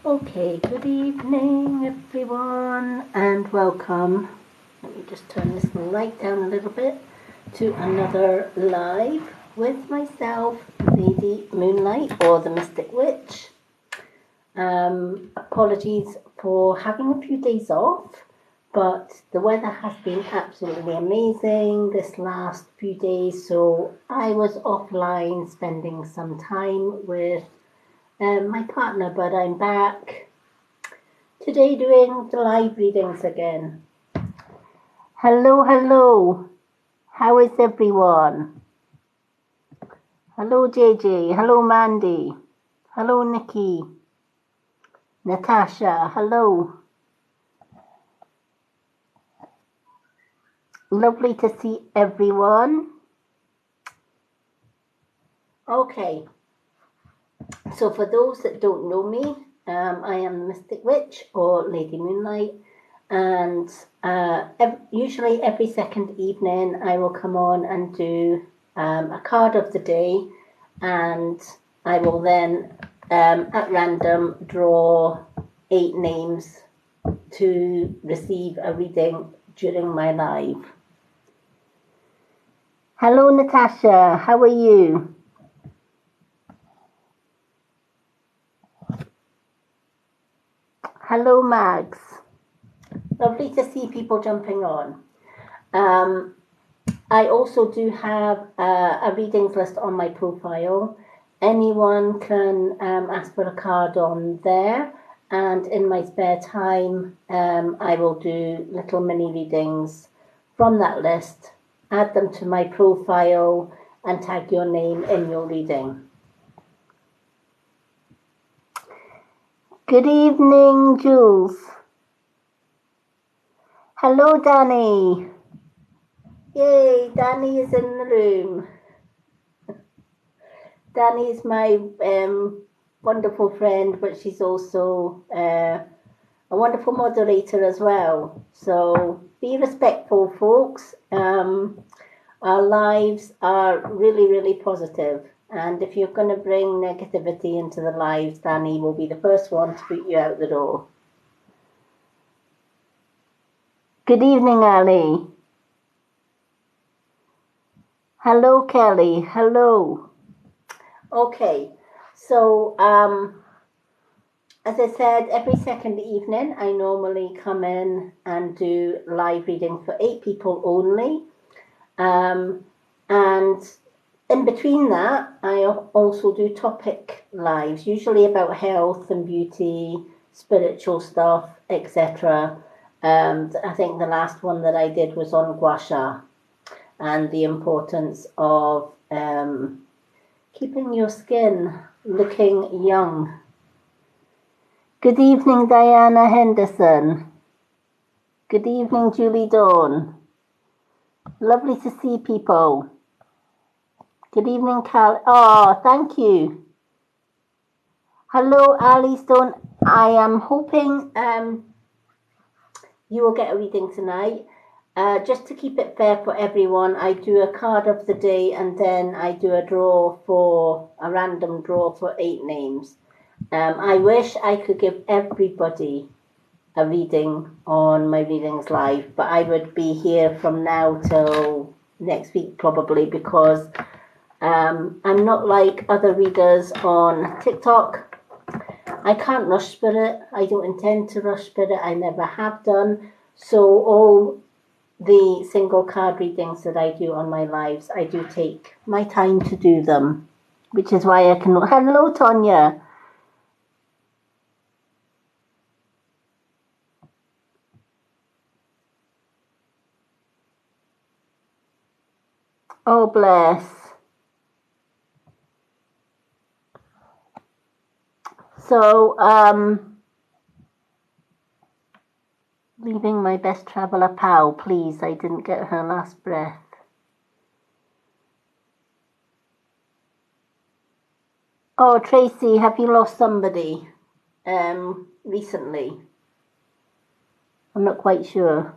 Okay, good evening everyone and welcome. Let me just turn this light down a little bit to another live with myself, Lady Moonlight or the Mystic Witch. Apologies for having a few days off, but the weather has been absolutely amazing this last few days, so I was offline spending some time with my partner, but I'm back today doing the live readings again. Hello, hello. How is everyone? Hello, JJ. Hello, Mandy. Hello, Nikki. Natasha. Hello. Lovely to see everyone. Okay. So for those that don't know me, I am the Mystic Witch or Lady Moonlight. And usually every second evening I will come on and do a card of the day, and I will then at random draw 8 names to receive a reading during my live. Hello Natasha, how are you? Hello Mags. Lovely to see people jumping on. I also do have a readings list on my profile. Anyone can ask for a card on there, and in my spare time, I will do little mini readings from that list, add them to my profile, and tag your name in your reading. Good evening, Jules. Hello, Danny. Yay, Danny is in the room. Danny is my wonderful friend, but she's also a wonderful moderator as well. So be respectful, folks. Our lives are really, really positive. And if you're going to bring negativity into the lives, Danny will be the first one to put you out the door. Good evening, Ali. Hello, Kelly. Hello. Okay, so as I said, every second evening I normally come in and do live reading for 8 people only. And in between that, I also do topic lives, usually about health and beauty, spiritual stuff, etc. I think the last one that I did was on gua sha and the importance of keeping your skin looking young. Good evening, Diana Henderson. Good evening, Julie Dawn. Lovely to see people. Good evening, Cal. Oh, thank you. Hello, Ali Stone. I am hoping you will get a reading tonight. Just to keep it fair for everyone, I do a card of the day and then I do a random draw for 8 names. I wish I could give everybody a reading on my readings live, but I would be here from now till next week probably, because I'm not like other readers on TikTok. I can't rush spirit. I don't intend to rush spirit. I never have done. So all the single card readings that I do on my lives, I do take my time to do them, which is why I can. Hello, Tonya. Oh, bless. So, leaving my best traveller pal, please. I didn't get her last breath. Oh, Tracy, have you lost somebody recently? I'm not quite sure.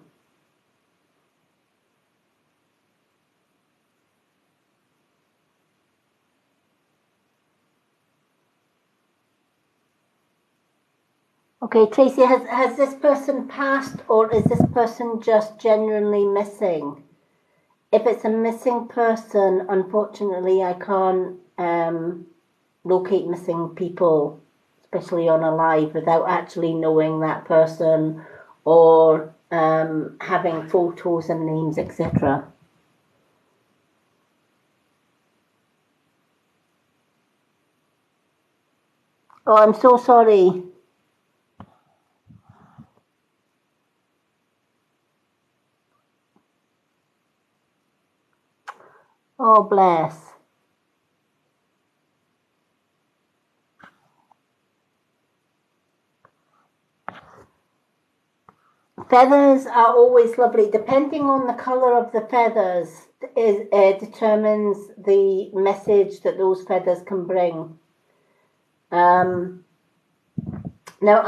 Okay, Tracy, has this person passed or is this person just genuinely missing? If it's a missing person, unfortunately, I can't locate missing people, especially on a live, without actually knowing that person or having photos and names, etc. Oh, I'm so sorry. Oh, bless. Feathers are always lovely. Depending on the color of the feathers, is determines the message that those feathers can bring. Um, Now,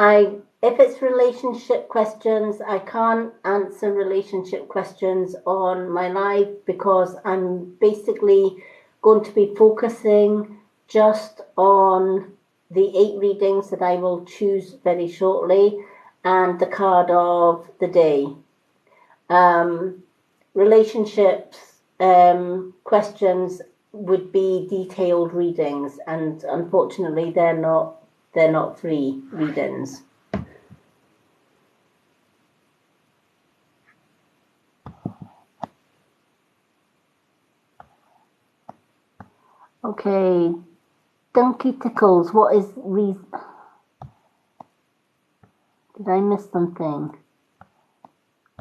if it's relationship questions, I can't answer relationship questions on my live because I'm basically going to be focusing just on the 8 readings that I will choose very shortly and the card of the day. Relationships questions would be detailed readings, and unfortunately, they're not free readings. Okay, Donkey Tickles. What is reason? Did I miss something?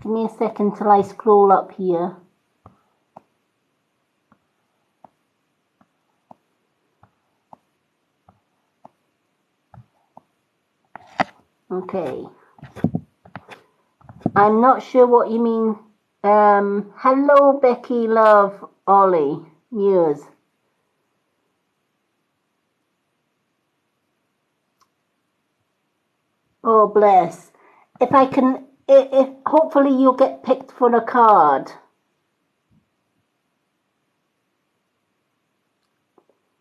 Give me a second till I scroll up here. Okay. I'm not sure what you mean. Hello, Becky, love, Ollie, Muse. Oh, bless. If I can, if hopefully you'll get picked for a card.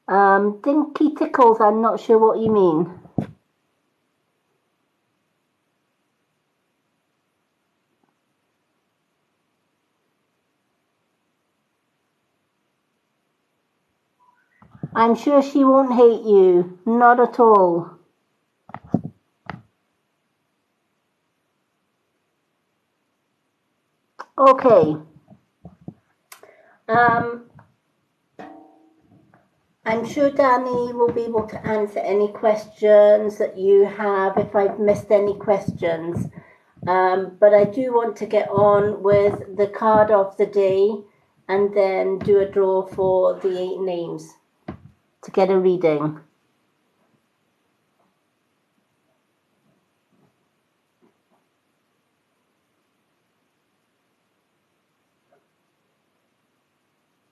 Dinky Tickles, I'm not sure what you mean. I'm sure she won't hate you. Not at all. Okay. I'm sure Danny will be able to answer any questions that you have if I've missed any questions. But I do want to get on with the card of the day and then do a draw for the 8 names to get a reading.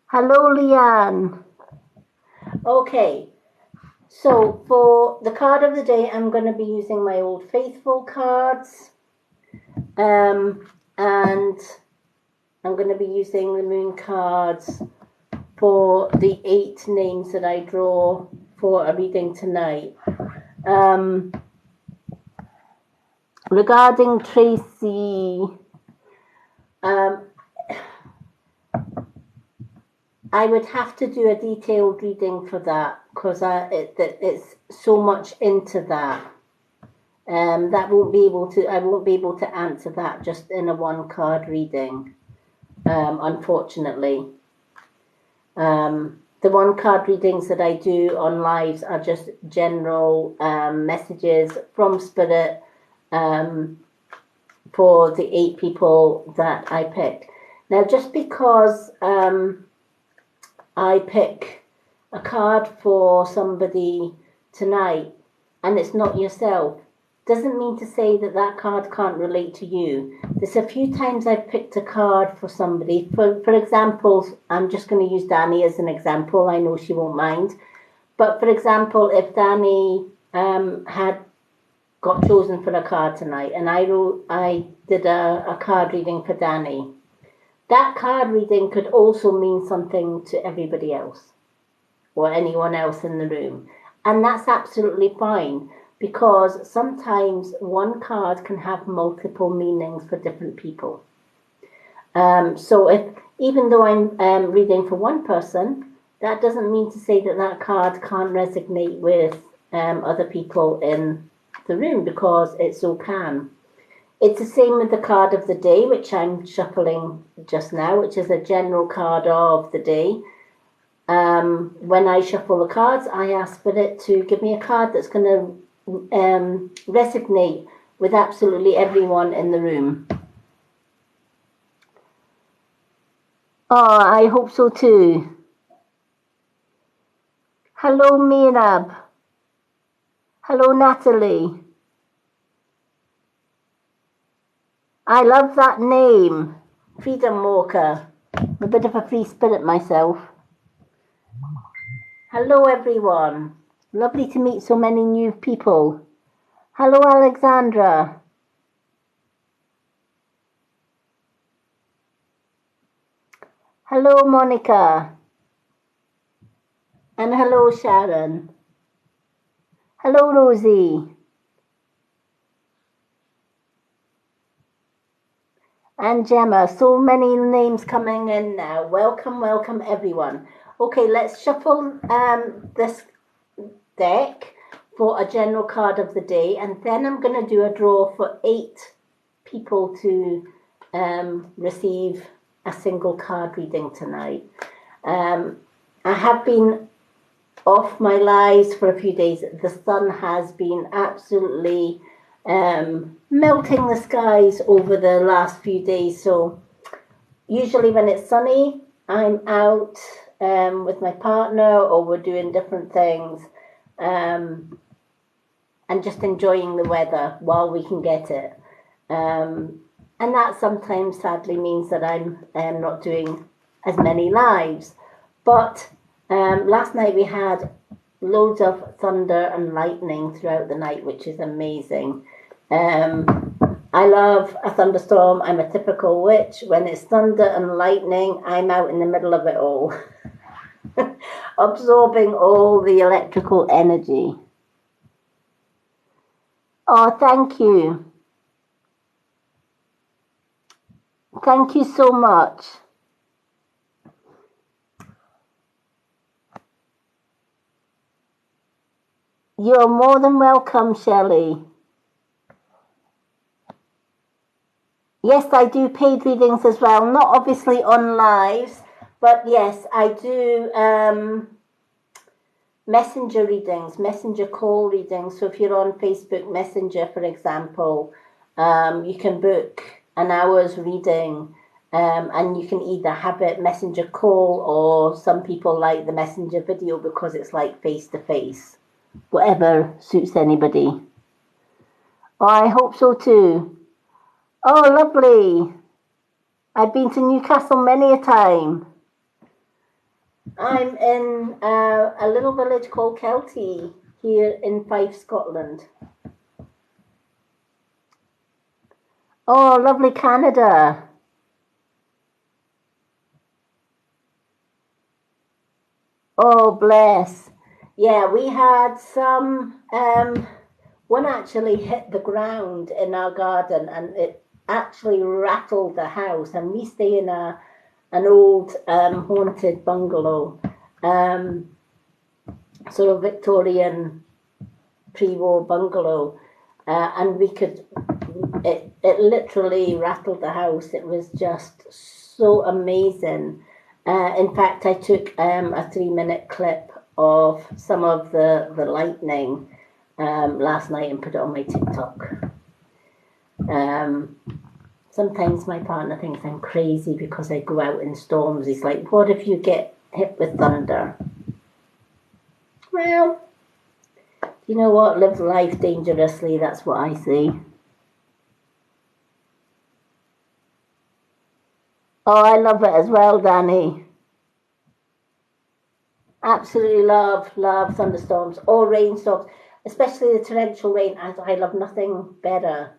Hello, Leanne. Okay, so for the card of the day, I'm going to be using my Old Faithful cards. And I'm going to be using the moon cards for the 8 names that I draw for a reading tonight. Regarding Tracy, I would have to do a detailed reading for that because it's so much into that. That won't be able to. I won't be able to answer that just in a 1 card reading. Unfortunately, the 1 card readings that I do on lives are just general messages from Spirit for the 8 people that I picked. Now, just because I pick a card for somebody tonight and it's not yourself, doesn't mean to say that that card can't relate to you. There's a few times I've picked a card for somebody. For example, I'm just going to use Danny as an example. I know she won't mind. But for example, if Danny had got chosen for a card tonight and I did a card reading for Danny, that card reading could also mean something to everybody else or anyone else in the room. And that's absolutely fine. because sometimes one card can have multiple meanings for different people. So if even though I'm reading for one person, that doesn't mean to say that that card can't resonate with other people in the room, because it so can. It's the same with the card of the day, which I'm shuffling just now, which is a general card of the day. When I shuffle the cards, I ask Spirit to give me a card that's going to resonate with absolutely everyone in the room. Oh, I hope so too. Hello, Mirab. Hello, Natalie. I love that name, Freedom Walker. I'm a bit of a free spirit myself. Hello, everyone. Lovely to meet so many new people. Hello, Alexandra. Hello, Monica. And hello, Sharon. Hello, Rosie. And Gemma. So many names coming in now. Welcome, welcome, everyone. Okay, let's shuffle this deck for a general card of the day, and then I'm going to do a draw for 8 people to receive a single card reading tonight. I have been off my lives for a few days. The sun has been absolutely melting the skies over the last few days, so usually when it's sunny I'm out with my partner, or we're doing different things, and just enjoying the weather while we can get it. And that sometimes sadly means that I'm not doing as many lives. But last night we had loads of thunder and lightning throughout the night, which is amazing. I love a thunderstorm. I'm a typical witch. When it's thunder and lightning, I'm out in the middle of it all, absorbing all the electrical energy. Oh, thank you. Thank you so much. You're more than welcome, Shelley. Yes, I do paid readings as well. Not obviously on lives, but yes, I do messenger readings, messenger call readings. So if you're on Facebook Messenger, for example, you can book an hour's reading, and you can either have it messenger call, or some people like the messenger video because it's like face to face. Whatever suits anybody. Oh, I hope so too. Oh, lovely. I've been to Newcastle many a time. I'm in a little village called Kelty here in Fife, Scotland. Oh, lovely Canada. Oh, bless. Yeah, we had some, one actually hit the ground in our garden, and it actually rattled the house. And we stay in an old haunted bungalow, sort of Victorian pre-war bungalow, and it literally rattled the house. It was just so amazing. In fact, I took a 3-minute clip of some of the lightning last night and put it on my TikTok. Sometimes my partner thinks I'm crazy because I go out in storms. He's like, what if you get hit with thunder? Well, you know what? Live life dangerously. That's what I say. Oh, I love it as well, Danny. Absolutely love thunderstorms or rainstorms, especially the torrential rain. I love nothing better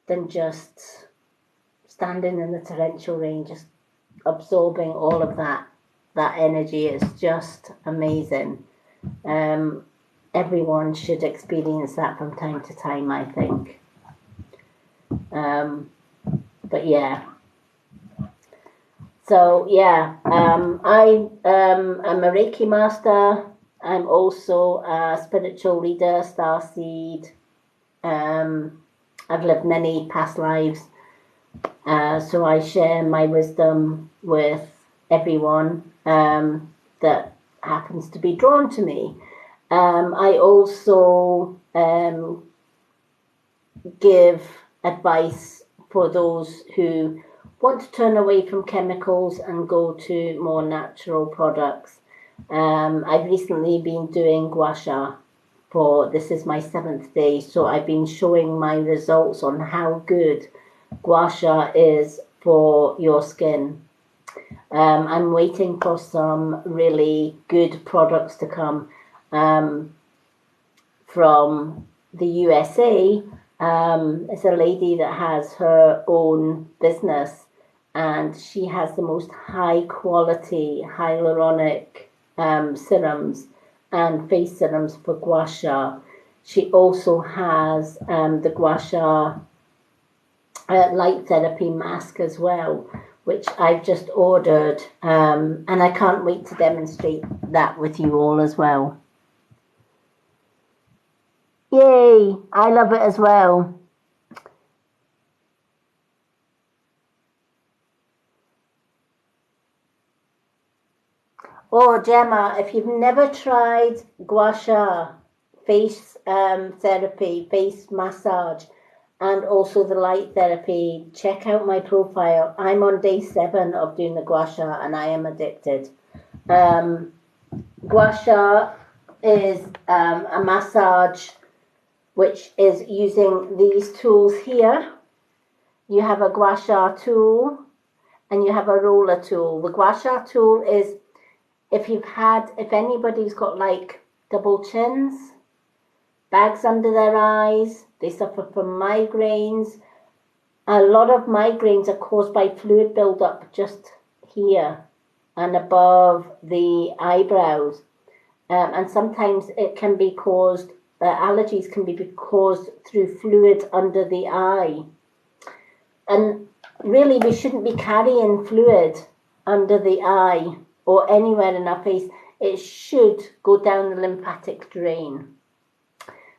than just standing in the torrential rain, just absorbing all of that energy. It's just amazing. everyone should experience that from time to time, I think. But yeah. So yeah, I'm a Reiki master. I'm also a spiritual leader, starseed. I've lived many past lives, so I share my wisdom with everyone that happens to be drawn to me. I also give advice for those who want to turn away from chemicals and go to more natural products. I've recently been doing gua sha for this is my 7th day, so I've been showing my results on how good gua sha is for your skin. I'm waiting for some really good products to come from the USA. It's a lady that has her own business, and she has the most high quality hyaluronic serums and face serums for gua sha. She also has the gua sha light therapy mask as well, which I've just ordered, and I can't wait to demonstrate that with you all as well. Yay! I love it as well. Oh, Gemma, if you've never tried gua sha face therapy, face massage, and also the light therapy, check out my profile. I'm on day 7 of doing the gua sha, and I am addicted. Gua sha is a massage which is using these tools here. You have a gua sha tool and you have a roller tool. The gua sha tool is if anybody's got like double chins, bags under their eyes, they suffer from migraines. A lot of migraines are caused by fluid buildup just here and above the eyebrows. And sometimes it can be caused, allergies can be caused through fluid under the eye. And really, we shouldn't be carrying fluid under the eye or anywhere in our face. It should go down the lymphatic drain.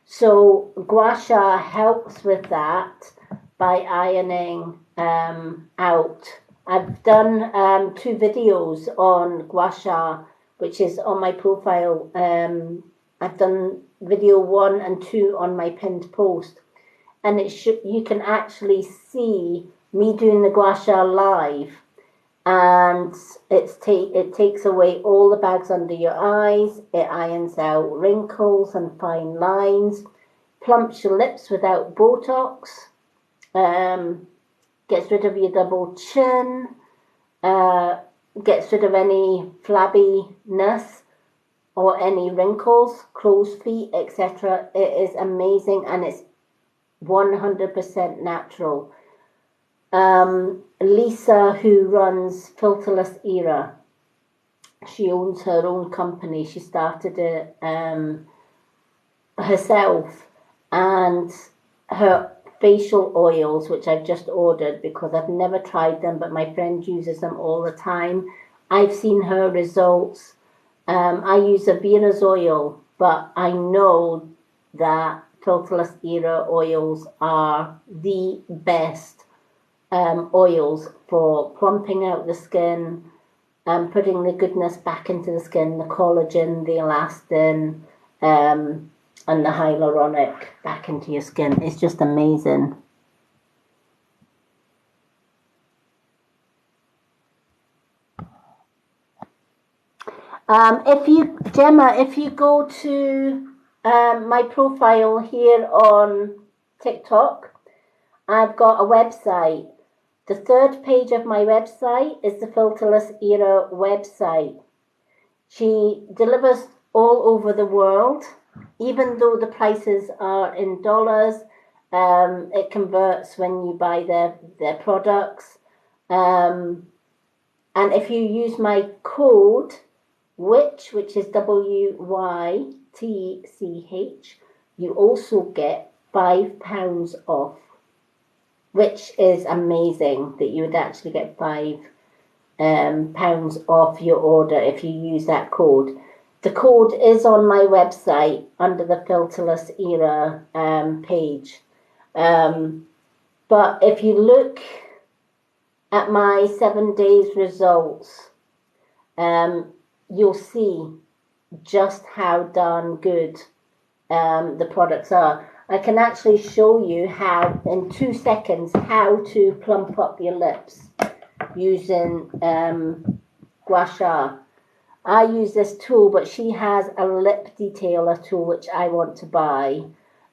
So gua sha helps with that by ironing out. I've done 2 videos on gua sha, which is on my profile. I've done video 1 and 2 on my pinned post, and you can actually see me doing the gua sha live, and it takes away all the bags under your eyes. It irons out wrinkles and fine lines, plumps your lips without Botox, gets rid of your double chin, gets rid of any flabbiness or any wrinkles, crow's feet, etc. It is amazing, and it's 100% natural. Lisa, who runs Filterless Era, she owns her own company. She started it herself, and her facial oils, which I've just ordered because I've never tried them, but my friend uses them all the time. I've seen her results. I use a Vera's oil, but I know that Filterless Era oils are the best oils for plumping out the skin and putting the goodness back into the skin, the collagen, the elastin, and the hyaluronic back into your skin. It's just amazing. Gemma, if you go to my profile here on TikTok, I've got a website. The 3rd page of my website is the Filterless Era website. She delivers all over the world, even though the prices are in dollars. It converts when you buy their products. And if you use my code, which is WY, you also get £5 off, which is amazing that you would actually get £5 off your order if you use that code. The code is on my website under the Filterless Era page. But if you look at my 7 days results, you'll see just how darn good the products are. I can actually show you how, in 2 seconds, how to plump up your lips using gua sha. I use this tool, but she has a lip detailer tool which I want to buy.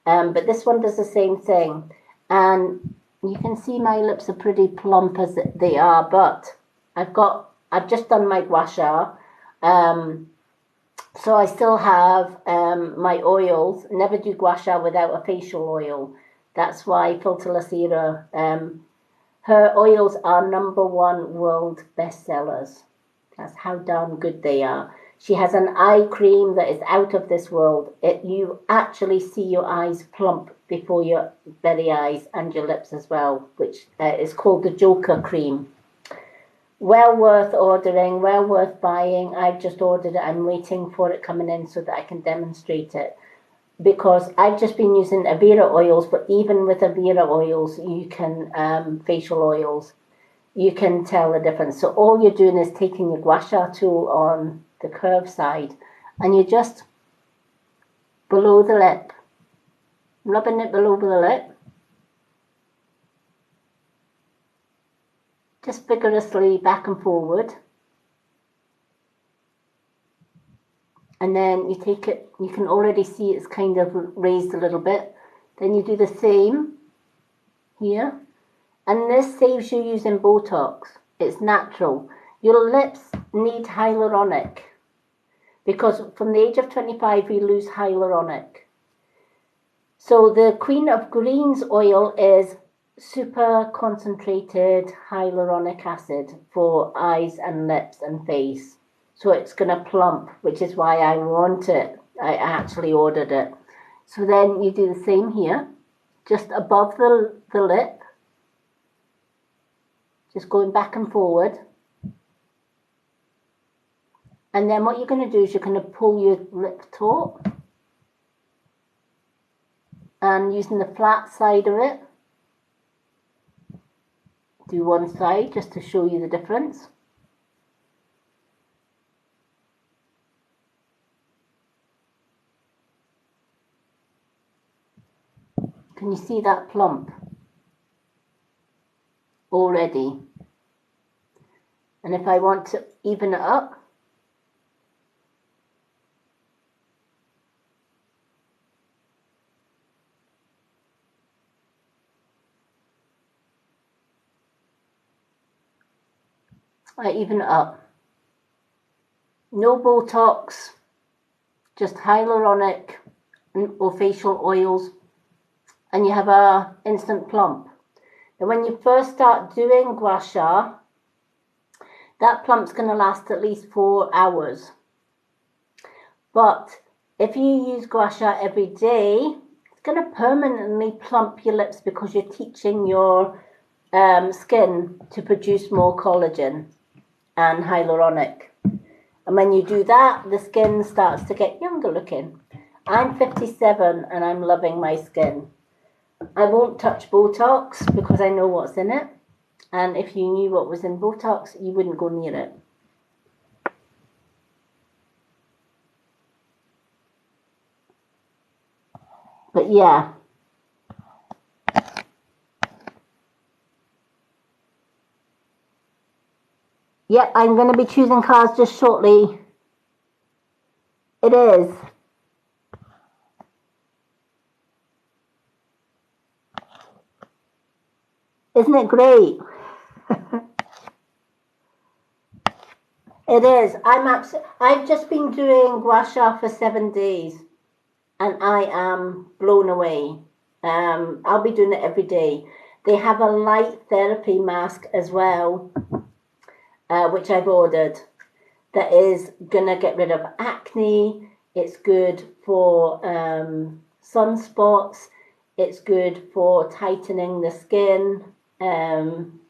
But this one does the same thing. And you can see my lips are pretty plump as they are, but I've just done my gua sha. So I still have my oils. Never do gua sha without a facial oil. That's why Filterless Era, her oils are #1 world bestsellers. That's how darn good they are. She has an eye cream that is out of this world. You actually see your eyes plump before your very eyes and your lips as well, which is called the Joker cream. Well worth ordering, well worth buying. I've just ordered it. I'm waiting for it coming in so that I can demonstrate it. Because I've just been using Avera oils, but even with Avera oils, you can, facial oils, you can tell the difference. So all you're doing is taking your gua sha tool on the curved side and you're just below the lip, rubbing it below the lip, just vigorously back and forward. And then you take it, you can already see it's kind of raised a little bit. Then you do the same here. And this saves you using Botox. It's natural. Your lips need hyaluronic because from the age of 25 we lose hyaluronic. So the Queen of Greens oil is super concentrated hyaluronic acid for eyes and lips and face. So it's going to plump, which is why I want it. I actually ordered it. So then you do the same here, just above the lip. Just going back and forward. And then what you're going to do is you're going to pull your lip taut. And using the flat side of it, do one side just to show you the difference. Can you see that plump? Already. And if I want to even it up, I even it up. No Botox, just hyaluronic or facial oils, and you have a instant plump. And when you first start doing gua sha, that plump's going to last at least 4 hours. But if you use gua sha every day, it's going to permanently plump your lips because you're teaching your skin to produce more collagen and hyaluronic. And when you do that, the skin starts to get younger looking. I'm 57 and I'm loving my skin. I won't touch Botox because I know what's in it. And if you knew what was in Botox, you wouldn't go near it. But yeah. Yeah, I'm going to be choosing cards just shortly. It is. Isn't it great? It is. I've just been doing gua sha for 7 days and I am blown away. I'll be doing it every day. They have a light therapy mask as well, which I've ordered, that is going to get rid of acne, It's good for sunspots. It's good for tightening the skin and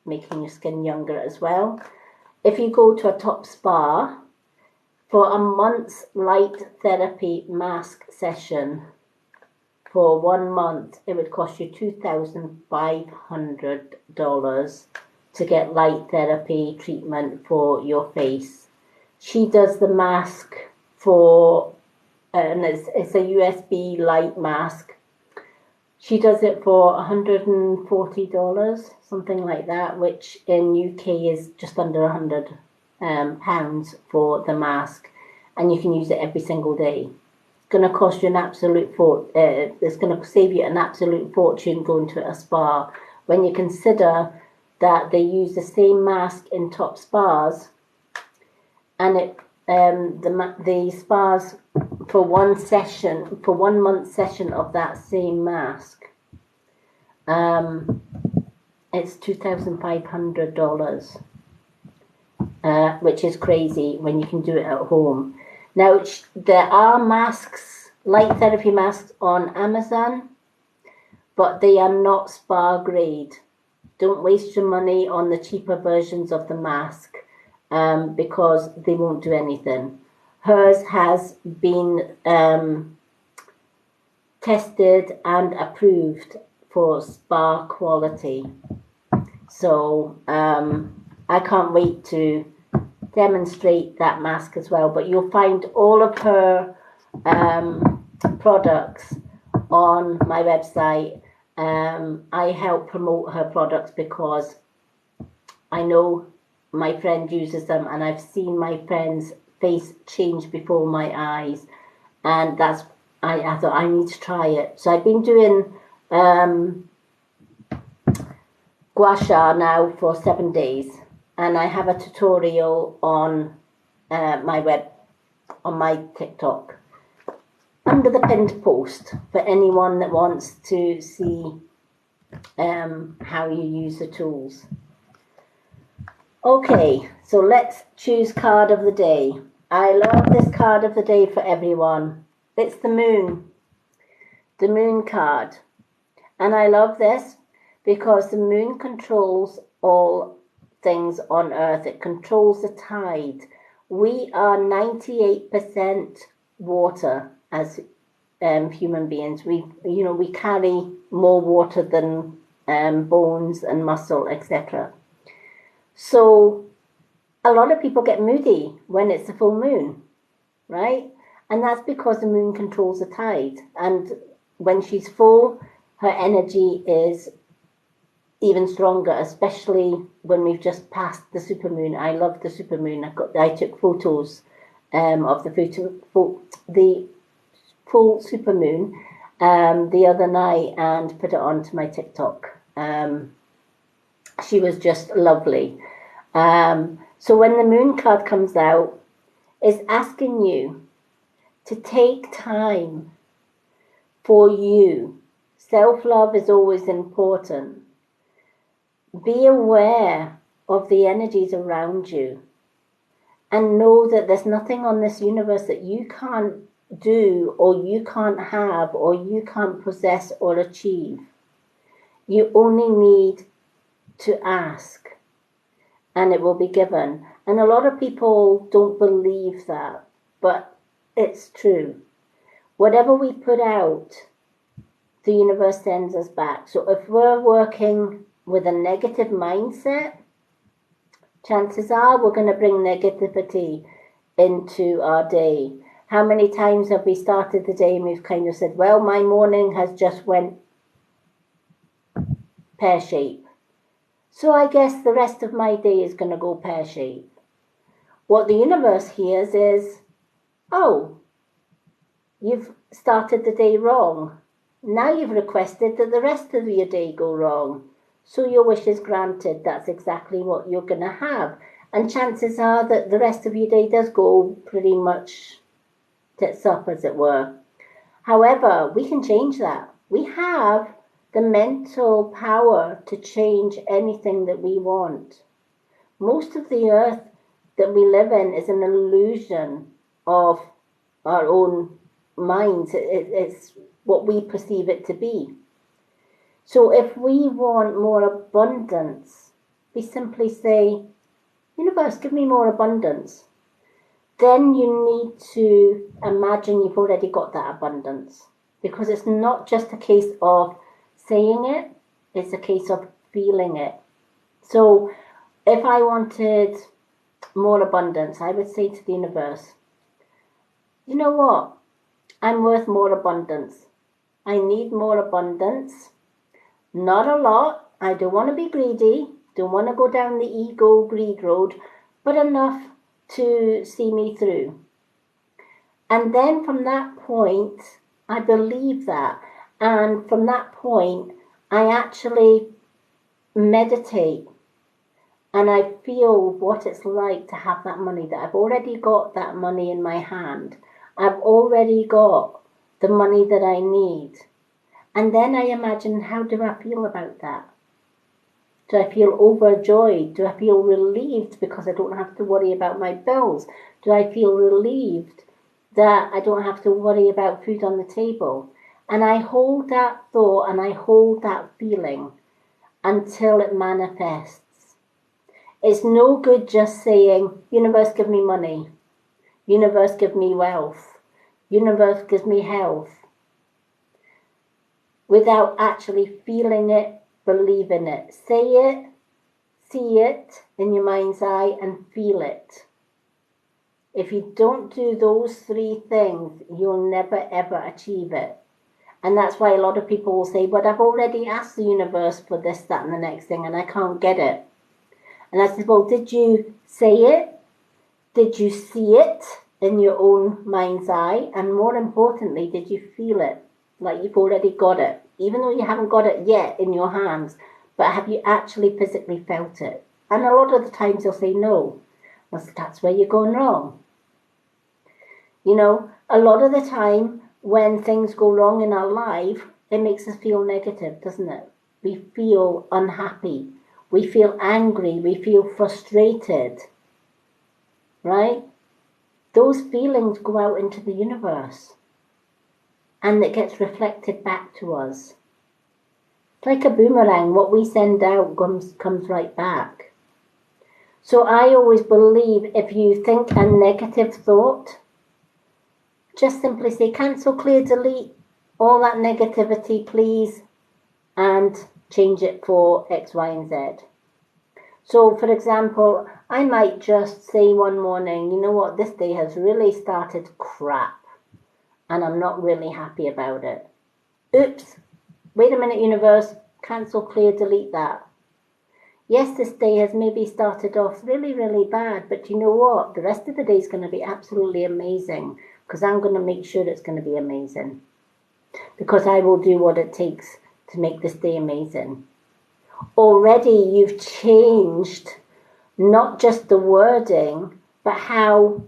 making your skin younger as well. If you go to a top spa, for a month's light therapy mask session, for 1 month, it would cost you $2,500 to get light therapy treatment for your face. She does the mask for, and it's a USB light mask. She does it for $140, something like that, which in UK is just under £100 for the mask, and you can use it every single day. It's going to cost you an absolute it's going to save you an absolute fortune going to a spa when you consider that they use the same mask in top spas, and the spas for 1 session, for 1 month session of that same mask, it's $2,500, which is crazy when you can do it at home. Now, there are masks, light therapy masks on Amazon, but they are not spa grade. Don't waste your money on the cheaper versions of the mask because they won't do anything. Hers has been tested and approved for spa quality. So I can't wait to demonstrate that mask as well. But you'll find all of her products on my website. I help promote her products because I know my friend uses them, and I've seen my friend's face change before my eyes, and that's I thought I need to try it. So I've been doing gua sha now for 7 days, and I have a tutorial on my TikTok under the pinned post for anyone that wants to see how you use the tools. Okay, so let's choose card of the day. I love this card of the day for everyone. It's the moon card. And I love this because the moon controls all things on earth. It controls the tide. We are 98% water as human beings. We carry more water than bones and muscle, etc. So a lot of people get moody when it's a full moon, right? And that's because the moon controls the tide. And when she's full, her energy is even stronger, especially when we've just passed the supermoon. I love the supermoon. I took photos of the full supermoon the other night and put it onto my TikTok. She was just lovely. So when the moon card comes out, it's asking you to take time for you. Self-love is always important. Be aware of the energies around you and know that there's nothing on this universe that you can't do or you can't have or you can't possess or achieve. You only need to ask and it will be given. And a lot of people don't believe that, but it's true. Whatever we put out, the universe sends us back. So if we're working with a negative mindset, chances are we're going to bring negativity into our day. How many times have we started the day and we've kind of said, well, my morning has just went pear-shaped, so I guess the rest of my day is going to go pear-shaped. What the universe hears is, oh, you've started the day wrong. Now you've requested that the rest of your day go wrong. So your wish is granted. That's exactly what you're going to have. And chances are that the rest of your day does go pretty much tits up, as it were. However, we can change that. We have the mental power to change anything that we want. Most of the earth that we live in is an illusion. of our own minds. It's what we perceive it to be. So if we want more abundance, we simply say, universe, give me more abundance. Then you need to imagine you've already got that abundance, because it's not just a case of saying it, it's a case of feeling it. So if I wanted more abundance, I would say to the universe, you know what? I'm worth more abundance. I need more abundance. Not a lot. I don't want to be greedy. Don't want to go down the ego greed road, but enough to see me through. And then from that point, I believe that. And from that point, I actually meditate and I feel what it's like to have that money, that I've already got that money in my hand. I've already got the money that I need. And then I imagine, how do I feel about that? Do I feel overjoyed? Do I feel relieved because I don't have to worry about my bills? Do I feel relieved that I don't have to worry about food on the table? And I hold that thought and I hold that feeling until it manifests. It's no good just saying, universe, give me money. Universe, give me wealth. Universe, give me health. Without actually feeling it, believing it. Say it, see it in your mind's eye, and feel it. If you don't do those three things, you'll never ever achieve it. And that's why a lot of people will say, but I've already asked the universe for this, that, and the next thing, and I can't get it. And I said, well, did you say it? Did you see it in your own mind's eye? And more importantly, did you feel it? Like you've already got it, even though you haven't got it yet in your hands, but have you actually physically felt it? And a lot of the times they'll say no. Well, that's where you're going wrong. You know, a lot of the time when things go wrong in our life, it makes us feel negative, doesn't it? We feel unhappy, we feel angry, we feel frustrated, right? Those feelings go out into the universe. And it gets reflected back to us. It's like a boomerang, what we send out comes right back. So I always believe if you think a negative thought, just simply say, cancel, clear, delete all that negativity, please, and change it for X, Y, and Z. So, for example, I might just say one morning, you know what, this day has really started crap. And I'm not really happy about it. Oops, wait a minute, universe, cancel, clear, delete that. Yes, this day has maybe started off really, really bad, but you know what? The rest of the day is going to be absolutely amazing, because I'm going to make sure it's going to be amazing. Because I will do what it takes to make this day amazing. Already you've changed not just the wording, but how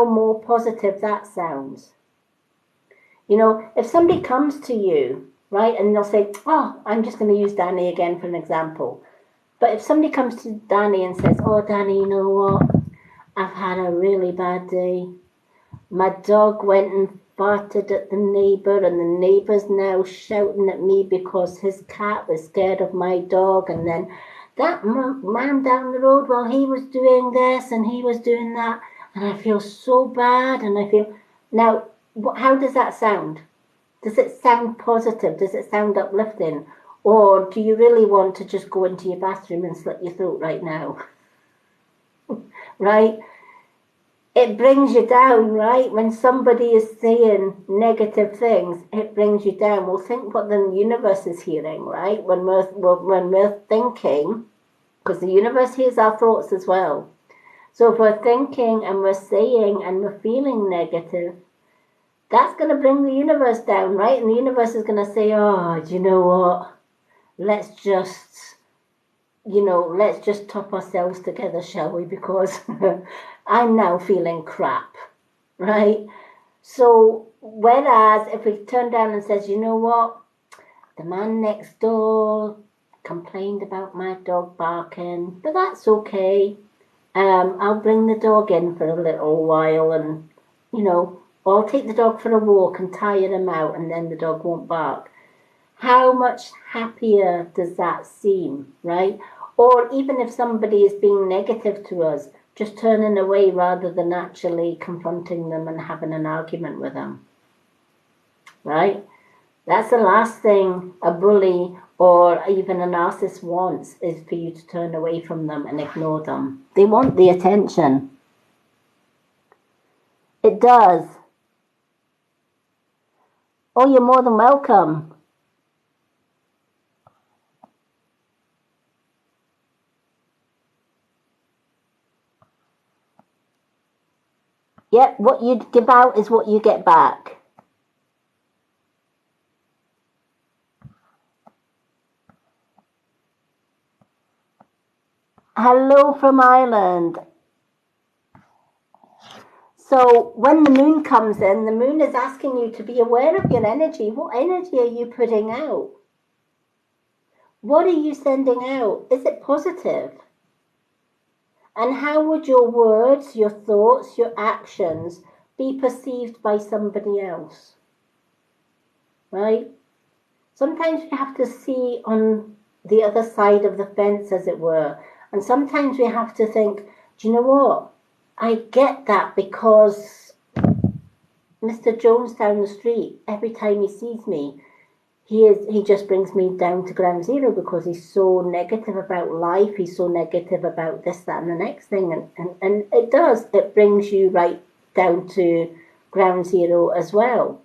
more positive that sounds. You know, if somebody comes to you, right, and they'll say, oh, I'm just going to use Danny again for an example. But if somebody comes to Danny and says, oh, Danny, you know what? I've had a really bad day. My dog went and farted at the neighbour, and the neighbour's now shouting at me because his cat was scared of my dog. And then that man down the road, well, he was doing this and he was doing that. And I feel so bad. And I feel, now, how does that sound? Does it sound positive? Does it sound uplifting? Or do you really want to just go into your bathroom and slit your throat right now? Right? It brings you down, right? When somebody is saying negative things, it brings you down. Well, think what the universe is hearing, right? When we're thinking, because the universe hears our thoughts as well. So if we're thinking and we're saying and we're feeling negative, that's going to bring the universe down, right? And the universe is going to say, oh, do you know what? Let's just top ourselves together, shall we? Because I'm now feeling crap, right? So, whereas if we turn down and says, you know what? The man next door complained about my dog barking, but that's okay. I'll bring the dog in for a little while and, or I'll take the dog for a walk and tire him out and then the dog won't bark. How much happier does that seem, right? Or even if somebody is being negative to us, just turning away rather than actually confronting them and having an argument with them, right? That's the last thing a bully or even a narcissist wants, is for you to turn away from them and ignore them. They want the attention. It does. Oh, you're more than welcome. Yep, what you give out is what you get back. Hello from Ireland. So when the moon comes in, the moon is asking you to be aware of your energy. What energy are you putting out? What are you sending out? Is it positive? And how would your words, your thoughts, your actions be perceived by somebody else? Right? Sometimes we have to see on the other side of the fence, as it were. And sometimes we have to think, do you know what? I get that, because Mr. Jones down the street, every time he sees me, he just brings me down to ground zero, because he's so negative about life. He's so negative about this, that, and the next thing. And it brings you right down to ground zero as well.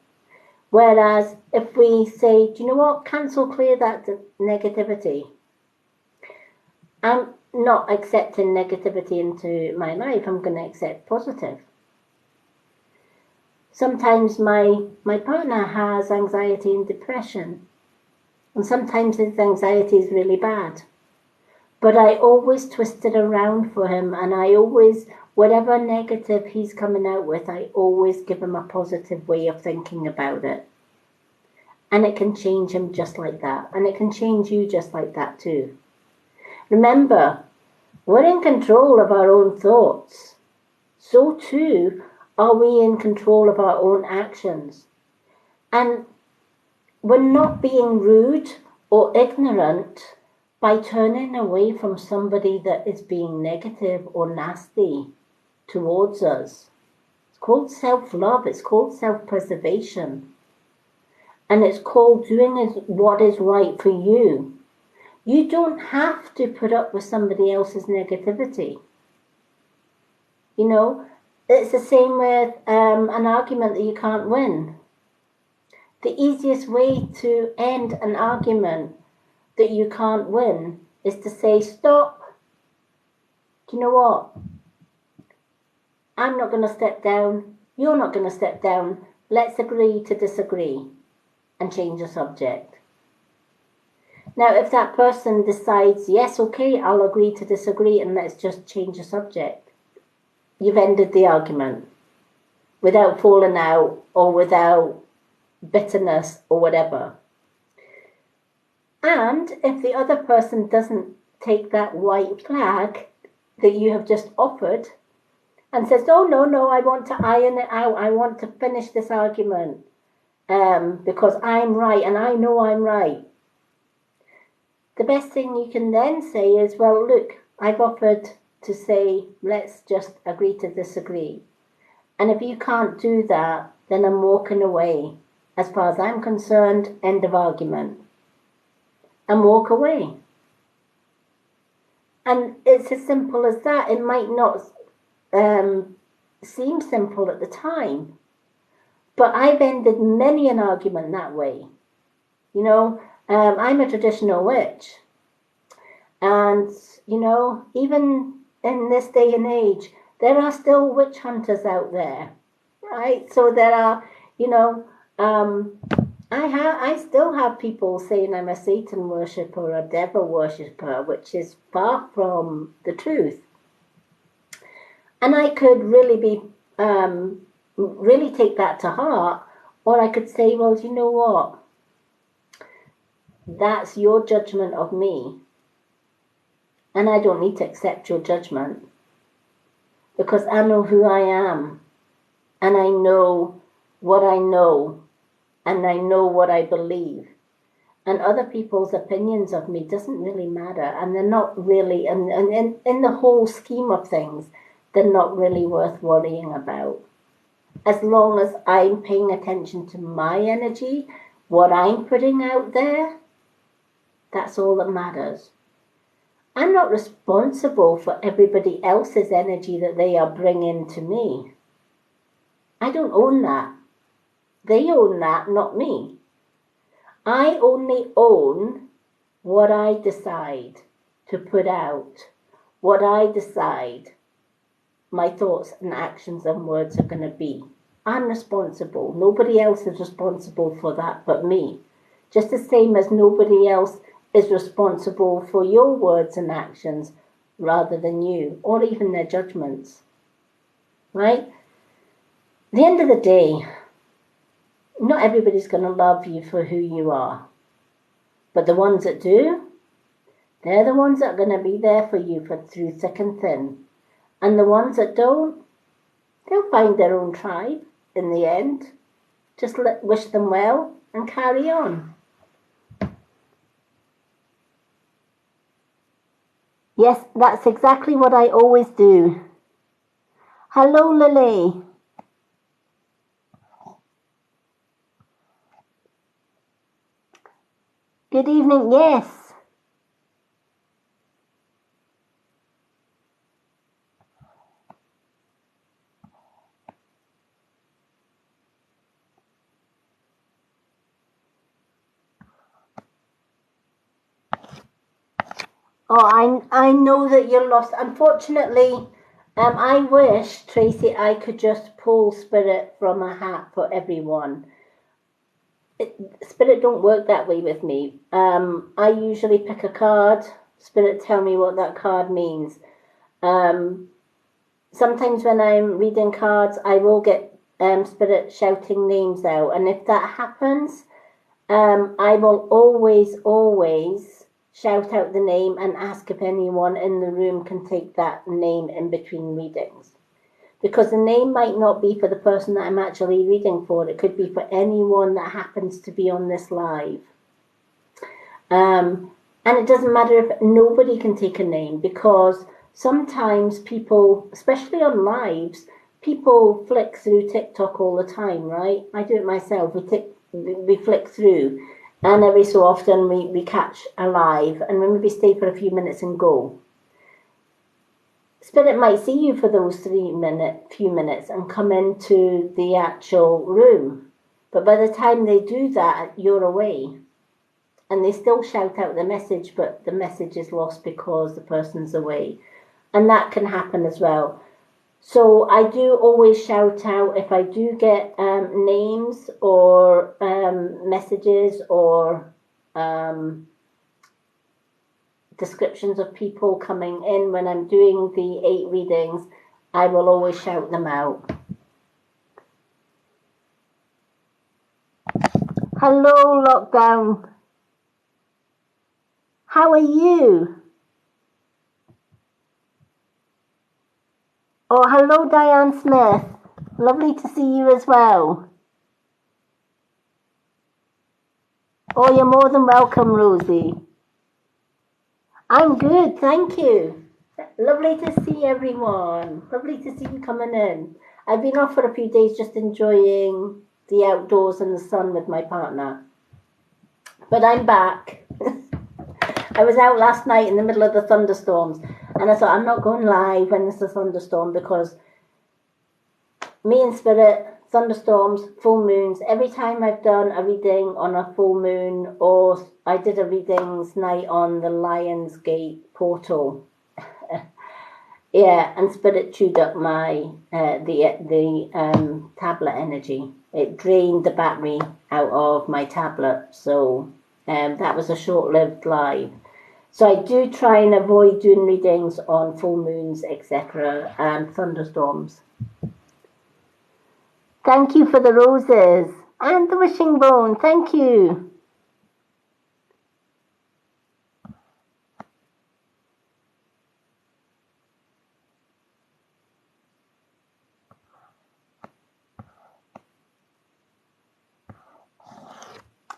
Whereas if we say, do you know what, cancel, clear that negativity. I'm not accepting negativity into my life. I'm going to accept positive. Sometimes my partner has anxiety and depression, and sometimes his anxiety is really bad. But I always twist it around for him, and I always, whatever negative he's coming out with, I always give him a positive way of thinking about it. And it can change him just like that, and it can change you just like that too. Remember, we're in control of our own thoughts. So too are we in control of our own actions. And we're not being rude or ignorant by turning away from somebody that is being negative or nasty towards us. It's called self-love. It's called self-preservation. And it's called doing what is right for you. You don't have to put up with somebody else's negativity. It's the same with an argument that you can't win. The easiest way to end an argument that you can't win is to say, stop. Do you know what? I'm not going to step down. You're not going to step down. Let's agree to disagree and change the subject. Now, if that person decides, yes, okay, I'll agree to disagree and let's just change the subject, you've ended the argument without falling out or without bitterness or whatever. And if the other person doesn't take that white flag that you have just offered and says, oh, no, I want to iron it out, I want to finish this argument because I'm right and I know I'm right, the best thing you can then say is, well, look, I've offered to say, let's just agree to disagree. And if you can't do that, then I'm walking away. As far as I'm concerned, end of argument. And walk away. And it's as simple as that. It might not seem simple at the time, but I've ended many an argument that way. I'm a traditional witch. And, even in this day and age, there are still witch hunters out there, right? So there are, I still have people saying I'm a Satan worshipper or a devil worshipper, which is far from the truth. And I could really really take that to heart, or I could say, well, you know what? That's your judgment of me. And I don't need to accept your judgment. because I know who I am, and I know what I know, and I know what I believe. And other people's opinions of me doesn't really matter, and they're not really, and in the whole scheme of things, they're not really worth worrying about. As long as I'm paying attention to my energy, what I'm putting out there, that's all that matters. I'm not responsible for everybody else's energy that they are bringing to me. I don't own that. They own that, not me. I only own what I decide to put out, what I decide my thoughts and actions and words are going to be. I'm responsible. Nobody else is responsible for that but me. Just the same as nobody else is responsible for your words and actions rather than you, or even their judgments. Right? At the end of the day, not everybody's going to love you for who you are. But the ones that do, they're the ones that are going to be there for you through thick and thin. And the ones that don't, they'll find their own tribe in the end. Just wish them well and carry on. Yes, that's exactly what I always do. Hello, Lily. Good evening, yes. Oh, I know that you're lost. Unfortunately, I wish, Tracy, I could just pull spirit from a hat for everyone. Spirit don't work that way with me. I usually pick a card. Spirit tell me what that card means. Sometimes when I'm reading cards, I will get spirit shouting names out, and if that happens, I will always shout out the name and ask if anyone in the room can take that name in between readings. Because the name might not be for the person that I'm actually reading for. It could be for anyone that happens to be on this live. And it doesn't matter if nobody can take a name, because sometimes people, especially on lives, people flick through TikTok all the time, right? I do it myself. We flick through, and every so often we catch a live, and we maybe stay for a few minutes and go. Spirit might see you for those few minutes and come into the actual room. But by the time they do that, you're away. And they still shout out the message, but the message is lost because the person's away. And that can happen as well. So I do always shout out if I do get names or messages or descriptions of people coming in when I'm doing the 8 readings, I will always shout them out. Hello, Lockdown. How are you? Oh, hello, Diane Smith. Lovely to see you as well. Oh, you're more than welcome, Rosie. I'm good, thank you. Lovely to see everyone. Lovely to see you coming in. I've been off for a few days just enjoying the outdoors and the sun with my partner. But I'm back. I was out last night in the middle of the thunderstorms, and I thought I'm not going live when there's a thunderstorm, because me and Spirit, thunderstorms, full moons, every time I've done a reading on a full moon, or I did a readings night on the Lionsgate portal, yeah, and Spirit chewed up my the tablet energy. It drained the battery out of my tablet, so that was a short-lived live. So I do try and avoid doing readings on full moons, etc., and thunderstorms. Thank you for the roses and the wishing bone. Thank you.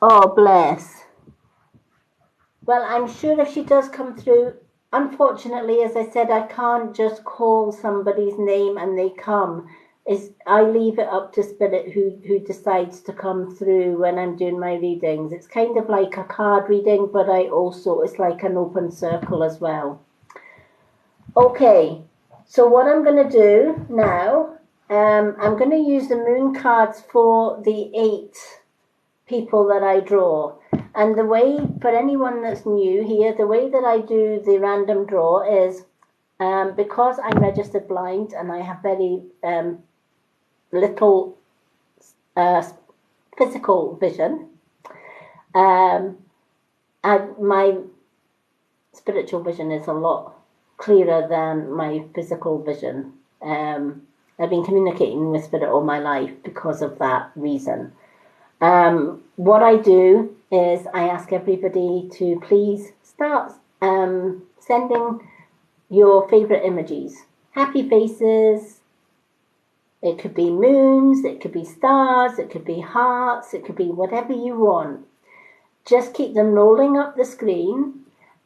Oh, bless. Well, I'm sure if she does come through, unfortunately, as I said, I can't just call somebody's name and they come. I leave it up to Spirit who decides to come through when I'm doing my readings. It's kind of like a card reading, but it's like an open circle as well. Okay, so what I'm going to do now, I'm going to use the moon cards for the 8 people that I draw. And the way, for anyone that's new here, the way that I do the random draw is because I'm registered blind and I have very little physical vision, my spiritual vision is a lot clearer than my physical vision. I've been communicating with Spirit all my life because of that reason. What I do is I ask everybody to please start sending your favorite emojis. Happy faces. It could be moons, it could be stars, it could be hearts, it could be whatever you want. Just keep them rolling up the screen,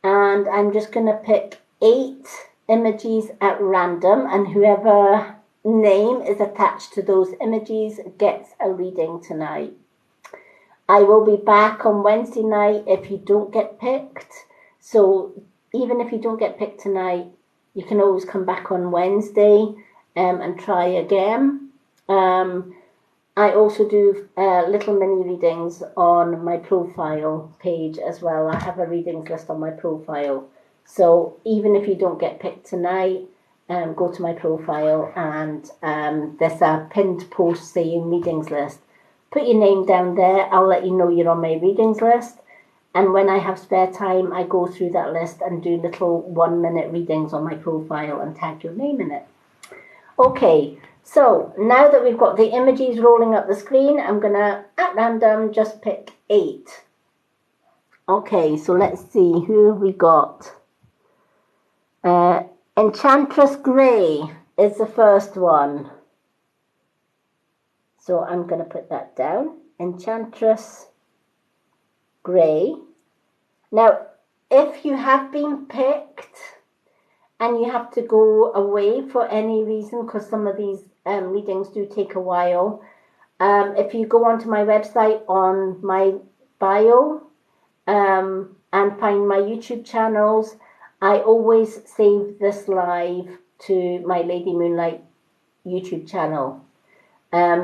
and I'm just going to pick 8 emojis at random, and whoever name is attached to those emojis gets a reading tonight. I will be back on Wednesday night if you don't get picked. So even if you don't get picked tonight, you can always come back on Wednesday and try again. I also do little mini readings on my profile page as well. I have a readings list on my profile. So even if you don't get picked tonight, go to my profile and there's a pinned post saying readings list. Put your name down there. I'll let you know you're on my readings list. And when I have spare time, I go through that list and do little 1-minute readings on my profile and tag your name in it. Okay, so now that we've got the images rolling up the screen, I'm going to, at random, just pick 8. Okay, so let's see, who have we got? Enchantress Grey is the first one. So I'm going to put that down. Enchantress Grey. Now, if you have been picked and you have to go away for any reason, because some of these readings do take a while, if you go onto my website on my bio and find my YouTube channels, I always save this live to my Lady Moonlight YouTube channel.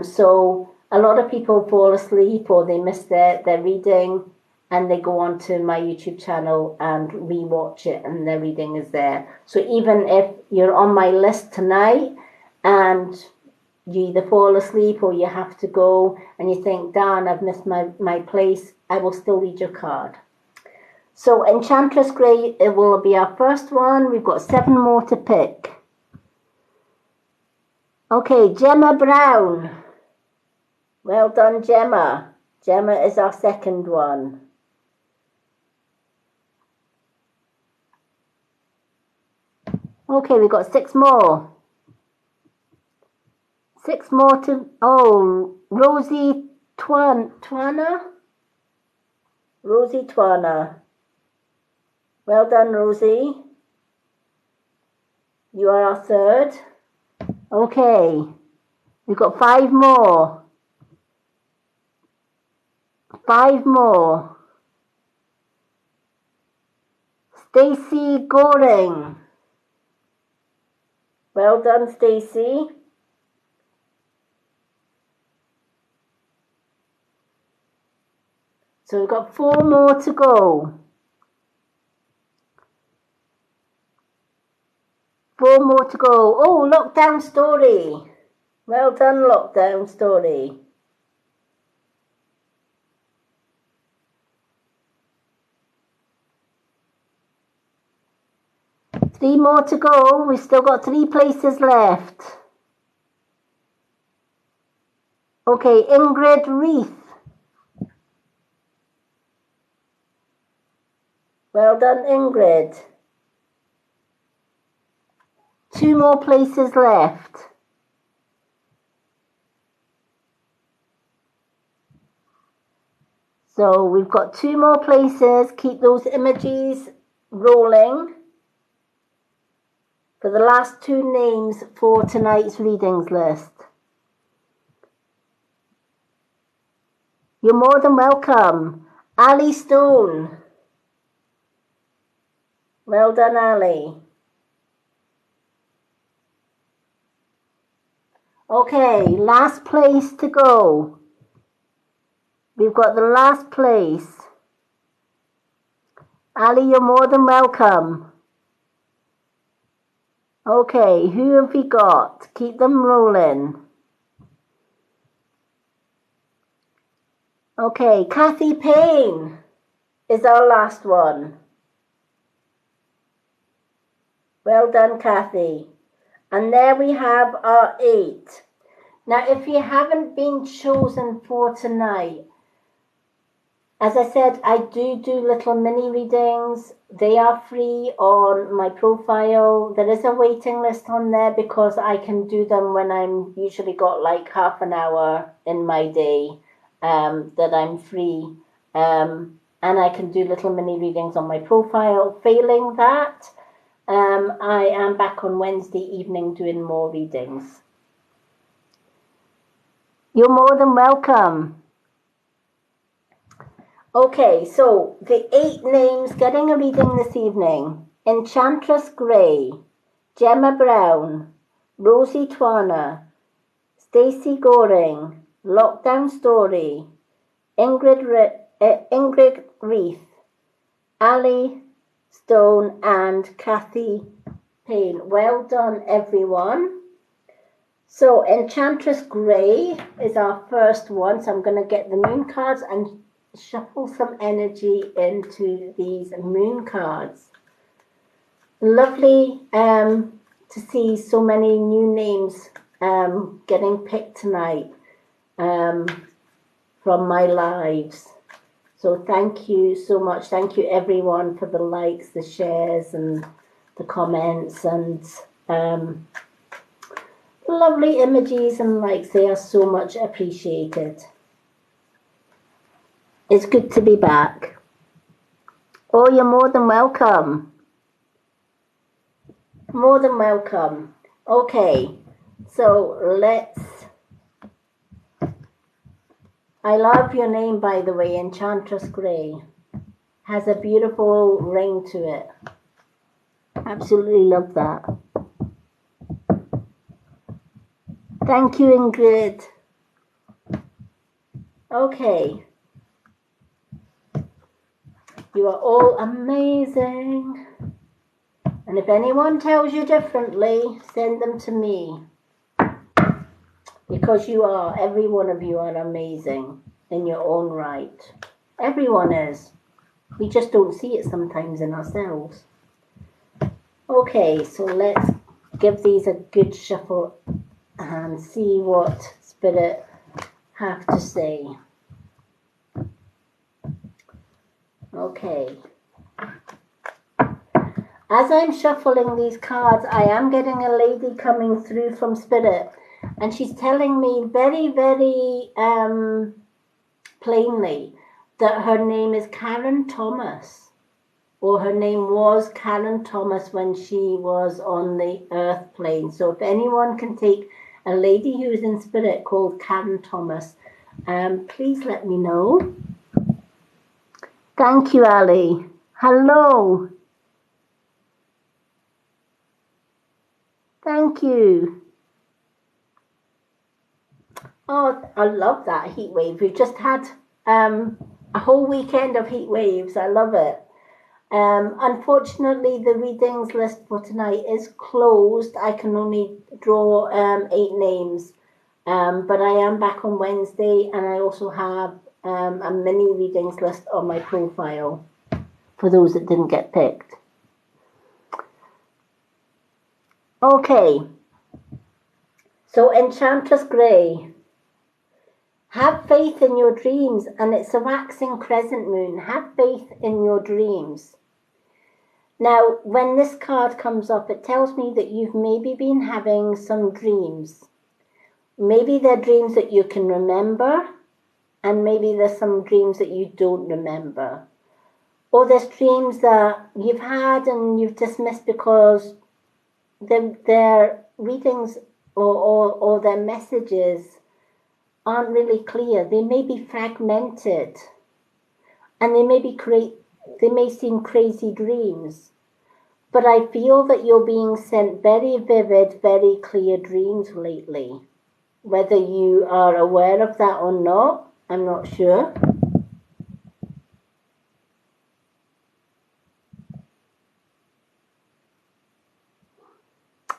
So a lot of people fall asleep or they miss their reading and they go on to my YouTube channel and rewatch it and their reading is there. So even if you're on my list tonight and you either fall asleep or you have to go and you think, darn, I've missed my place, I will still read your card. So Enchantress Grey, it will be our first one. We've got 7 more to pick. Okay, Gemma Brown. Well done, Gemma. Gemma is our second one. Okay, we've got 6 more. 6 more to... Oh, Rosie Twana? Rosie Twana. Well done, Rosie. You are our third. Okay, we've got 5 more. 5 more. Stacey Goring. Well done, Stacey. So we've got 4 more to go. 4 more to go. Oh, Lockdown Story. Well done, Lockdown Story. Three more to go. We've still got 3 places left. Okay, Ingrid Reith. Well done, Ingrid. 2 more places left. So we've got 2 more places. Keep those emojis rolling for the last 2 names for tonight's readings list. You're more than welcome. Ali Stone. Well done, Ali. Okay, last place to go. We've got the last place. Ali, you're more than welcome. Okay, who have we got? Keep them rolling. Okay, Kathy Payne is our last one. Well done, Kathy. And there we have our 8. Now, if you haven't been chosen for tonight, as I said, I do little mini readings. They are free on my profile. There is a waiting list on there because I can do them when I'm usually got like half an hour in my day that I'm free. And I can do little mini readings on my profile. Failing that, I am back on Wednesday evening doing more readings. You're more than welcome. Okay, so the 8 names getting a reading this evening. Enchantress Grey, Gemma Brown, Rosie Twana, Stacey Goring, Lockdown Story, Ingrid Reith, Ali Stone and Kathy Payne. Well done, everyone. So Enchantress Grey is our first one. So I'm going to get the moon cards and shuffle some energy into these moon cards. Lovely to see so many new names getting picked tonight from my lives. So thank you so much. Thank you everyone for the likes, the shares and the comments and lovely emojis and likes. They are so much appreciated. It's good to be back. Oh, you're more than welcome. More than welcome. Okay, so let's... I love your name, by the way, Enchantress Grey. Has a beautiful ring to it. Absolutely love that. Thank you, Ingrid. Okay. You are all amazing. And if anyone tells you differently, send them to me. Because you are, every one of you are amazing in your own right. Everyone is. We just don't see it sometimes in ourselves. Okay, so let's give these a good shuffle and see what Spirit have to say. Okay. As I'm shuffling these cards, I am getting a lady coming through from Spirit, and she's telling me very, very plainly that her name is Karen Thomas, or her name was Karen Thomas when she was on the earth plane. So if anyone can take a lady who is in Spirit called Karen Thomas, please let me know. Thank you, Ali. Hello. Thank you. Oh, I love that heat wave. We've just had a whole weekend of heat waves. I love it. Unfortunately, the readings list for tonight is closed. I can only draw 8 names. But I am back on Wednesday, and I also have a mini readings list on my profile for those that didn't get picked. Okay, so Enchantress Grey. Have faith in your dreams, and it's a waxing crescent moon. Have faith in your dreams. Now, when this card comes up, it tells me that you've maybe been having some dreams. Maybe they're dreams that you can remember. and maybe there's some dreams that you don't remember. Or there's dreams that you've had and you've dismissed because their readings or their messages aren't really clear. They may be fragmented, and they may seem crazy dreams. But I feel that you're being sent very vivid, very clear dreams lately. Whether you are aware of that or not, I'm not sure.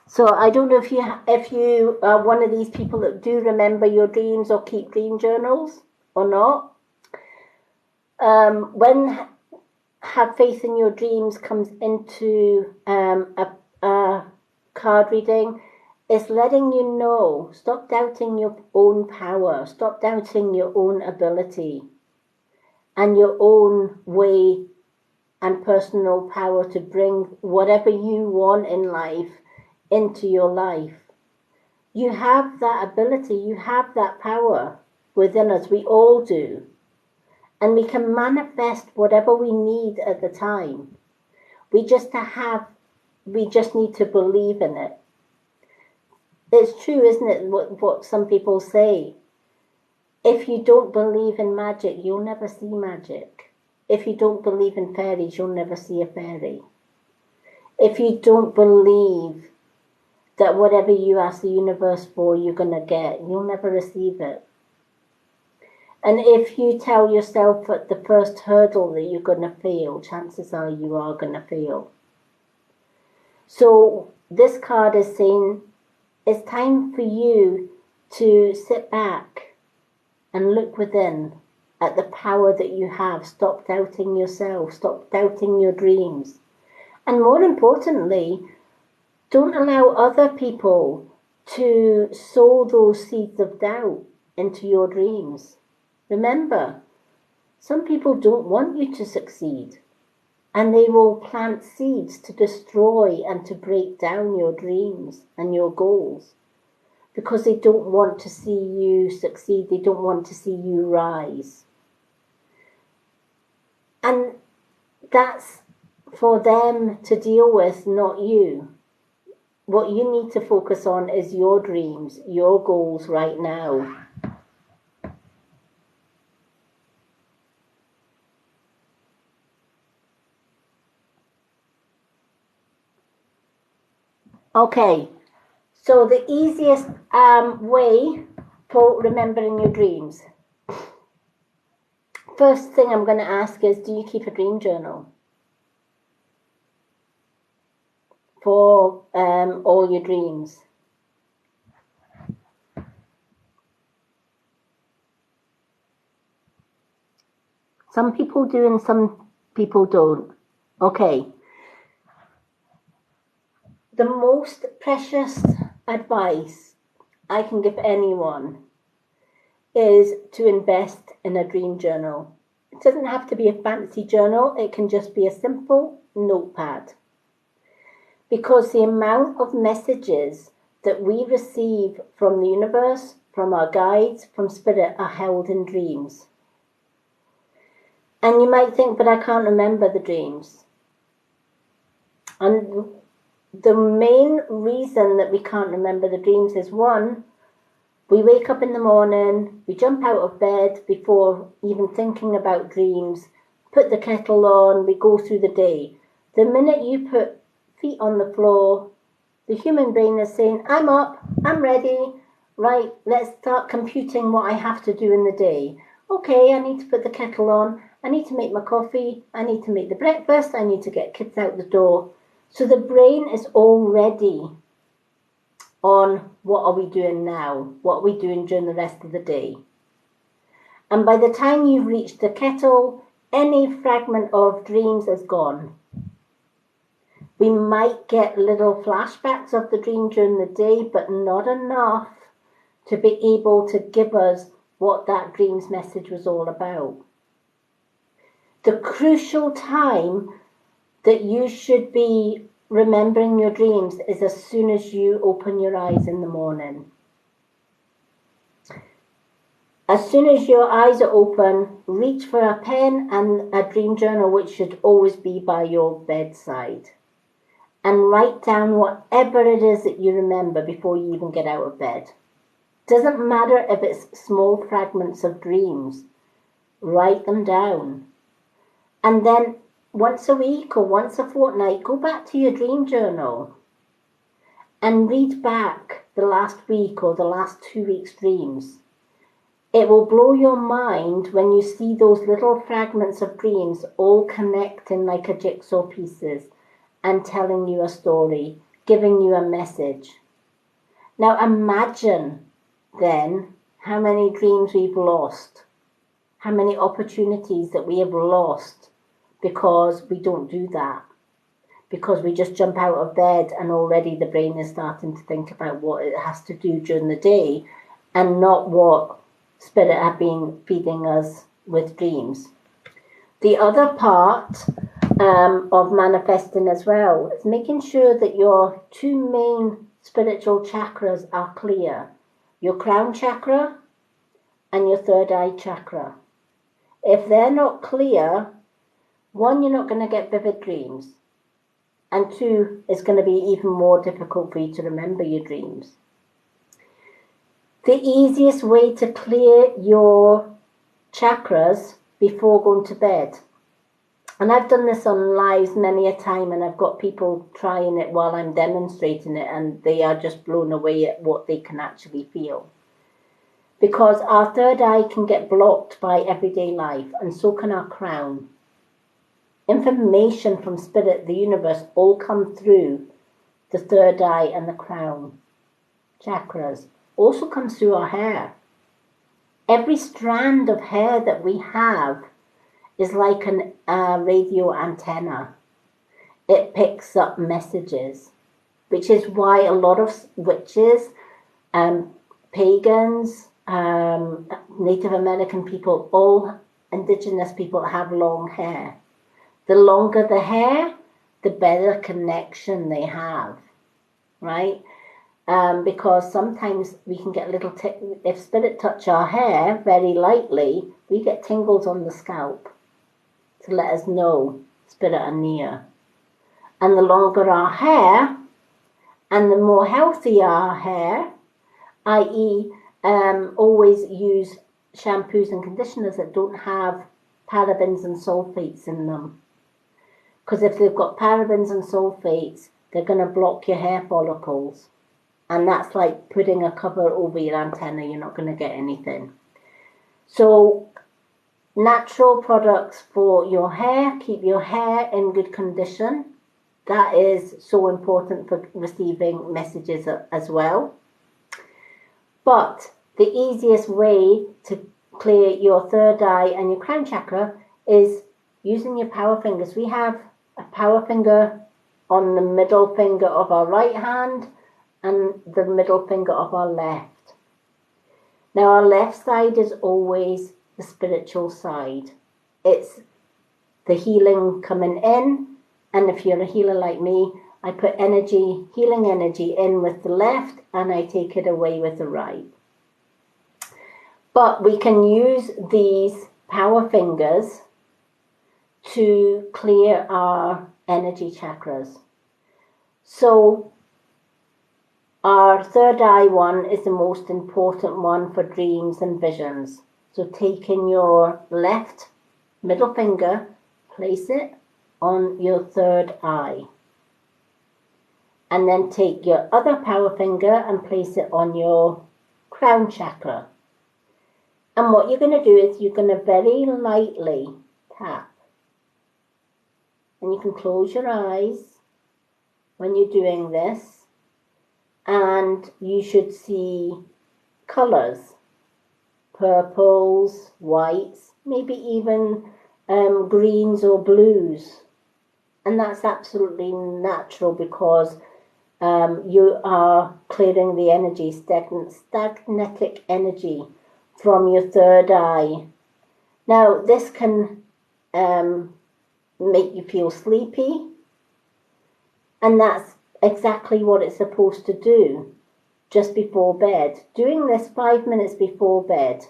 So I don't know if you are one of these people that do remember your dreams or keep dream journals or not. When have faith in your dreams comes into a card reading, is letting you know, stop doubting your own power, stop doubting your own ability and your own way and personal power to bring whatever you want in life into your life. You have that ability, you have that power within us, we all do. And we can manifest whatever we need at the time. We just need to believe in it. It's true, isn't it, what some people say? If you don't believe in magic, you'll never see magic. If you don't believe in fairies, you'll never see a fairy. If you don't believe that whatever you ask the universe for, you're going to get, you'll never receive it. And if you tell yourself at the first hurdle that you're going to fail, chances are you are going to fail. So this card is saying it's time for you to sit back and look within at the power that you have. Stop doubting yourself. Stop doubting your dreams. And more importantly, don't allow other people to sow those seeds of doubt into your dreams. Remember, some people don't want you to succeed, and they will plant seeds to destroy and to break down your dreams and your goals because they don't want to see you succeed, they don't want to see you rise. And that's for them to deal with, not you. What you need to focus on is your dreams, your goals right now. Okay, so the easiest way for remembering your dreams. First thing I'm going to ask is, do you keep a dream journal for all your dreams? Some people do and some people don't. Okay. The most precious advice I can give anyone is to invest in a dream journal. It doesn't have to be a fancy journal, it can just be a simple notepad. Because the amount of messages that we receive from the universe, from our guides, from spirit, are held in dreams. And you might think, but I can't remember the dreams. And the main reason that we can't remember the dreams is, one, we wake up in the morning, we jump out of bed before even thinking about dreams, put the kettle on, we go through the day. The minute you put feet on the floor, the human brain is saying, I'm up, I'm ready, right, let's start computing what I have to do in the day. Okay, I need to put the kettle on, I need to make my coffee, I need to make the breakfast, I need to get kids out the door. So the brain is already on what are we doing now, what are we doing during the rest of the day. And by the time you've reached the kettle, any fragment of dreams is gone. We might get little flashbacks of the dream during the day, but not enough to be able to give us what that dream's message was all about. The crucial time that you should be remembering your dreams is as soon as you open your eyes in the morning. As soon as your eyes are open, reach for a pen and a dream journal, which should always be by your bedside. And write down whatever it is that you remember before you even get out of bed. Doesn't matter if it's small fragments of dreams. Write them down. And then once a week or once a fortnight, go back to your dream journal and read back the last week or the last 2 weeks' dreams. It will blow your mind when you see those little fragments of dreams all connecting like a jigsaw pieces and telling you a story, giving you a message. Now imagine then how many dreams we've lost, how many opportunities that we have lost because we don't do that, because we just jump out of bed and already the brain is starting to think about what it has to do during the day and not what Spirit have been feeding us with dreams. The other part of manifesting as well is making sure that your two main spiritual chakras are clear. Your crown chakra and your third eye chakra. If they're not clear, one, you're not going to get vivid dreams. And two, it's going to be even more difficult for you to remember your dreams. The easiest way to clear your chakras before going to bed. And I've done this on lives many a time, and I've got people trying it while I'm demonstrating it, and they are just blown away at what they can actually feel. Because our third eye can get blocked by everyday life, and so can our crown. Information from Spirit, the universe, all come through the third eye and the crown chakras. Also comes through our hair. Every strand of hair that we have is like a radio antenna. It picks up messages, which is why a lot of witches, pagans, Native American people, all indigenous people have long hair. The longer the hair, the better connection they have, right? Because sometimes we can get little, if Spirit touch our hair very lightly, we get tingles on the scalp to let us know Spirit are near. And the longer our hair, and the more healthy our hair, i.e. always use shampoos and conditioners that don't have parabens and sulfates in them. Because if they've got parabens and sulfates, they're going to block your hair follicles. And that's like putting a cover over your antenna. You're not going to get anything. So natural products for your hair, keep your hair in good condition. That is so important for receiving messages as well. But the easiest way to clear your third eye and your crown chakra is using your power fingers. We have a power finger on the middle finger of our right hand and the middle finger of our left. Now our left side is always the spiritual side. It's the healing coming in, and if you're a healer like me, I put energy, healing energy in with the left and I take it away with the right. But we can use these power fingers to clear our energy chakras. So our third eye one is the most important one for dreams and visions. So taking your left middle finger, place it on your third eye. And then take your other power finger and place it on your crown chakra. And what you're going to do is you're going to very lightly tap. And you can close your eyes when you're doing this. And you should see colours, purples, whites, maybe even greens or blues. And that's absolutely natural because you are clearing the energy, stagnatic energy from your third eye. Now, this can make you feel sleepy, and that's exactly what it's supposed to do just before bed. Doing this 5 minutes before bed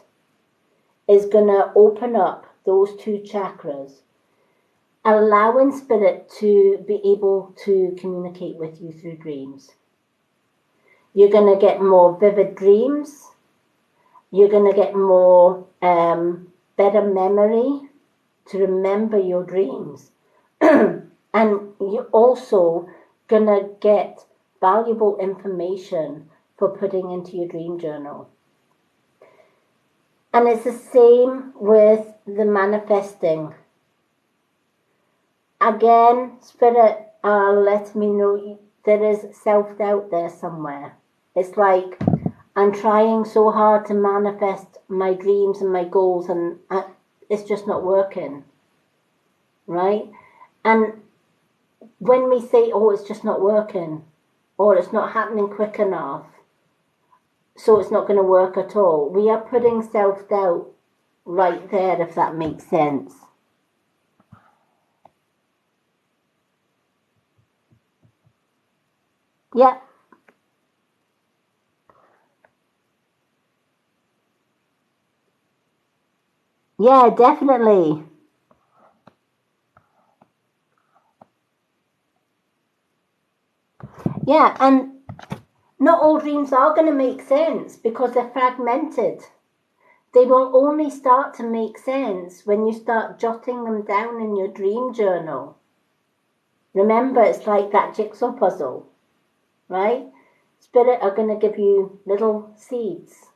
is going to open up those two chakras, allowing spirit to be able to communicate with you through dreams. You're going to get more vivid dreams. You're going to get more better memory to remember your dreams. And you're also going to get valuable information for putting into your dream journal. And it's the same with the manifesting. Again, Spirit lets me know there is self-doubt there somewhere. It's like I'm trying so hard to manifest my dreams and my goals, and it's just not working, right? And when we say, oh, it's just not working, or it's not happening quick enough, so it's not going to work at all, we are putting self-doubt right there, if that makes sense. Yeah. Yeah, definitely. Yeah, and not all dreams are going to make sense because they're fragmented. They will only start to make sense when you start jotting them down in your dream journal. Remember, it's like that jigsaw puzzle, right? Spirit are going to give you little seeds,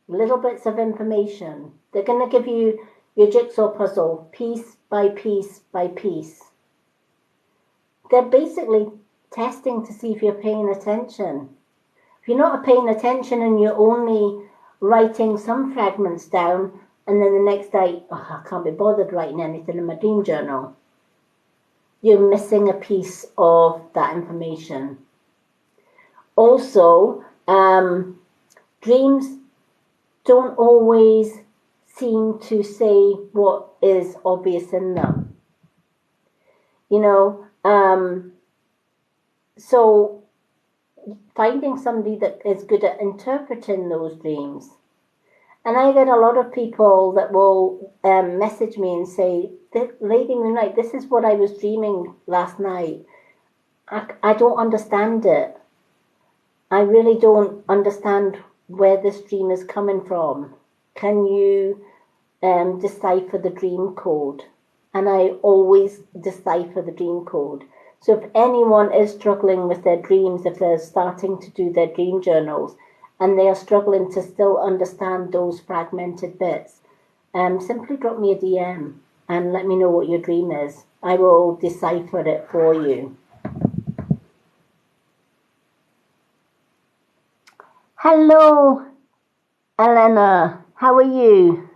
little bits of information. They're going to give you your jigsaw puzzle piece by piece by piece. They're basically testing to see if you're paying attention. If you're not paying attention and you're only writing some fragments down, and then the next day, oh, I can't be bothered writing anything in my dream journal, you're missing a piece of that information. Also, dreams don't always seem to say what is obvious in them. You know, so finding somebody that is good at interpreting those dreams. And I get a lot of people that will message me and say, Lady Moonlight, this is what I was dreaming last night. I don't understand it. I really don't understand where this dream is coming from. Can you decipher the dream code? And I always decipher the dream code. So if anyone is struggling with their dreams, if they're starting to do their dream journals, and they are struggling to still understand those fragmented bits, simply drop me a DM and let me know what your dream is. I will decipher it for you. Hello, Elena. How are you?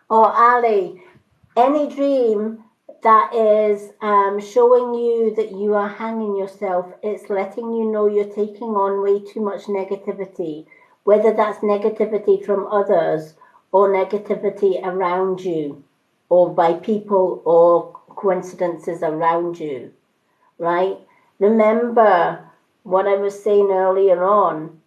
Or Ali, any dream that is showing you that you are hanging yourself, it's letting you know you're taking on way too much negativity, whether that's negativity from others or negativity around you, or by people or coincidences around you, right? Remember what I was saying earlier on.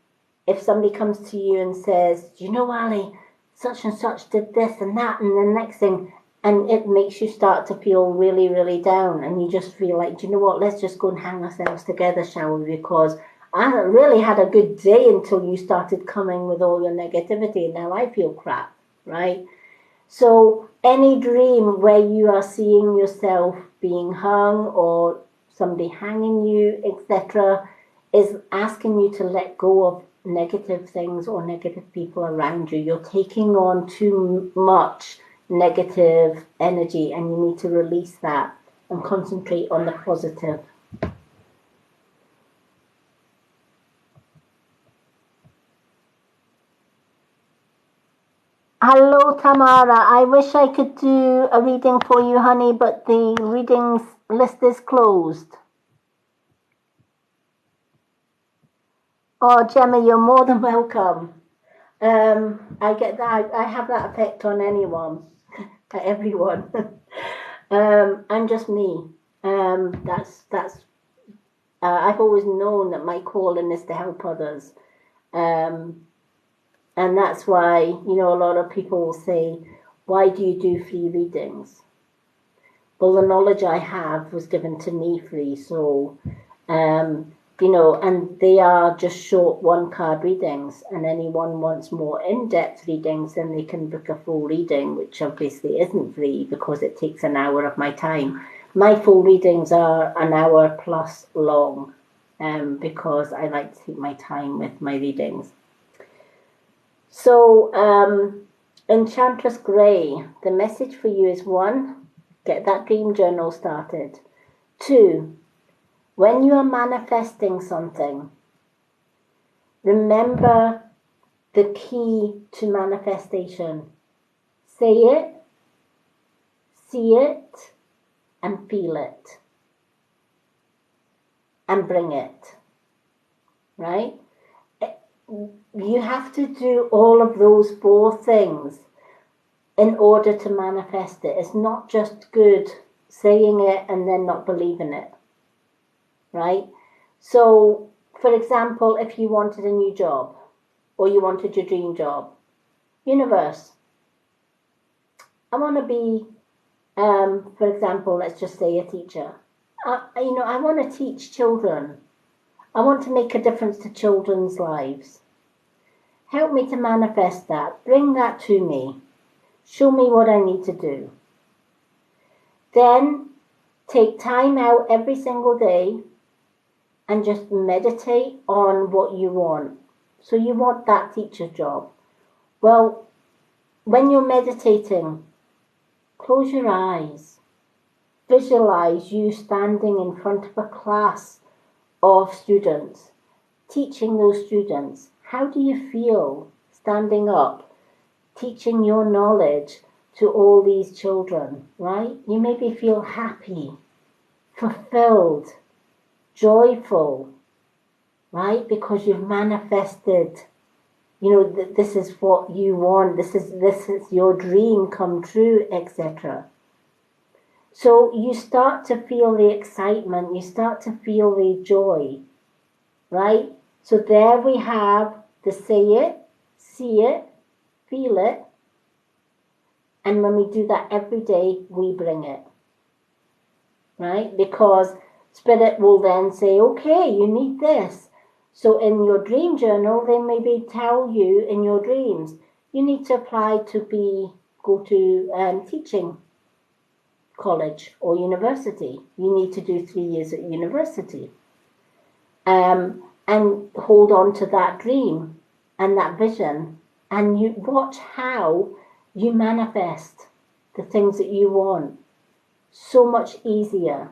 If somebody comes to you and says, you know, Ali, such and such did this and that, and the next thing, and it makes you start to feel really, really down, and you just feel like, do you know what, let's just go and hang ourselves together, shall we? Because I haven't really had a good day until you started coming with all your negativity, and now I feel crap, right? So any dream where you are seeing yourself being hung or somebody hanging you, etc., is asking you to let go of negative things or negative people around you. You're taking on too much negative energy and you need to release that and concentrate on the positive. Hello, Tamara. I wish I could do a reading for you, honey, but the readings list is closed. Oh, Gemma, you're more than welcome. I get that. I have that effect on anyone, everyone. I'm just me. That's I've always known that my calling is to help others. Um, and that's why, a lot of people will say, why do you do free readings? Well, the knowledge I have was given to me free. So, and they are just short one card readings. And anyone wants more in depth readings, then they can book a full reading, which obviously isn't free because it takes an hour of my time. My full readings are an hour plus long, because I like to take my time with my readings. So, Enchantress Grey, the message for you is 1, get that dream journal started. 2, when you are manifesting something, remember the key to manifestation. Say it, see it, and feel it. And bring it. Right? You have to do all of those 4 things in order to manifest it. It's not just good saying it and then not believing it. Right? So, for example, if you wanted a new job or you wanted your dream job, universe, I want to be, for example, let's just say a teacher. I want to teach children. I want to make a difference to children's lives. Help me to manifest that. Bring that to me. Show me what I need to do. Then take time out every single day and just meditate on what you want. So you want that teacher job. Well, when you're meditating, close your eyes. Visualize you standing in front of a class of students, teaching those students. How do you feel standing up, teaching your knowledge to all these children, right? You maybe feel happy, fulfilled, joyful, right? Because you've manifested, this is what you want, this is your dream come true, etc. So you start to feel the excitement, you start to feel the joy, right? So there we have the say it, see it, feel it, and when we do that every day, we bring it, right? Because Spirit will then say, okay, you need this. So in your dream journal, they maybe tell you in your dreams, you need to apply to go to teaching college or university. You need to do 3 years at university. And hold on to that dream and that vision, and you watch how you manifest the things that you want. So much easier.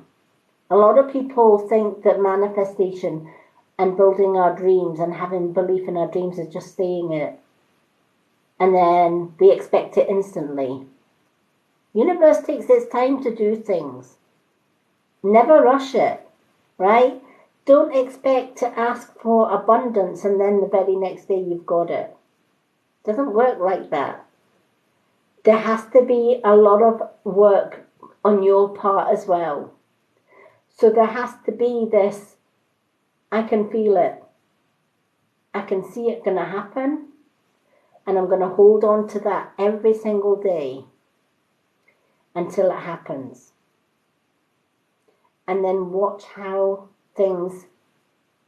A lot of people think that manifestation and building our dreams and having belief in our dreams is just saying it, and then we expect it instantly. Universe takes its time to do things. Never rush it, right? Don't expect to ask for abundance and then the very next day you've got it. It doesn't work like that. There has to be a lot of work on your part as well. So there has to be this, I can feel it. I can see it going to happen. And I'm going to hold on to that every single day until it happens. And then watch how things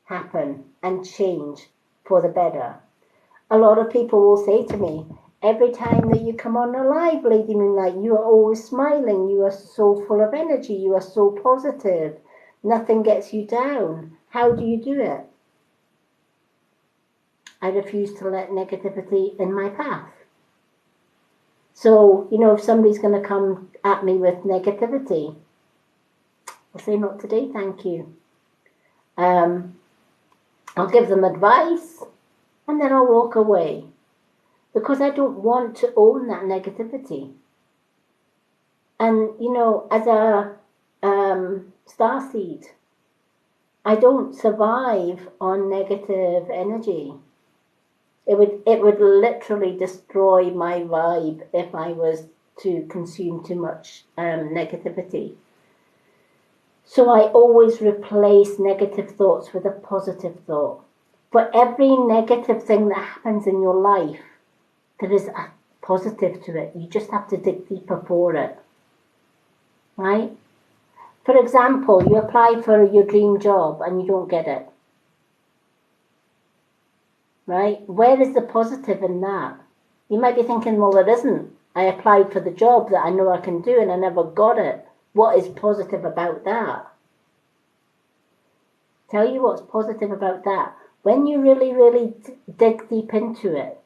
happen and change for the better. A lot of people will say to me, every time that you come on a live, Lady Moonlight, you are always smiling, you are so full of energy, you are so positive, nothing gets you down. How do you do it? I refuse to let negativity in my path. So, if somebody's going to come at me with negativity, I'll say, not today, thank you. I'll give them advice and then I'll walk away because I don't want to own that negativity. And, as a starseed, I don't survive on negative energy. It would literally destroy my vibe if I was to consume too much negativity. So I always replace negative thoughts with a positive thought. For every negative thing that happens in your life, there is a positive to it. You just have to dig deeper for it. Right? For example, you apply for your dream job and you don't get it. Right? Where is the positive in that? You might be thinking, well, there isn't. I applied for the job that I know I can do and I never got it. What is positive about that? Tell you what's positive about that. When you really, really dig deep into it,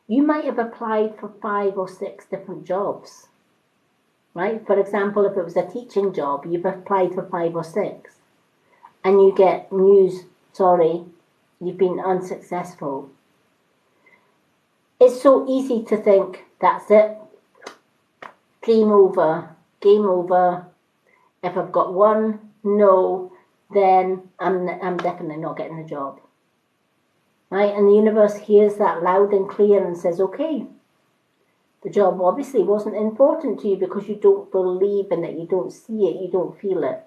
you might have applied for 5 or 6 different jobs. Right? For example, if it was a teaching job, you've applied for 5 or 6 and you get news, sorry, you've been unsuccessful. It's so easy to think, that's it, dream over, game over. If I've got one no, then I'm definitely not getting a job. Right? And the universe hears that loud and clear and says, okay, the job obviously wasn't important to you because you don't believe in it, you don't see it, you don't feel it.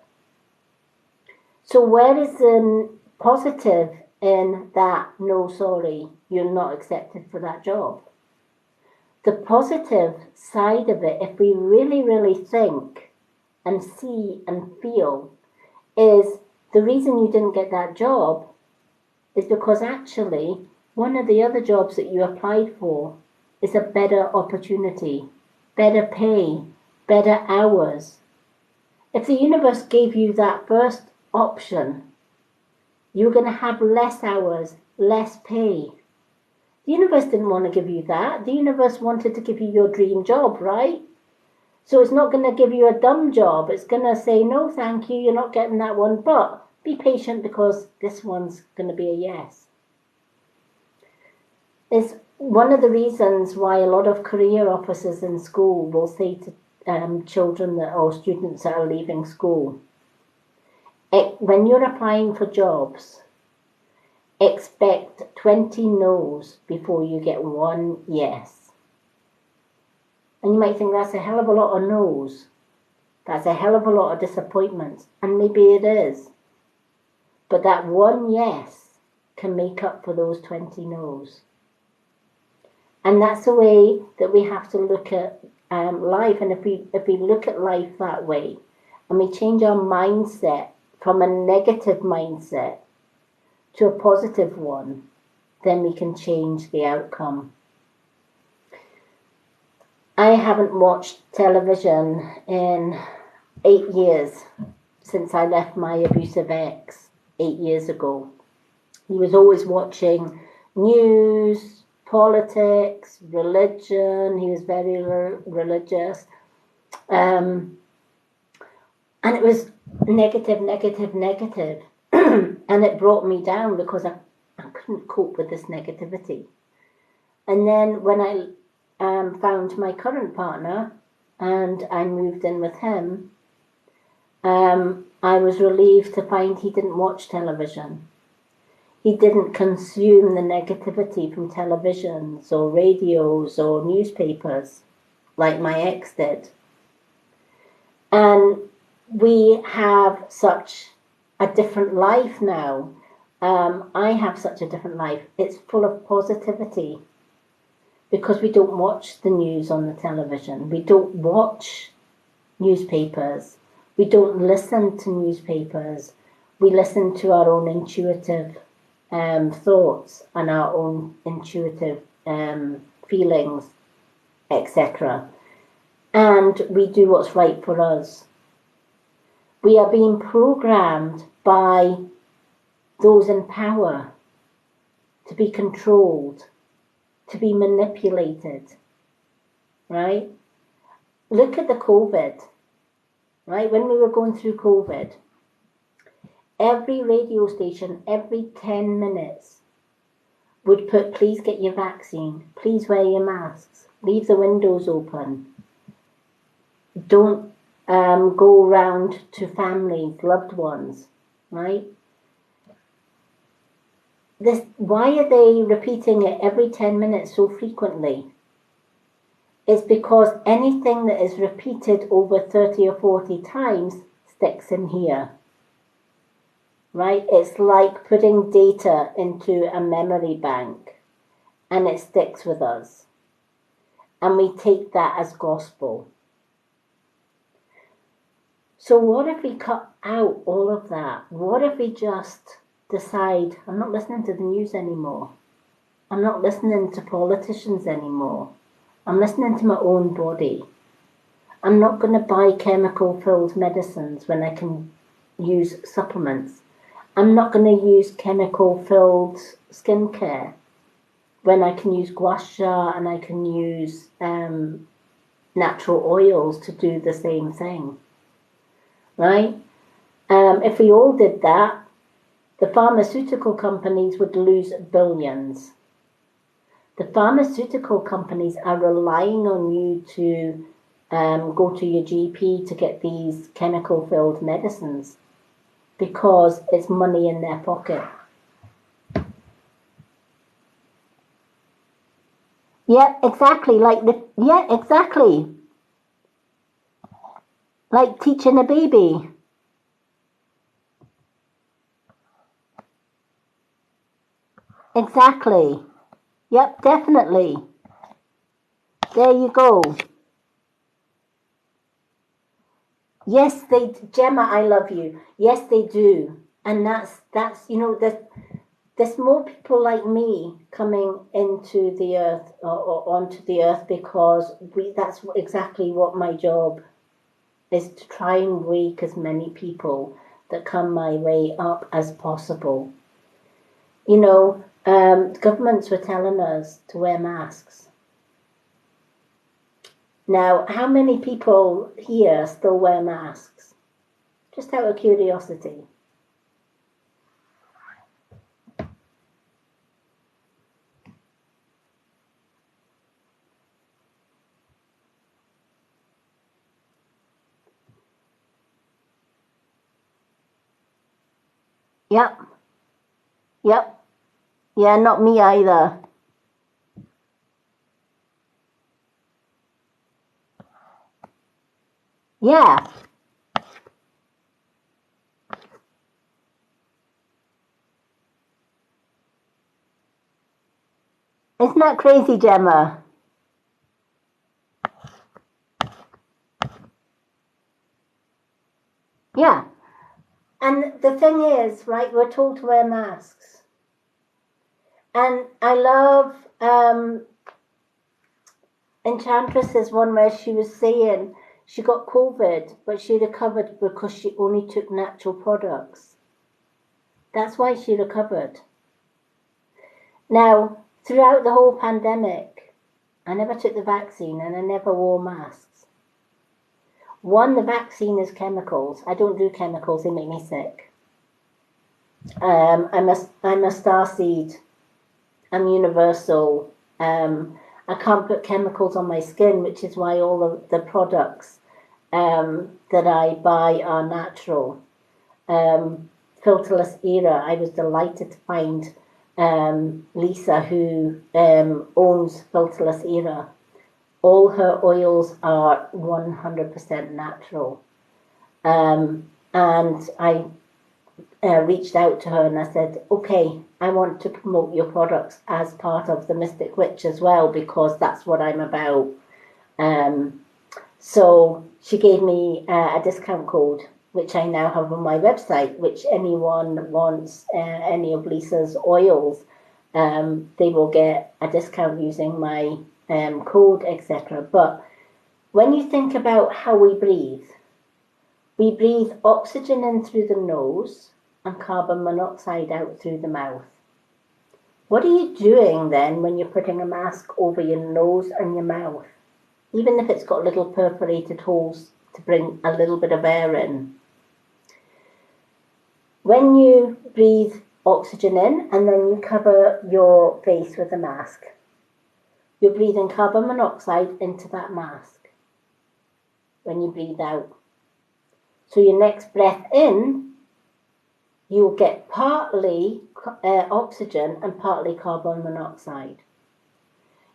So where is the positive in that, no, sorry, you're not accepted for that job? The positive side of it, if we really, really think and see and feel, is the reason you didn't get that job is because actually one of the other jobs that you applied for is a better opportunity, better pay, better hours. If the universe gave you that first option, you're going to have less hours, less pay. The universe didn't want to give you that. The universe wanted to give you your dream job, right? So it's not going to give you a dumb job. It's going to say, no, thank you, you're not getting that one, but be patient because this one's going to be a yes. It's one of the reasons why a lot of career officers in school will say to children that, or students that are leaving school, when you're applying for jobs, expect 20 no's before you get one yes. And you might think that's a hell of a lot of no's. That's a hell of a lot of disappointments. And maybe it is. But that one yes can make up for those 20 no's. And that's the way that we have to look at life. And if we look at life that way, and we change our mindset from a negative mindset to a positive one, then we can change the outcome. I haven't watched television in 8 years since I left my abusive ex 8 years ago. He was always watching news, politics, religion. He was very religious. And it was negative. And it brought me down because I couldn't cope with this negativity. And then when I found my current partner and I moved in with him, I was relieved to find he didn't watch television. He didn't consume the negativity from televisions or radios or newspapers like my ex did. And we have such a different life now. I have such a different life. It's full of positivity because we don't watch the news on the television. We don't watch newspapers. We don't listen to newspapers. We listen to our own intuitive thoughts and our own intuitive feelings, etc. And we do what's right for us. We are being programmed by those in power to be controlled, to be manipulated, right? Look at the COVID, right? When we were going through COVID, every radio station, every 10 minutes, would put, please get your vaccine, please wear your masks, leave the windows open, don't go around to families, loved ones, right? Why are they repeating it every 10 minutes so frequently? It's because anything that is repeated over 30 or 40 times sticks in here, right? It's like putting data into a memory bank and it sticks with us. And we take that as gospel. So what if we cut out all of that? What if we just decide, I'm not listening to the news anymore. I'm not listening to politicians anymore. I'm listening to my own body. I'm not going to buy chemical-filled medicines when I can use supplements. I'm not going to use chemical-filled skincare when I can use gua sha and I can use natural oils to do the same thing, right? If we all did that, the pharmaceutical companies would lose billions. The pharmaceutical companies are relying on you to go to your GP to get these chemical-filled medicines because it's money in their pocket. Yeah, exactly. Exactly. Like teaching a baby. Exactly. Yep, definitely. There you go. Yes, Gemma, I love you. Yes, they do. And that's there's more people like me coming into the earth or onto the earth because that's exactly what my job is, to try and wake as many people that come my way up as possible. Governments were telling us to wear masks. Now, how many people here still wear masks? Just out of curiosity. Yep. Yep. Yeah, not me either. Yeah. Isn't that crazy, Gemma? Yeah. And the thing is, right, we're told to wear masks. And I love Enchantress's one where she was saying she got COVID, but she recovered because she only took natural products. That's why she recovered. Now, throughout the whole pandemic, I never took the vaccine and I never wore masks. One, the vaccine is chemicals. I don't do chemicals, they make me sick. I'm a starseed. I'm universal. I can't put chemicals on my skin, which is why all of the products that I buy are natural. Filterless Era, I was delighted to find Lisa, who owns Filterless Era. All her oils are 100% natural. And I reached out to her and I said, okay, I want to promote your products as part of the Mystic Witch as well, because that's what I'm about. So she gave me a discount code, which I now have on my website, which anyone wants any of Lisa's oils, they will get a discount using my code, etc. But when you think about how we breathe oxygen in through the nose and carbon monoxide out through the mouth. What are you doing then when you're putting a mask over your nose and your mouth? Even if it's got little perforated holes to bring a little bit of air in. When you breathe oxygen in and then you cover your face with a mask, you're breathing carbon monoxide into that mask when you breathe out. So your next breath in, you'll get partly oxygen and partly carbon monoxide.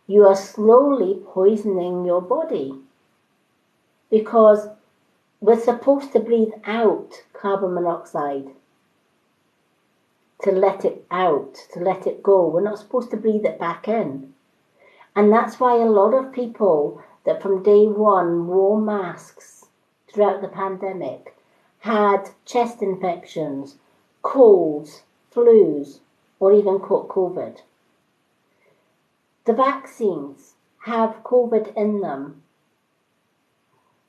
You are slowly poisoning your body because we're supposed to breathe out carbon monoxide, to let it out, to let it go. We're not supposed to breathe it back in. And that's why a lot of people that from day one wore masks throughout the pandemic had chest infections, colds, flus, or even caught COVID. The vaccines have COVID in them.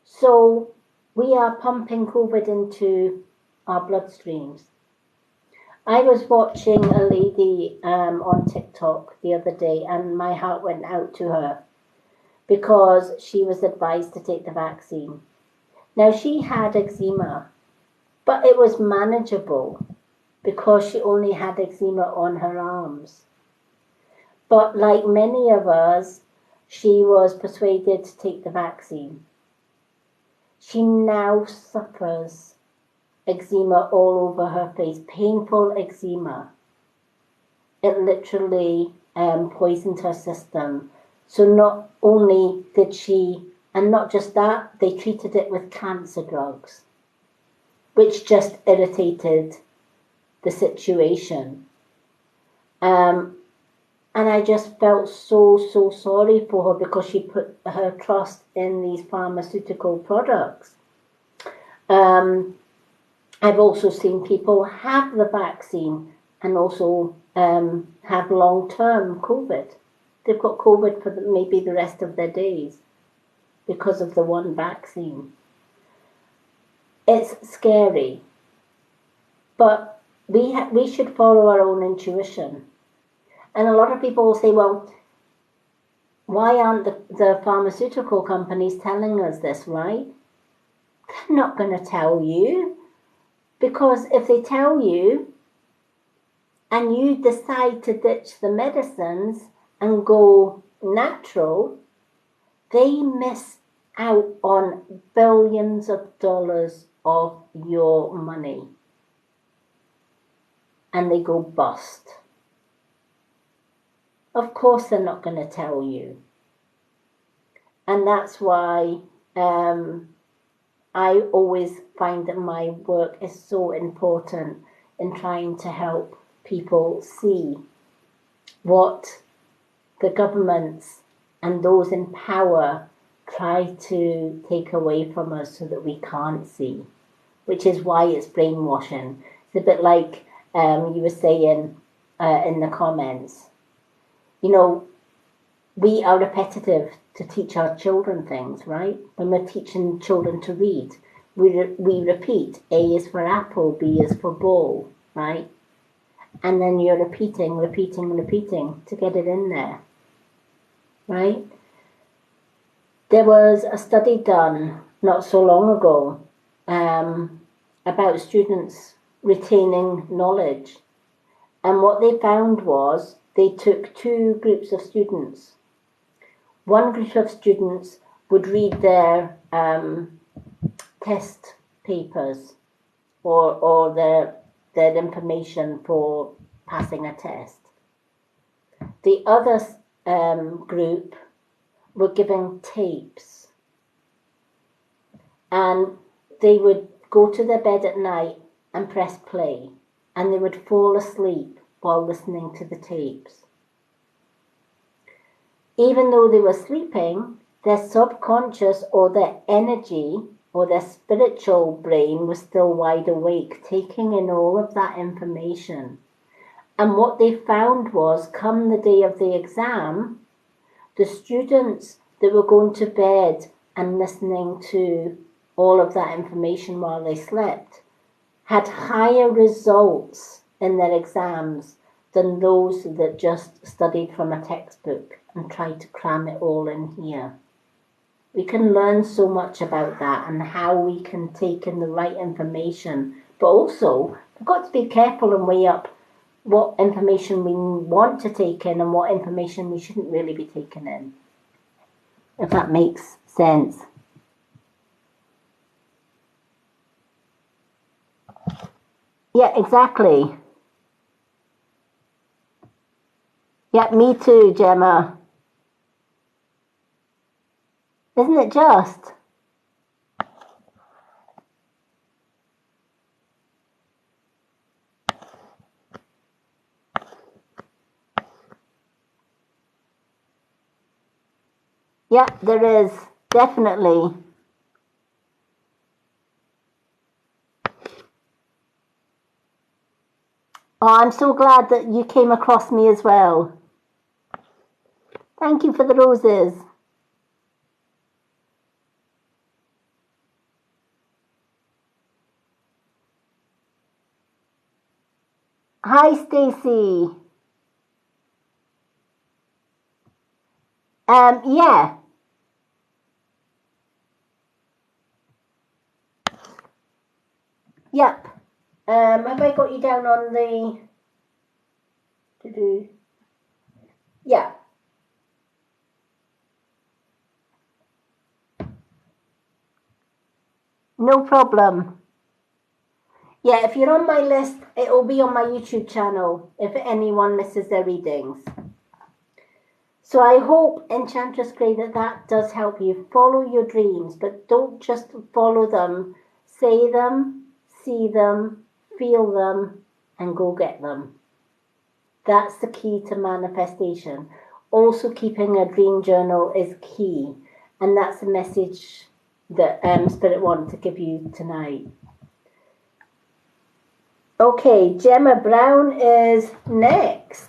So we are pumping COVID into our bloodstreams. I was watching a lady on TikTok the other day, and my heart went out to her because she was advised to take the vaccine. Now, she had eczema, but it was manageable because she only had eczema on her arms. But like many of us, she was persuaded to take the vaccine. She now suffers eczema all over her face, painful eczema. It literally poisoned her system. So not only did she, and not just that, they treated it with cancer drugs, which just irritated the situation. And I just felt so sorry for her because she put her trust in these pharmaceutical products. I've also seen people have the vaccine and also have long-term COVID. They've got COVID for maybe the rest of their days because of the one vaccine. It's scary, but we should follow our own intuition. And a lot of people will say, well, why aren't the pharmaceutical companies telling us this, right? They're not going to tell you, because if they tell you and you decide to ditch the medicines and go natural, they miss out on billions of dollars of your money and they go bust. Of course they're not going to tell you. And that's why I always find that my work is so important in trying to help people see what the governments and those in power try to take away from us so that we can't see, which is why it's brainwashing. It's a bit like you were saying in the comments. You know, we are repetitive to teach our children things, right? When we're teaching children to read, we repeat. A is for apple, B is for ball, right? And then you're repeating to get it in there, right? There was a study done not so long ago about students retaining knowledge. And what they found was they took two groups of students. One group of students would read their test papers or their information for passing a test. The other group were given tapes, and they would go to their bed at night and press play, and they would fall asleep while listening to the tapes. Even though they were sleeping, their subconscious or their energy or their spiritual brain was still wide awake, taking in all of that information. And what they found was, come the day of the exam, the students that were going to bed and listening to all of that information while they slept had higher results in their exams than those that just studied from a textbook and tried to cram it all in here. We can learn so much about that and how we can take in the right information, but also we've got to be careful and weigh up what information we want to take in and what information we shouldn't really be taking in, if that makes sense. Yeah, exactly. Yeah, me too, Gemma. Isn't it just? Yeah, there is, definitely. Oh, I'm so glad that you came across me as well. Thank you for the roses. Hi, Stacy. Yeah. Yep. Have I got you down on the to do? Yeah. No problem. Yeah, if you're on my list, it'll be on my YouTube channel if anyone misses their readings. So I hope, Enchantress Grey, that that does help you. Follow your dreams, but don't just follow them. Say them, see them, feel them, and go get them. That's the key to manifestation. Also, keeping a dream journal is key, and that's the message that Spirit wanted to give you tonight. Okay, Gemma Brown is next.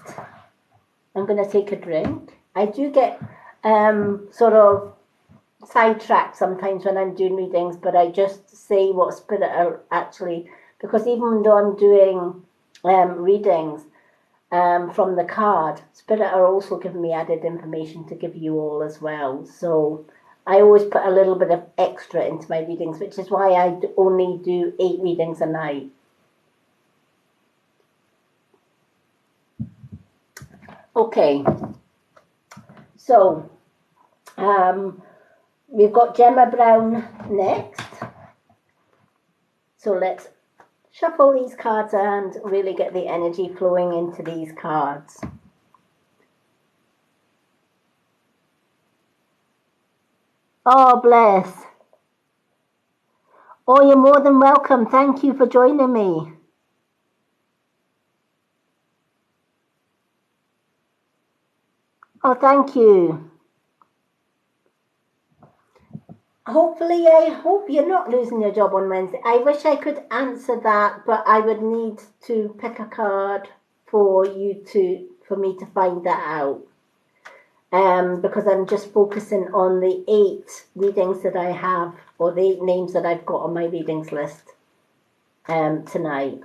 I'm going to take a drink. I do get sort of sidetracked sometimes when I'm doing readings, but I just say what Spirit are actually, because even though I'm doing readings from the card, Spirit are also giving me added information to give you all as well. So I always put a little bit of extra into my readings, which is why I only do 8 readings a night. Okay, so we've got Gemma Brown next. So let's shuffle these cards and really get the energy flowing into these cards. Oh, bless. Oh, you're more than welcome. Thank you for joining me. Oh, thank you. Hopefully, I hope you're not losing your job on Wednesday. I wish I could answer that, but I would need to pick a card for me to find that out. Because I'm just focusing on the 8 readings that I have, or the 8 names that I've got on my readings list tonight.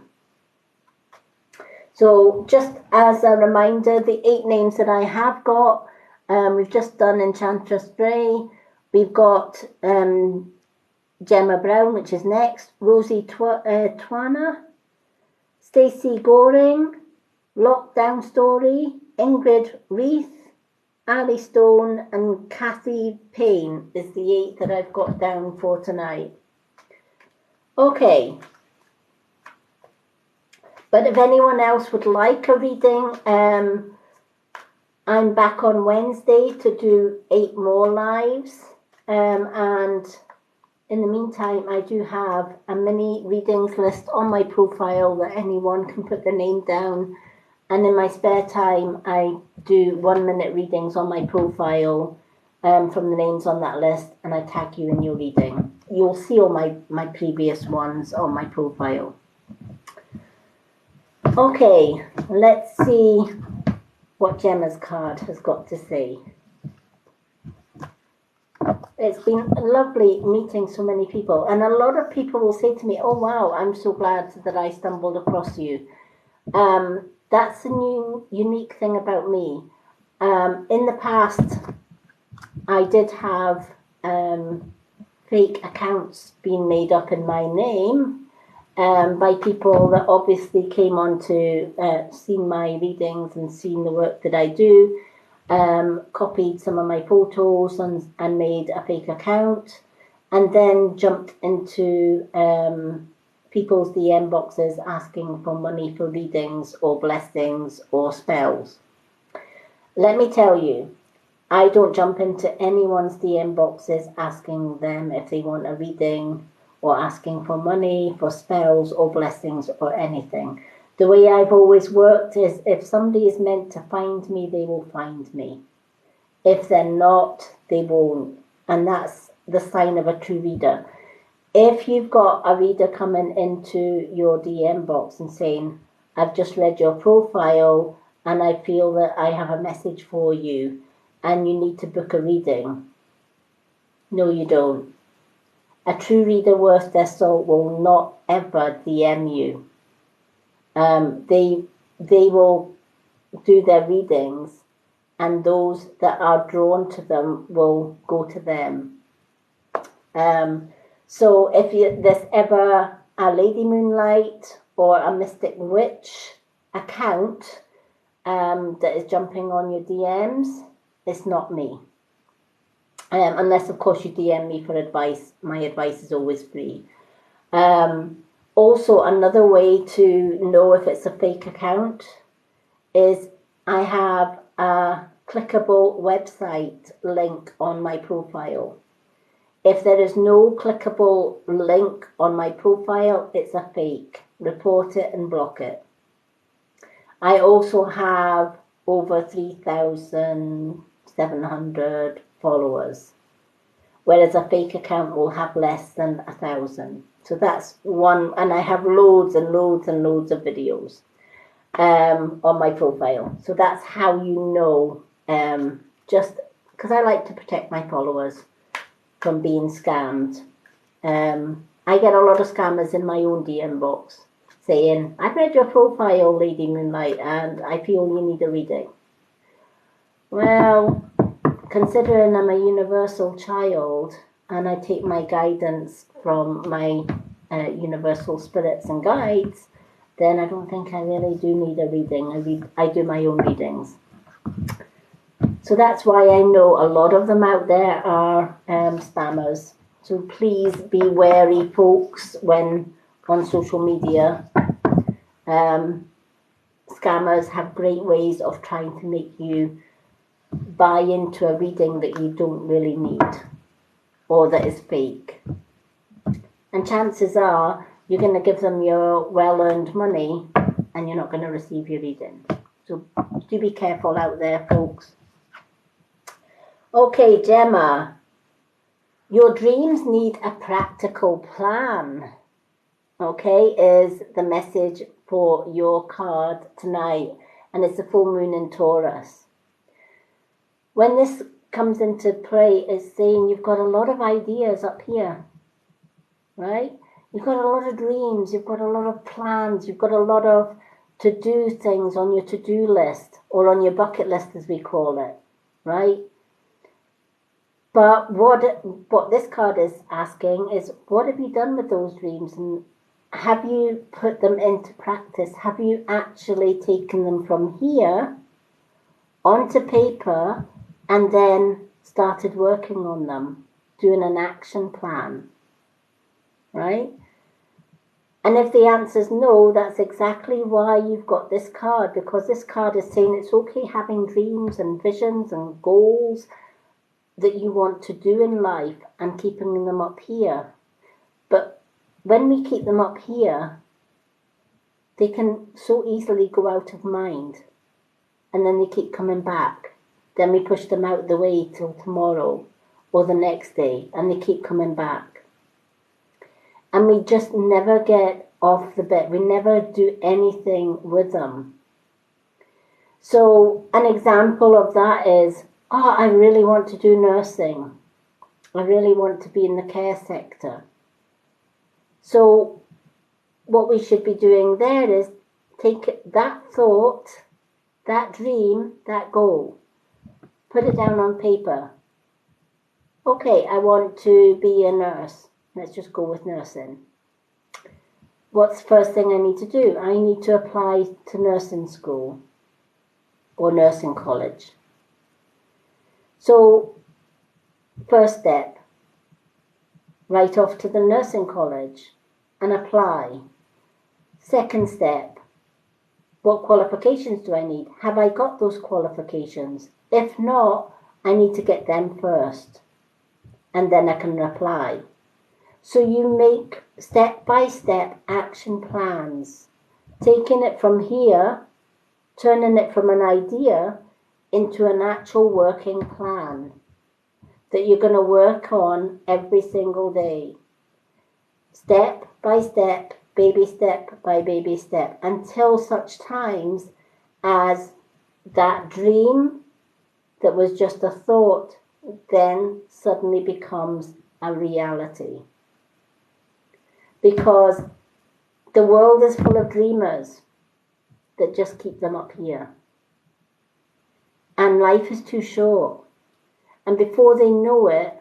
So just as a reminder, the 8 names that I have got, we've just done Enchantress Grey. We've got Gemma Brown, which is next, Rosie Twana, Stacey Goring, Lockdown Story, Ingrid Reith, Ali Stone, and Kathy Payne is the 8 that I've got down for tonight. Okay. But if anyone else would like a reading, I'm back on Wednesday to do 8 more lives. And in the meantime, I do have a mini readings list on my profile that anyone can put their name down. And in my spare time, I do 1-minute readings on my profile from the names on that list, and I tag you in your reading. You'll see all my previous ones on my profile. Okay, let's see what Gemma's card has got to say. It's been lovely meeting so many people, and a lot of people will say to me, oh wow, I'm so glad that I stumbled across you. That's a new unique thing about me. In the past, I did have fake accounts being made up in my name by people that obviously came on to seen my readings and seen the work that I do, copied some of my photos and made a fake account, and then jumped into people's DM boxes asking for money for readings or blessings or spells. Let me tell you, I don't jump into anyone's DM boxes asking them if they want a reading or asking for money, for spells or blessings or anything. The way I've always worked is if somebody is meant to find me, they will find me. If they're not, they won't. And that's the sign of a true reader. If you've got a reader coming into your DM box and saying, I've just read your profile and I feel that I have a message for you and you need to book a reading. No, you don't. A true reader worth their salt will not ever DM you. They will do their readings, and those that are drawn to them will go to them. So if there's ever a Lady Moonlight or a Mystic Witch account that is jumping on your DMs, it's not me. Unless, of course, you DM me for advice. My advice is always free. Also, another way to know if it's a fake account is I have a clickable website link on my profile. If there is no clickable link on my profile, it's a fake. Report it and block it. I also have over 3,700 followers, whereas a fake account will have less than 1,000. So that's one, and I have loads and loads and loads of videos on my profile. So that's how you know, just because I like to protect my followers from being scammed. I get a lot of scammers in my own DM box saying, I've read your profile, Lady Moonlight, and I feel you need a reading. Well, considering I'm a universal child and I take my guidance from my universal spirits and guides, then I don't think I really do need a reading. I do my own readings. So that's why I know a lot of them out there are spammers. So please be wary, folks, when on social media. Scammers have great ways of trying to make you buy into a reading that you don't really need or that is fake. And chances are you're going to give them your well-earned money and you're not going to receive your reading. So do be careful out there, folks. Okay, Gemma, your dreams need a practical plan, okay, is the message for your card tonight, and it's a full moon in Taurus. When this comes into play, it's saying you've got a lot of ideas up here, right? You've got a lot of dreams, you've got a lot of plans, you've got a lot of to-do things on your to-do list, or on your bucket list as we call it, right? But what this card is asking is, what have you done with those dreams? And have you put them into practice? Have you actually taken them from here onto paper and then started working on them, doing an action plan, right? And if the answer is no, that's exactly why you've got this card, because this card is saying it's okay having dreams and visions and goals that you want to do in life and keeping them up here. But when we keep them up here, they can so easily go out of mind, and then they keep coming back. Then we push them out the way till tomorrow or the next day, and they keep coming back. And we just never get off the bed. We never do anything with them. So an example of that is, I really want to do nursing. I really want to be in the care sector. So what we should be doing there is take that thought, that dream, that goal, put it down on paper. Okay, I want to be a nurse. Let's just go with nursing. What's the first thing I need to do? I need to apply to nursing school or nursing college. So, first step, write off to the nursing college and apply. Second step, what qualifications do I need? Have I got those qualifications? If not, I need to get them first, and then I can apply. So you make step-by-step action plans, taking it from here, turning it from an idea into an actual working plan that you're going to work on every single day, step by step, baby step by baby step, until such times as that dream that was just a thought then suddenly becomes a reality. Because the world is full of dreamers that just keep them up here. And life is too short. And before they know it,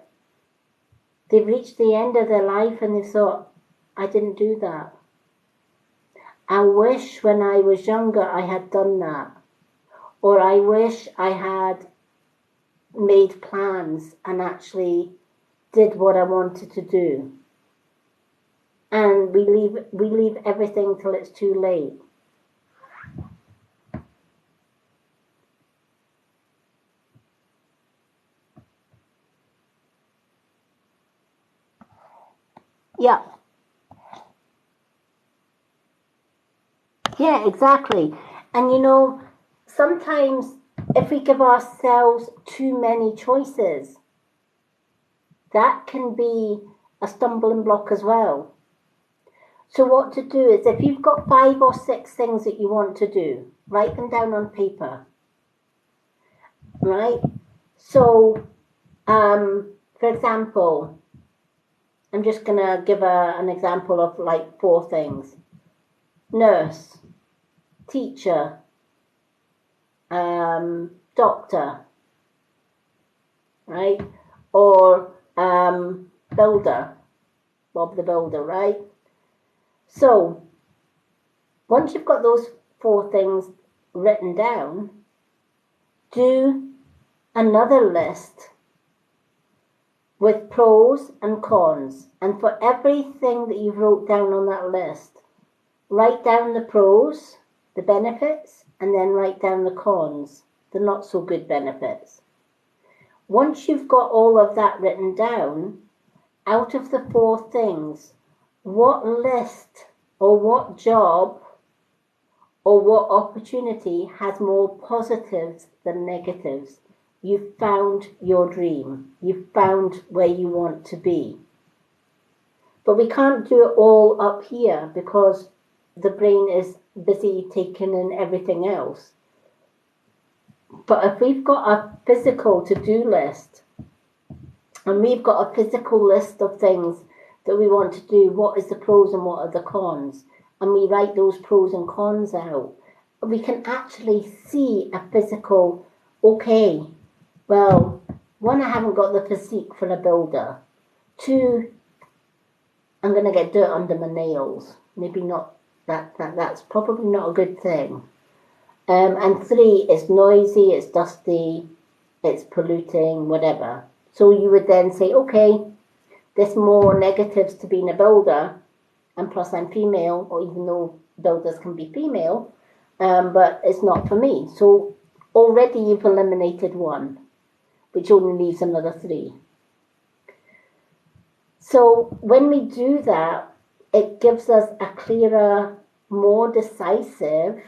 they've reached the end of their life and they thought, I didn't do that. I wish when I was younger I had done that. Or I wish I had made plans and actually did what I wanted to do. And we leave everything till it's too late. Yeah. Yeah, exactly. And you know, sometimes if we give ourselves too many choices, that can be a stumbling block as well. So what to do is, if you've got 5 or 6 things that you want to do, write them down on paper, right? So, for example, I'm just going to give an example of like 4 things. Nurse, teacher, doctor, right? Or builder, Bob the Builder, right? So, once you've got those 4 things written down, do another list with pros and cons. And for everything that you've wrote down on that list, write down the pros, the benefits, and then write down the cons, the not so good benefits. Once you've got all of that written down, out of the 4 things, what list or what job or what opportunity has more positives than negatives? You've found your dream. You've found where you want to be. But we can't do it all up here because the brain is busy taking in everything else. But if we've got a physical to-do list and we've got a physical list of things that we want to do, what is the pros and what are the cons? And we write those pros and cons out, we can actually see a physical, okay, well, 1, I haven't got the physique for a builder. 2, I'm going to get dirt under my nails. Maybe not, that's probably not a good thing. And 3, it's noisy, it's dusty, it's polluting, whatever. So you would then say, okay, there's more negatives to being a builder, and plus I'm female, or even though builders can be female, but it's not for me. So already you've eliminated 1, which only leaves another 3. So when we do that, it gives us a clearer, more decisive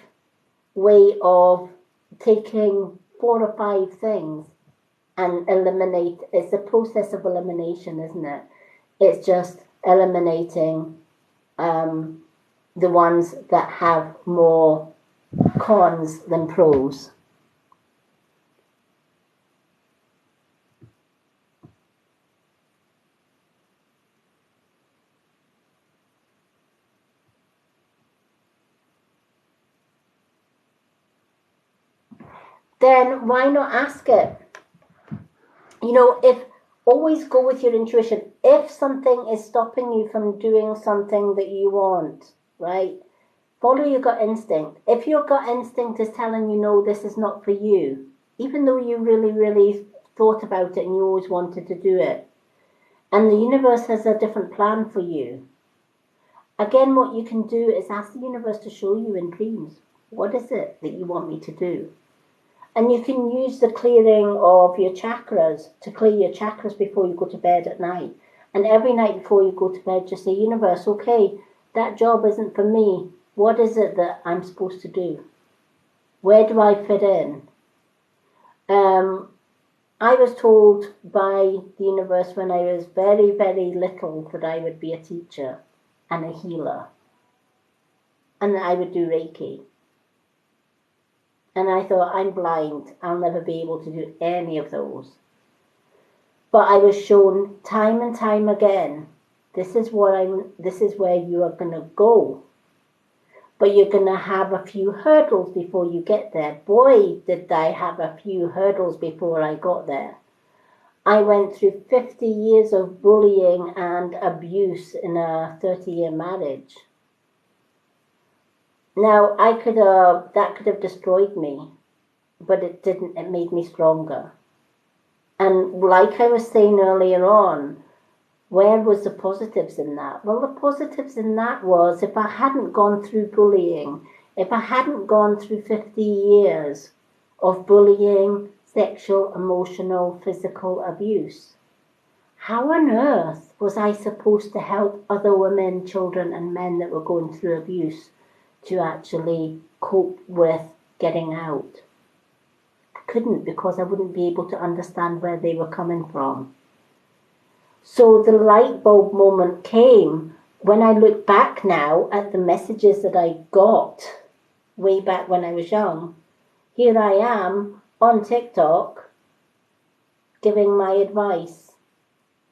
way of taking 4 or 5 things and eliminate. It's a process of elimination, isn't it? It's just eliminating the ones that have more cons than pros. Then why not ask it? You know, if always go with your intuition. If something is stopping you from doing something that you want, right? Follow your gut instinct. If your gut instinct is telling you, no, this is not for you, even though you really, really thought about it and you always wanted to do it, and the universe has a different plan for you, again, what you can do is ask the universe to show you in dreams, what is it that you want me to do? And you can use the clearing of your chakras to clear your chakras before you go to bed at night. And every night before you go to bed, just say, universe, okay, that job isn't for me. What is it that I'm supposed to do? Where do I fit in? Um, I was told by the universe when I was very, very little that I would be a teacher and a healer and that I would do Reiki. And I thought, I'm blind, I'll never be able to do any of those. But I was shown time and time again, this is where you are going to go. But you're going to have a few hurdles before you get there. Boy, did I have a few hurdles before I got there. I went through 50 years of bullying and abuse in a 30-year marriage. Now, that could have destroyed me, but it didn't. It made me stronger. And like I was saying earlier on, where was the positives in that? Well, the positives in that was if I hadn't gone through bullying, if I hadn't gone through 50 years of bullying, sexual, emotional, physical abuse, how on earth was I supposed to help other women, children, and men that were going through abuse to actually cope with getting out? I couldn't, because I wouldn't be able to understand where they were coming from. So the light bulb moment came when I look back now at the messages that I got way back when I was young. Here I am on TikTok giving my advice.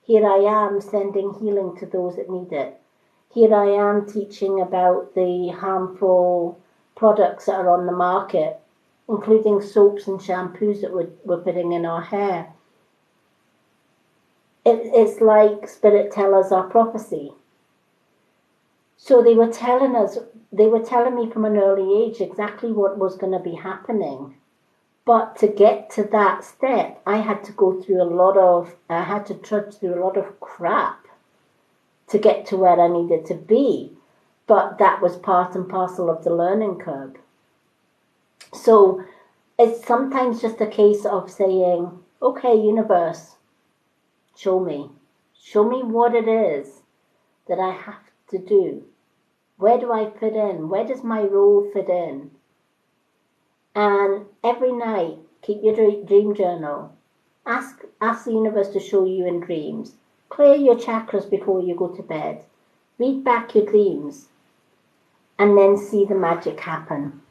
Here I am sending healing to those that need it. Here I am teaching about the harmful products that are on the market, including soaps and shampoos that we're putting in our hair. It's like Spirit tell us our prophecy. So they were telling me from an early age exactly what was going to be happening. But to get to that step, I had to trudge through a lot of crap to get to where I needed to be. But that was part and parcel of the learning curve. So it's sometimes just a case of saying, okay, universe, show me what it is that I have to do. Where do I fit in? Where does my role fit in? And every night, keep your dream journal. Ask the universe to show you in dreams. Clear your chakras before you go to bed. Read back your dreams. And then see the magic happen.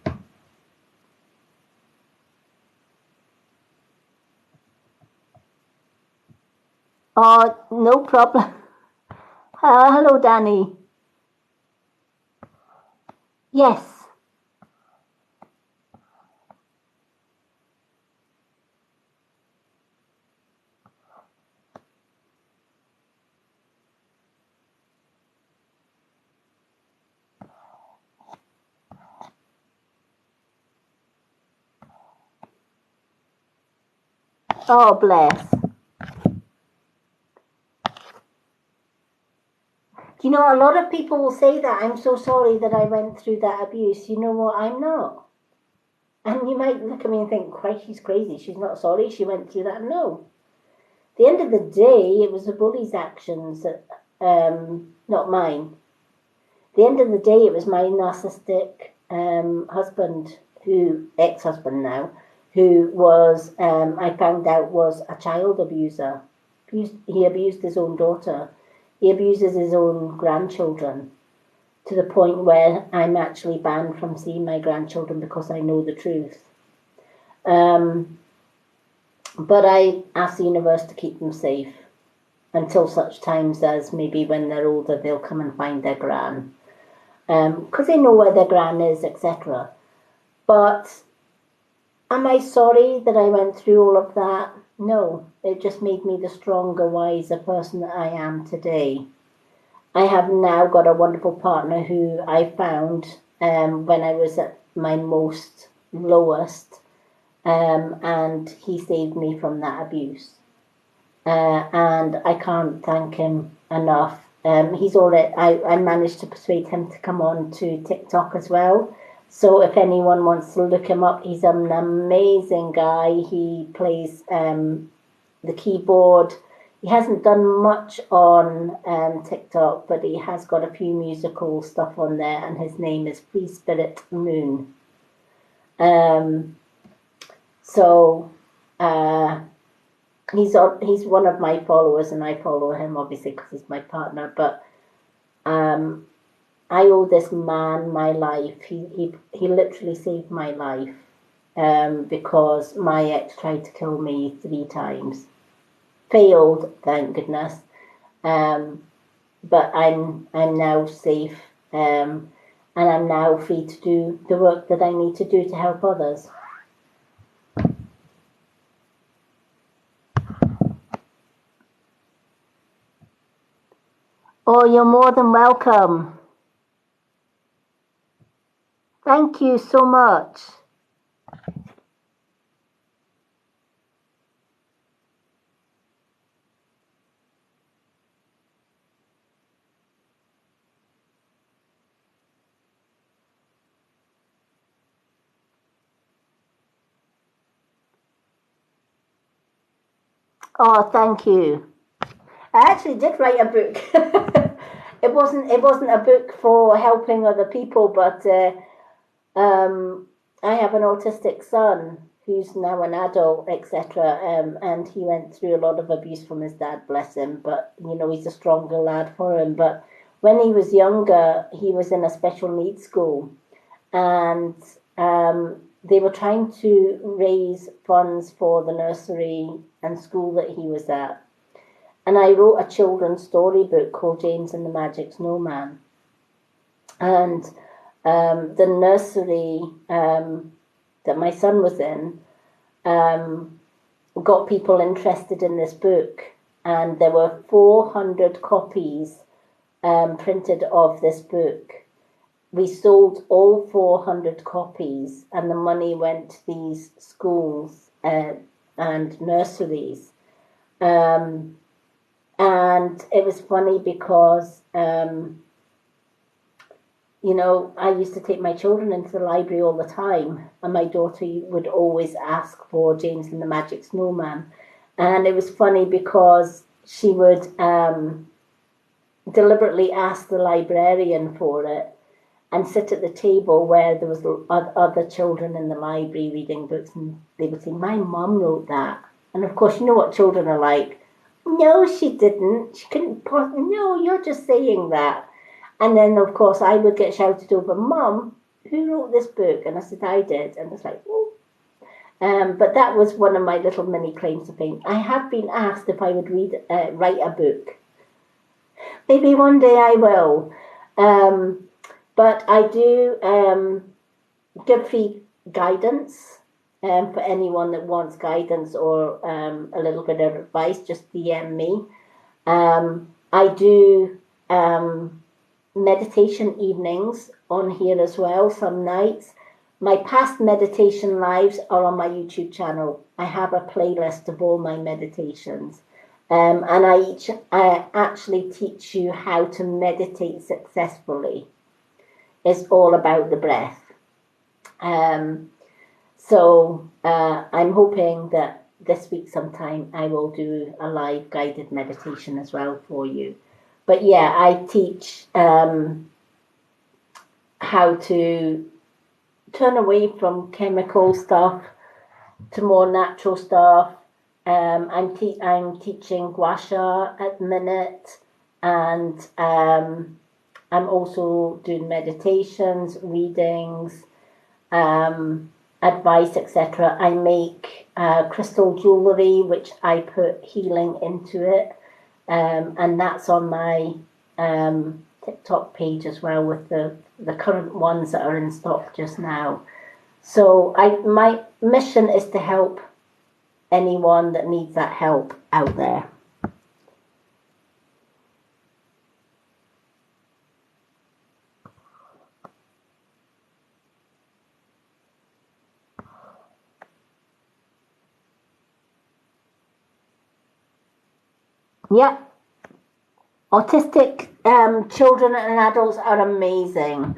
Oh, no problem. Hello, Danny. Yes. Oh, bless. You know, a lot of people will say that, I'm so sorry that I went through that abuse. You know what? I'm not. And you might look at me and think, Christ, she's crazy. She's not sorry she went through that. No. At the end of the day, it was the bully's actions, not mine. At the end of the day, it was my narcissistic husband, ex-husband now, who was, I found out, was a child abuser. He abused his own daughter. He abuses his own grandchildren to the point where I'm actually banned from seeing my grandchildren because I know the truth. But I ask the universe to keep them safe until such times as maybe when they're older they'll come and find their gran. Because they know where their gran is, etc. But am I sorry that I went through all of that? No, it just made me the stronger, wiser person that I am today. I have now got a wonderful partner who I found when I was at my most lowest, and he saved me from that abuse. And I can't thank him enough. I managed to persuade him to come on to TikTok as well. So if anyone wants to look him up, he's an amazing guy. He plays the keyboard. He hasn't done much on TikTok, but he has got a few musical stuff on there, and his name is Free Spirit Moon. So he's one of my followers, and I follow him obviously because he's my partner. But I owe this man my life. He literally saved my life because my ex tried to kill me 3 times. Failed, thank goodness. But I'm now safe, and I'm now free to do the work that I need to do to help others. Oh, you're more than welcome. Thank you so much. Oh, thank you. I actually did write a book. It wasn't a book for helping other people, but I have an autistic son who's now an adult, etc. And he went through a lot of abuse from his dad, bless him. But he's a stronger lad for him. But when he was younger, he was in a special needs school, and they were trying to raise funds for the nursery and school that he was at. And I wrote a children's storybook called James and the Magic Snowman. And the nursery that my son was in got people interested in this book. And there were 400 copies printed of this book. We sold all 400 copies, and the money went to these schools and nurseries. And it was funny because, I used to take my children into the library all the time, and my daughter would always ask for James and the Magic Snowman. And it was funny because she would deliberately ask the librarian for it and sit at the table where there was other children in the library reading books, and they would say, "My mum wrote that." And of course, you know what children are like. "No, she didn't. She couldn't. No, you're just saying that." And then, of course, I would get shouted over, "Mum, who wrote this book?" And I said, "I did." And it's like, oh. But that was one of my little mini claims to fame. I have been asked if I would write a book. Maybe one day I will. But I do give free guidance for anyone that wants guidance or a little bit of advice. Just DM me. I do meditation evenings on here as well, some nights. My past meditation lives are on my YouTube channel. I have a playlist of all my meditations. And I actually teach you how to meditate successfully. It's all about the breath. So I'm hoping that this week sometime I will do a live guided meditation as well for you. But yeah, I teach how to turn away from chemical stuff to more natural stuff. I'm teaching gua sha at the minute, and I'm also doing meditations, readings, advice, etc. I make crystal jewellery, which I put healing into it, and that's on my TikTok page as well with the current ones that are in stock just now. So my mission is to help anyone that needs that help out there. Yep. Autistic children and adults are amazing.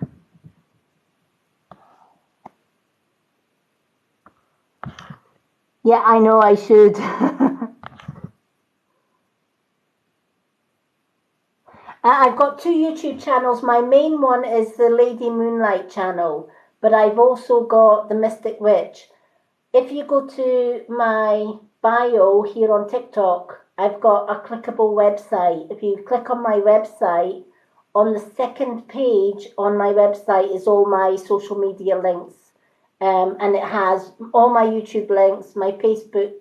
Yeah, I know I should. I've got 2 YouTube channels. My main one is the Lady Moonlight channel, but I've also got the Mystic Witch. if you go to my bio here on TikTok, I've got a clickable website. If you click on my website, on the second page on my website is all my social media links. And it has all my YouTube links, my Facebook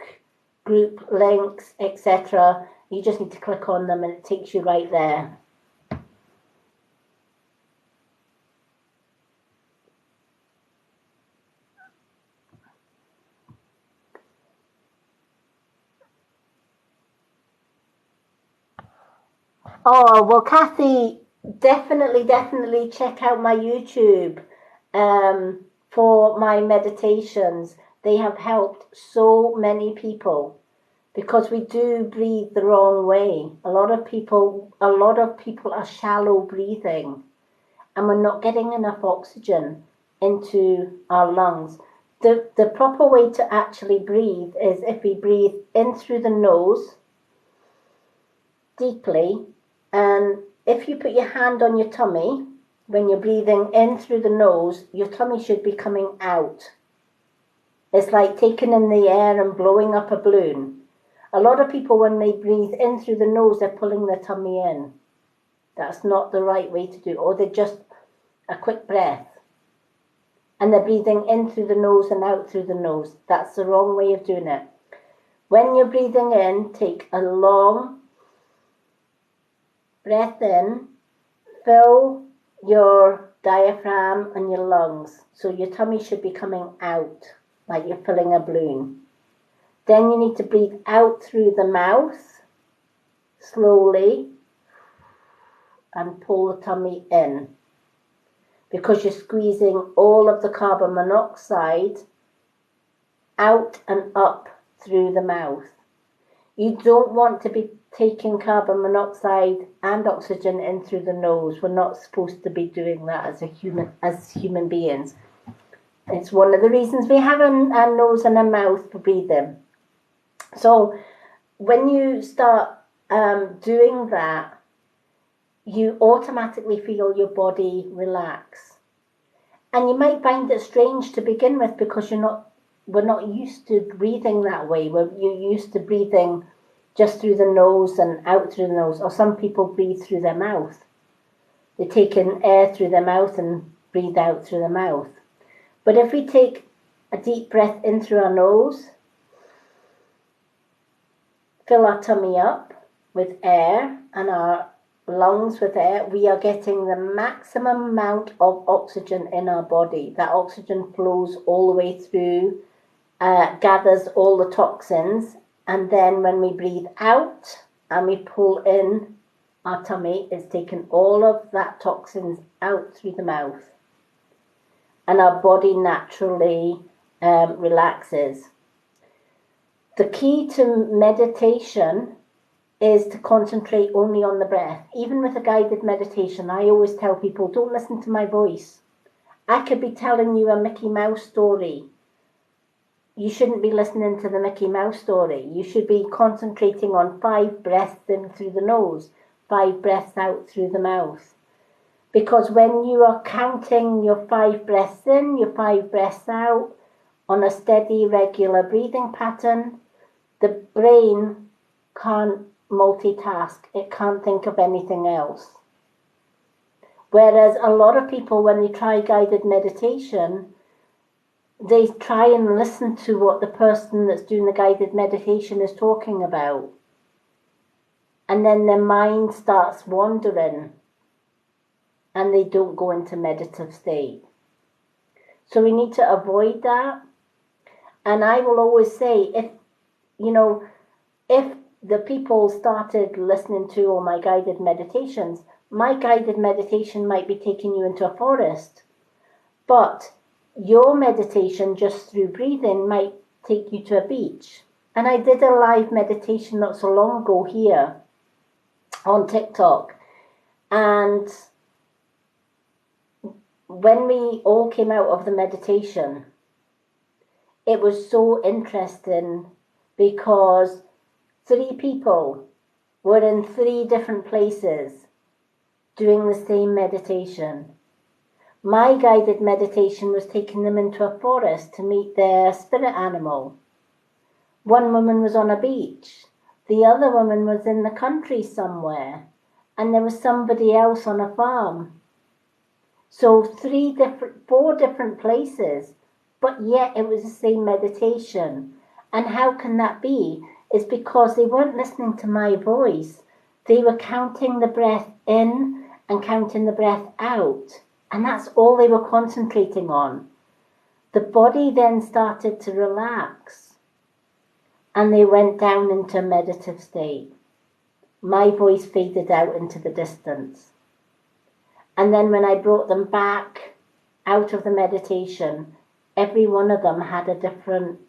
group links, etc. You just need to click on them and it takes you right there. Oh, well, Kathy, definitely check out my YouTube for my meditations. They have helped so many people because we do breathe the wrong way. A lot of people are shallow breathing and we're not getting enough oxygen into our lungs. The proper way to actually breathe is if we breathe in through the nose deeply, and if you put your hand on your tummy when you're breathing in through the nose, your tummy should be coming out. It's like taking in the air and blowing up a balloon. A lot of people, when they breathe in through the nose, they're pulling their tummy in. That's not the right way to do it. Or they're just a quick breath. And they're breathing in through the nose and out through the nose. That's the wrong way of doing it. When you're breathing in, take a long breath in, fill your diaphragm and your lungs. So your tummy should be coming out like you're filling a balloon. Then you need to breathe out through the mouth slowly and pull the tummy in because you're squeezing all of the carbon monoxide out and up through the mouth. You don't want to be taking carbon monoxide and oxygen in through the nose. We're not supposed to be doing that as human beings. It's one of the reasons we have a nose and a mouth for breathing. So when you start doing that, you automatically feel your body relax. And you might find it strange to begin with because we're not used to breathing that way. You're used to breathing just through the nose and out through the nose, or some people breathe through their mouth. They take in air through their mouth and breathe out through the mouth. But if we take a deep breath in through our nose, fill our tummy up with air and our lungs with air, we are getting the maximum amount of oxygen in our body. That oxygen flows all the way through, gathers all the toxins, and then when we breathe out and we pull in our tummy, it's taken all of that toxins out through the mouth. And our body naturally relaxes. The key to meditation is to concentrate only on the breath. Even with a guided meditation, I always tell people, don't listen to my voice. I could be telling you a Mickey Mouse story. You shouldn't be listening to the Mickey Mouse story. You should be concentrating on 5 breaths in through the nose, 5 breaths out through the mouth. Because when you are counting your 5 breaths in, your 5 breaths out, on a steady, regular breathing pattern, the brain can't multitask. It can't think of anything else. Whereas a lot of people, when they try guided meditation, they try and listen to what the person that's doing the guided meditation is talking about. And then their mind starts wandering and they don't go into meditative state. So we need to avoid that. And I will always say, if the people started listening to all my guided meditations, my guided meditation might be taking you into a forest. But your meditation just through breathing might take you to a beach. And I did a live meditation not so long ago here on TikTok. And when we all came out of the meditation, it was so interesting because 3 people were in 3 different places doing the same meditation. My guided meditation was taking them into a forest to meet their spirit animal. One woman was on a beach. The other woman was in the country somewhere. And there was somebody else on a farm. So 4 different places, but yet it was the same meditation. And how can that be? It's because they weren't listening to my voice. They were counting the breath in and counting the breath out. And that's all they were concentrating on. The body then started to relax. And they went down into a meditative state. My voice faded out into the distance. And then when I brought them back out of the meditation, every one of them had a different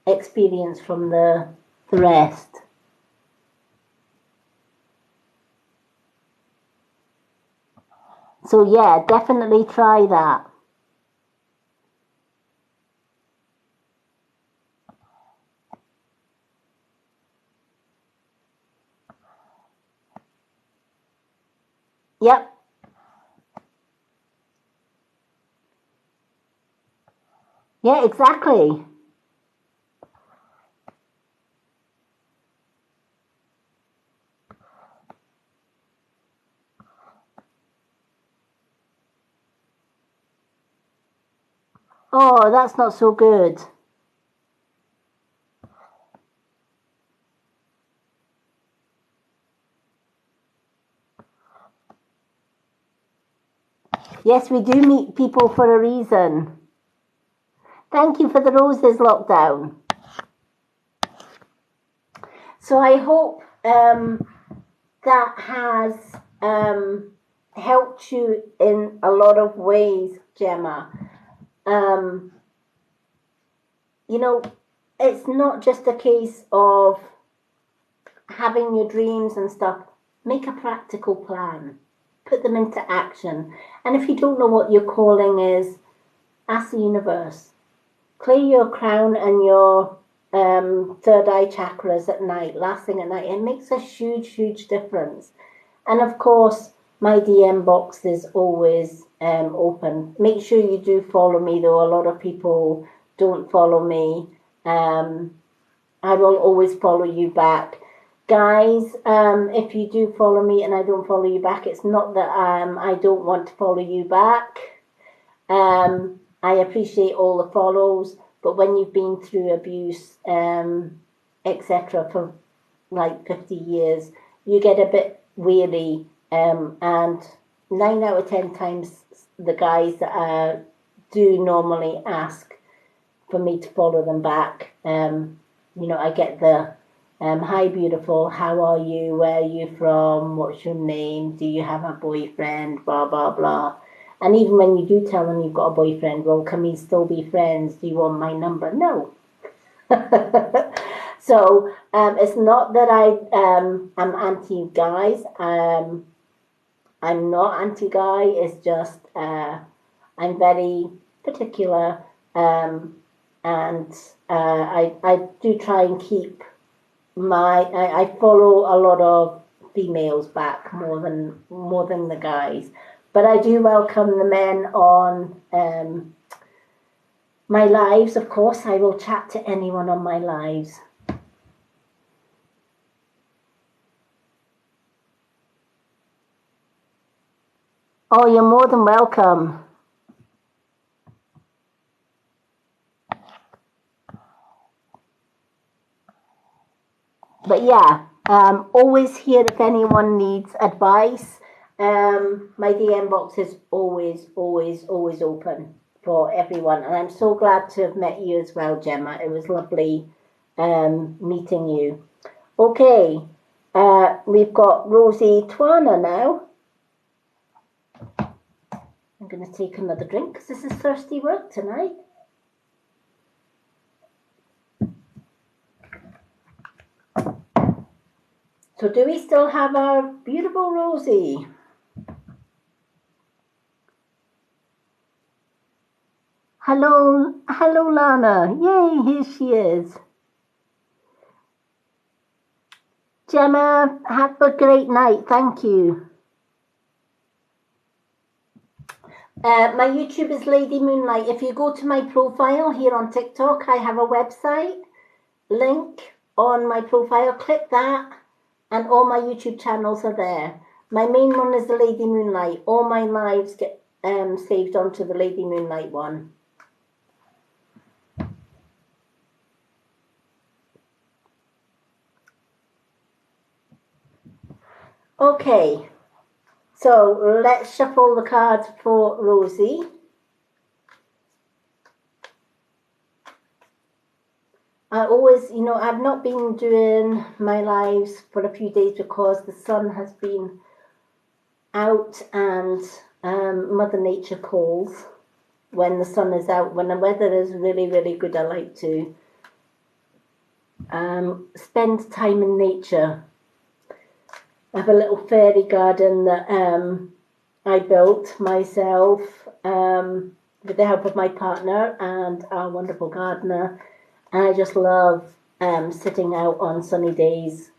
experience from the rest. So yeah, definitely try that. Yep. Yeah, exactly. Oh, that's not so good. Yes, we do meet people for a reason. Thank you for the roses, Lockdown. So I hope that has helped you in a lot of ways, Gemma. You know, it's not just a case of having your dreams and stuff. Make a practical plan, put them into action. And if you don't know what your calling is, ask the universe. Clear your crown and your third eye chakras at night, last thing at night. It makes a huge, huge difference. And of course, my DM box is always open. Make sure you do follow me, though a lot of people don't follow me. I will always follow you back. Guys, if you do follow me and I don't follow you back, it's not that I don't want to follow you back. I appreciate all the follows, but when you've been through abuse, etc., for like 50 years, you get a bit weary. And 9 out of 10 times, the guys that do normally ask for me to follow them back, I get the hi, beautiful, how are you? Where are you from? What's your name? Do you have a boyfriend? Blah, blah, blah. And even when you do tell them you've got a boyfriend, well, can we still be friends? Do you want my number? No. So it's not that I'm anti-guys. I'm not anti-guy. It's just I'm very particular, and I do try and keep I follow a lot of females back more than the guys, but I do welcome the men on my lives. Of course, I will chat to anyone on my lives. Oh, you're more than welcome. But yeah, always here if anyone needs advice. My DM box is always, always, always open for everyone. And I'm so glad to have met you as well, Gemma. It was lovely meeting you. Okay, we've got Rosie Twana now. I'm going to take another drink because this is thirsty work tonight. So do we still have our beautiful Rosie? Hello, Lana. Yay, here she is. Gemma, have a great night. Thank you. My YouTube is Lady Moonlight. If you go to my profile here on TikTok, I have a website link on my profile. Click that, and all my YouTube channels are there. My main one is the Lady Moonlight. All my lives get saved onto the Lady Moonlight one. Okay, so let's shuffle the cards for Rosie. I always, I've not been doing my lives for a few days because the sun has been out and Mother Nature calls when the sun is out. When the weather is really, really good, I like to spend time in nature. I have a little fairy garden that I built myself with the help of my partner and our wonderful gardener. And I just love sitting out on sunny days,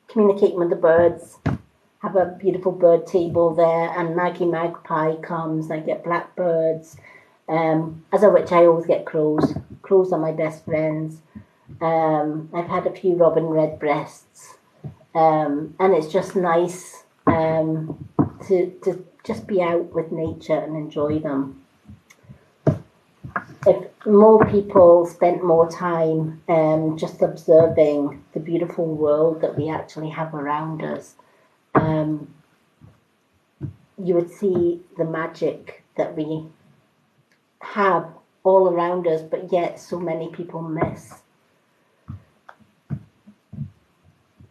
communicating with the birds, have a beautiful bird table there, and Maggie Magpie comes, I get blackbirds, as of which I always get crows. Crows are my best friends. I've had a few robin redbreasts, and it's just nice to just be out with nature and enjoy them. If more people spent more time just observing the beautiful world that we actually have around us, you would see the magic that we have all around us, but yet so many people miss.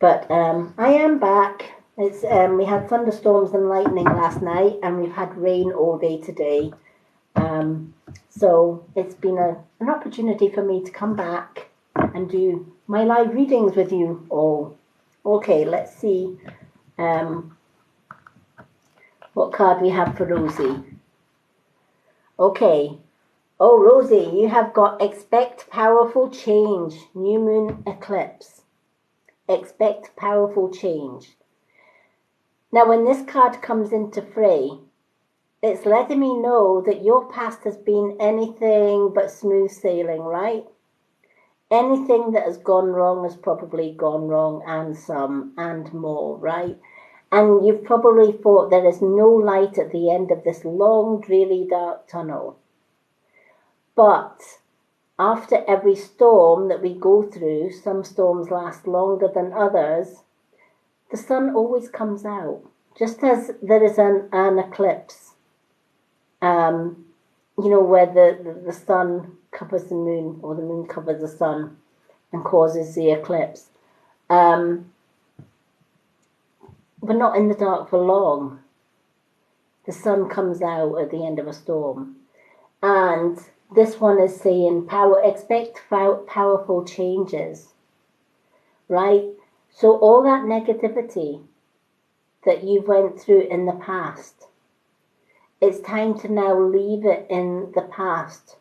But I am back. It's we had thunderstorms and lightning last night, and we've had rain all day today. So it's been an opportunity for me to come back and do my live readings with you all. Okay, let's see what card we have for Rosie. Okay. Oh, Rosie, you have got expect powerful change, new moon eclipse. Expect powerful change. Now, when this card comes into fray, it's letting me know that your past has been anything but smooth sailing, right? Anything that has gone wrong has probably gone wrong, and some, and more, right? And you've probably thought there is no light at the end of this long, dreary, dark tunnel. But after every storm that we go through, some storms last longer than others, the sun always comes out. Just as there is an eclipse, where the sun covers the moon, or the moon covers the sun and causes the eclipse. We're not in the dark for long. The sun comes out at the end of a storm. And this one is saying expect powerful changes, right? So all that negativity that you went through in the past, it's time to now leave it in the past,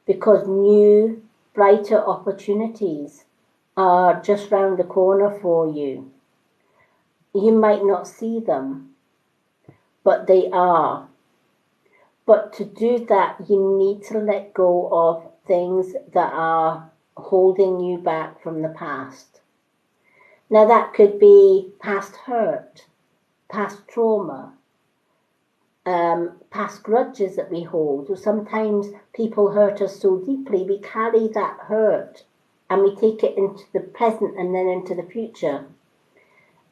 because new, brighter opportunities are just round the corner for you. You might not see them, but they are. But to do that, you need to let go of things that are holding you back from the past. Now, that could be past hurt, past trauma, past grudges that we hold. Or sometimes people hurt us so deeply, we carry that hurt and we take it into the present and then into the future.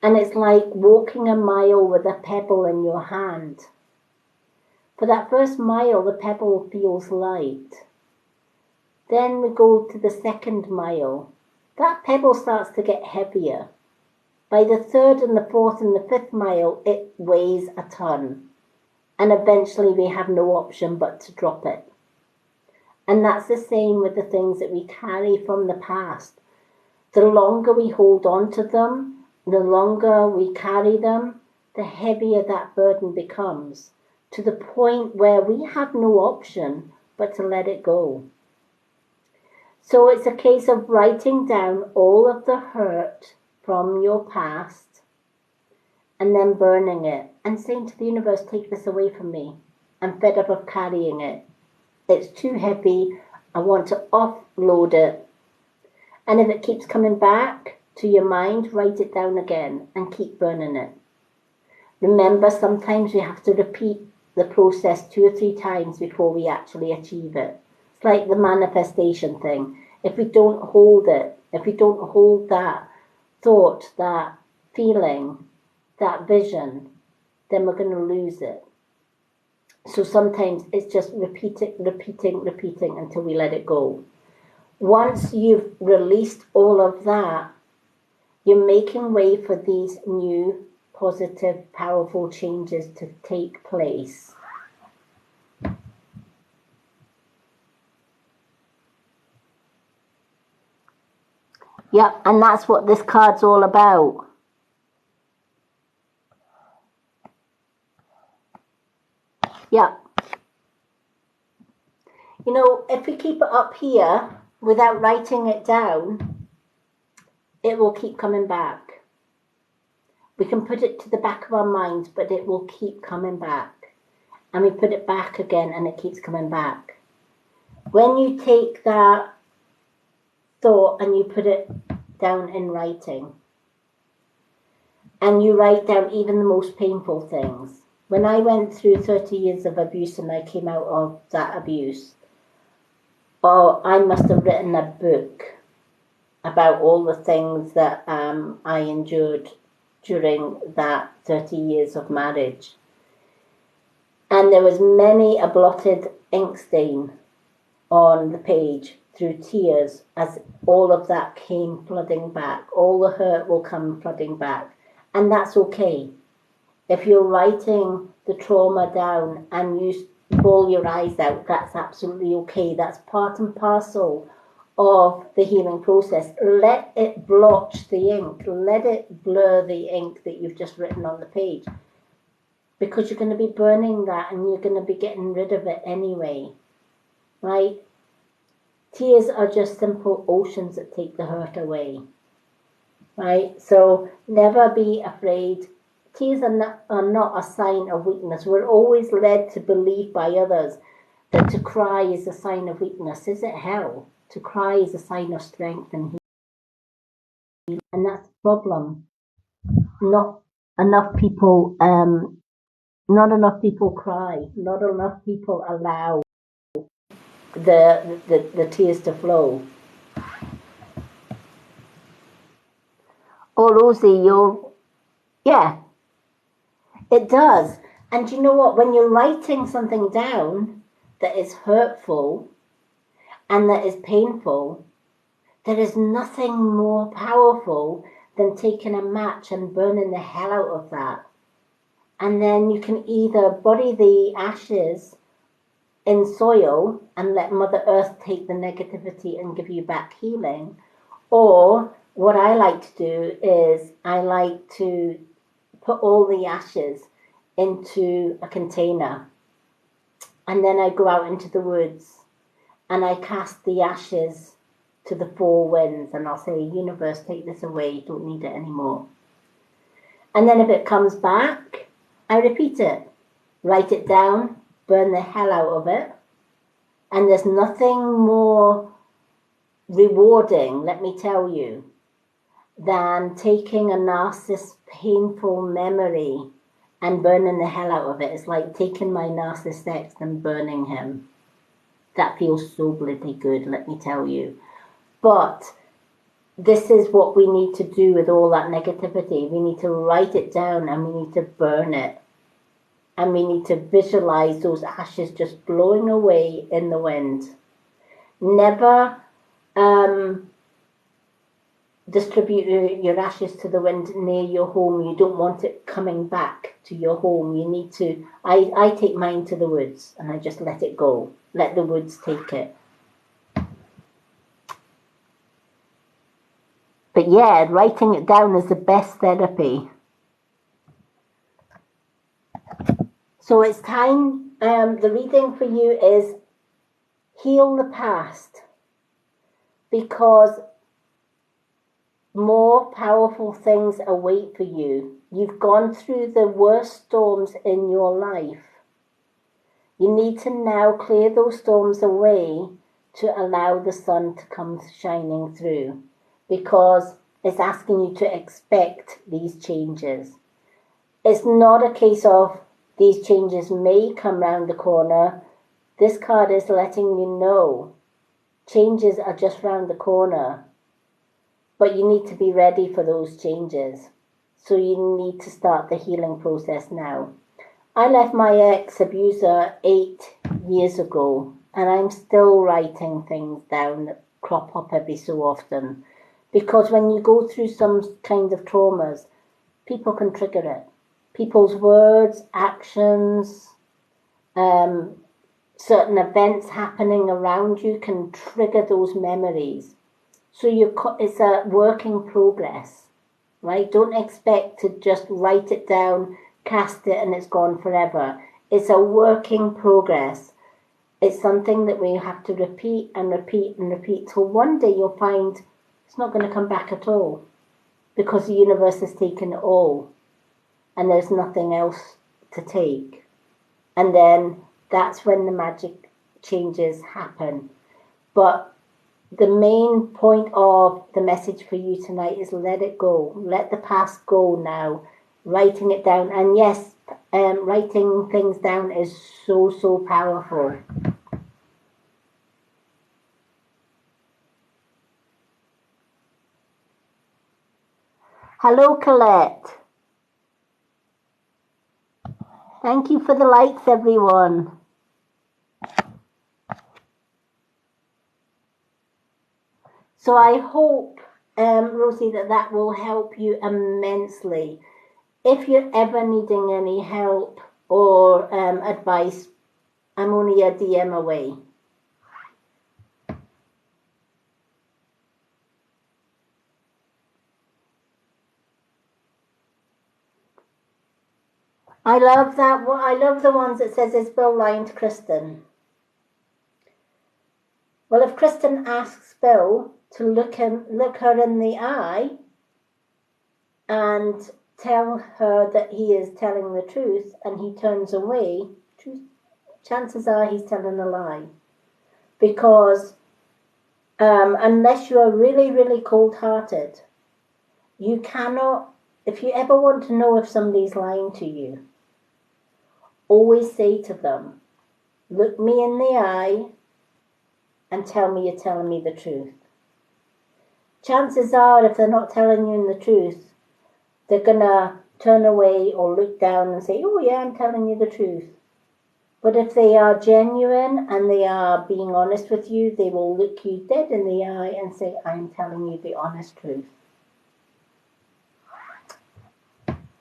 And it's like walking a mile with a pebble in your hand. For that first mile, the pebble feels light. Then we go to the second mile. That pebble starts to get heavier. By the third and the fourth and the fifth mile, it weighs a ton. And eventually we have no option but to drop it. And that's the same with the things that we carry from the past. The longer we hold on to them, the longer we carry them, the heavier that burden becomes, to the point where we have no option but to let it go. So it's a case of writing down all of the hurt from your past and then burning it and saying to the universe, take this away from me. I'm fed up of carrying it. It's too heavy. I want to offload it. And if it keeps coming back to your mind, write it down again and keep burning it. Remember, sometimes we have to repeat the process 2 or 3 times before we actually achieve it. It's like the manifestation thing. If we don't hold it, if we don't hold that thought, that feeling, that vision, then we're going to lose it. So sometimes it's just repeating until we let it go. Once you've released all of that, you're making way for these new, positive, powerful changes to take place. Yep, and that's what this card's all about. Yep. You know, if we keep it up here without writing it down, it will keep coming back. We can put it to the back of our mind, but it will keep coming back. And we put it back again and it keeps coming back. When you take that thought and you put it down in writing, and you write down even the most painful things. When I went through 30 years of abuse and I came out of that abuse, I must have written a book about all the things that I endured during that 30 years of marriage. And there was many a blotted ink stain on the page through tears as all of that came flooding back. All the hurt will come flooding back. And that's okay. If you're writing the trauma down and you bawl your eyes out, that's absolutely okay. That's part and parcel of the healing process. Let it blotch the ink. Let it blur the ink that you've just written on the page. Because you're going to be burning that and you're going to be getting rid of it anyway. Right? Tears are just simple oceans that take the hurt away. Right? So never be afraid. Tears are not a sign of weakness. We're always led to believe by others that to cry is a sign of weakness. Is it hell? To cry is a sign of strength and healing. And that's the problem. Not enough people cry. Not enough people allow the tears to flow. Oh, Rosie, yeah, it does. And you know what? When you're writing something down that is hurtful and that is painful, there is nothing more powerful than taking a match and burning the hell out of that. And then you can either bury the ashes in soil and let Mother Earth take the negativity and give you back healing, or what I like to do is I like to put all the ashes into a container and then I go out into the woods and I cast the ashes to the 4 winds and I'll say, universe, take this away, don't need it anymore. And then if it comes back, I repeat it, write it down, burn the hell out of it. And there's nothing more rewarding, let me tell you, than taking a narcissist's painful memory and burning the hell out of it. It's like taking my narcissist ex and burning him. That feels so bloody good, let me tell you. But this is what we need to do with all that negativity. We need to write it down and we need to burn it. And we need to visualize those ashes just blowing away in the wind. Never distribute your ashes to the wind near your home. You don't want it coming back to your home. You need to, I take mine to the woods and I just let it go. Let the woods take it. But yeah, writing it down is the best therapy. So it's time, the reading for you is heal the past, because more powerful things await for you. You've gone through the worst storms in your life. You need to now clear those storms away to allow the sun to come shining through, because it's asking you to expect these changes. It's not a case of these changes may come round the corner. This card is letting you know changes are just round the corner, but you need to be ready for those changes. So you need to start the healing process now. I left my ex-abuser 8 years ago, and I'm still writing things down that crop up every so often. Because when you go through some kind of traumas, people can trigger it. People's words, actions, certain events happening around you can trigger those memories. So it's a work in progress, right? Don't expect to just write it down, cast it, and it's gone forever. It's a work in progress. It's something that we have to repeat and repeat and repeat till one day you'll find it's not going to come back at all, because the universe has taken it all and there's nothing else to take. And then that's when the magic changes happen. But the main point of the message for you tonight is let it go. Let the past go now. Writing it down. And yes, writing things down is so, so powerful. Hello, Colette. Thank you for the likes, everyone. So I hope, Rosie, that will help you immensely. If you're ever needing any help or advice, I'm only a DM away. I love that. I love the ones that says, is Bill lying to Kristen? Well, if Kristen asks Bill to look her in the eye and tell her that he is telling the truth and he turns away, chances are he's telling a lie. Because unless you are really, really cold-hearted, you cannot, if you ever want to know if somebody's lying to you, always say to them, look me in the eye and tell me you're telling me the truth. Chances are, if they're not telling you the truth, they're going to turn away or look down and say, oh yeah, I'm telling you the truth. But if they are genuine and they are being honest with you, they will look you dead in the eye and say, I'm telling you the honest truth.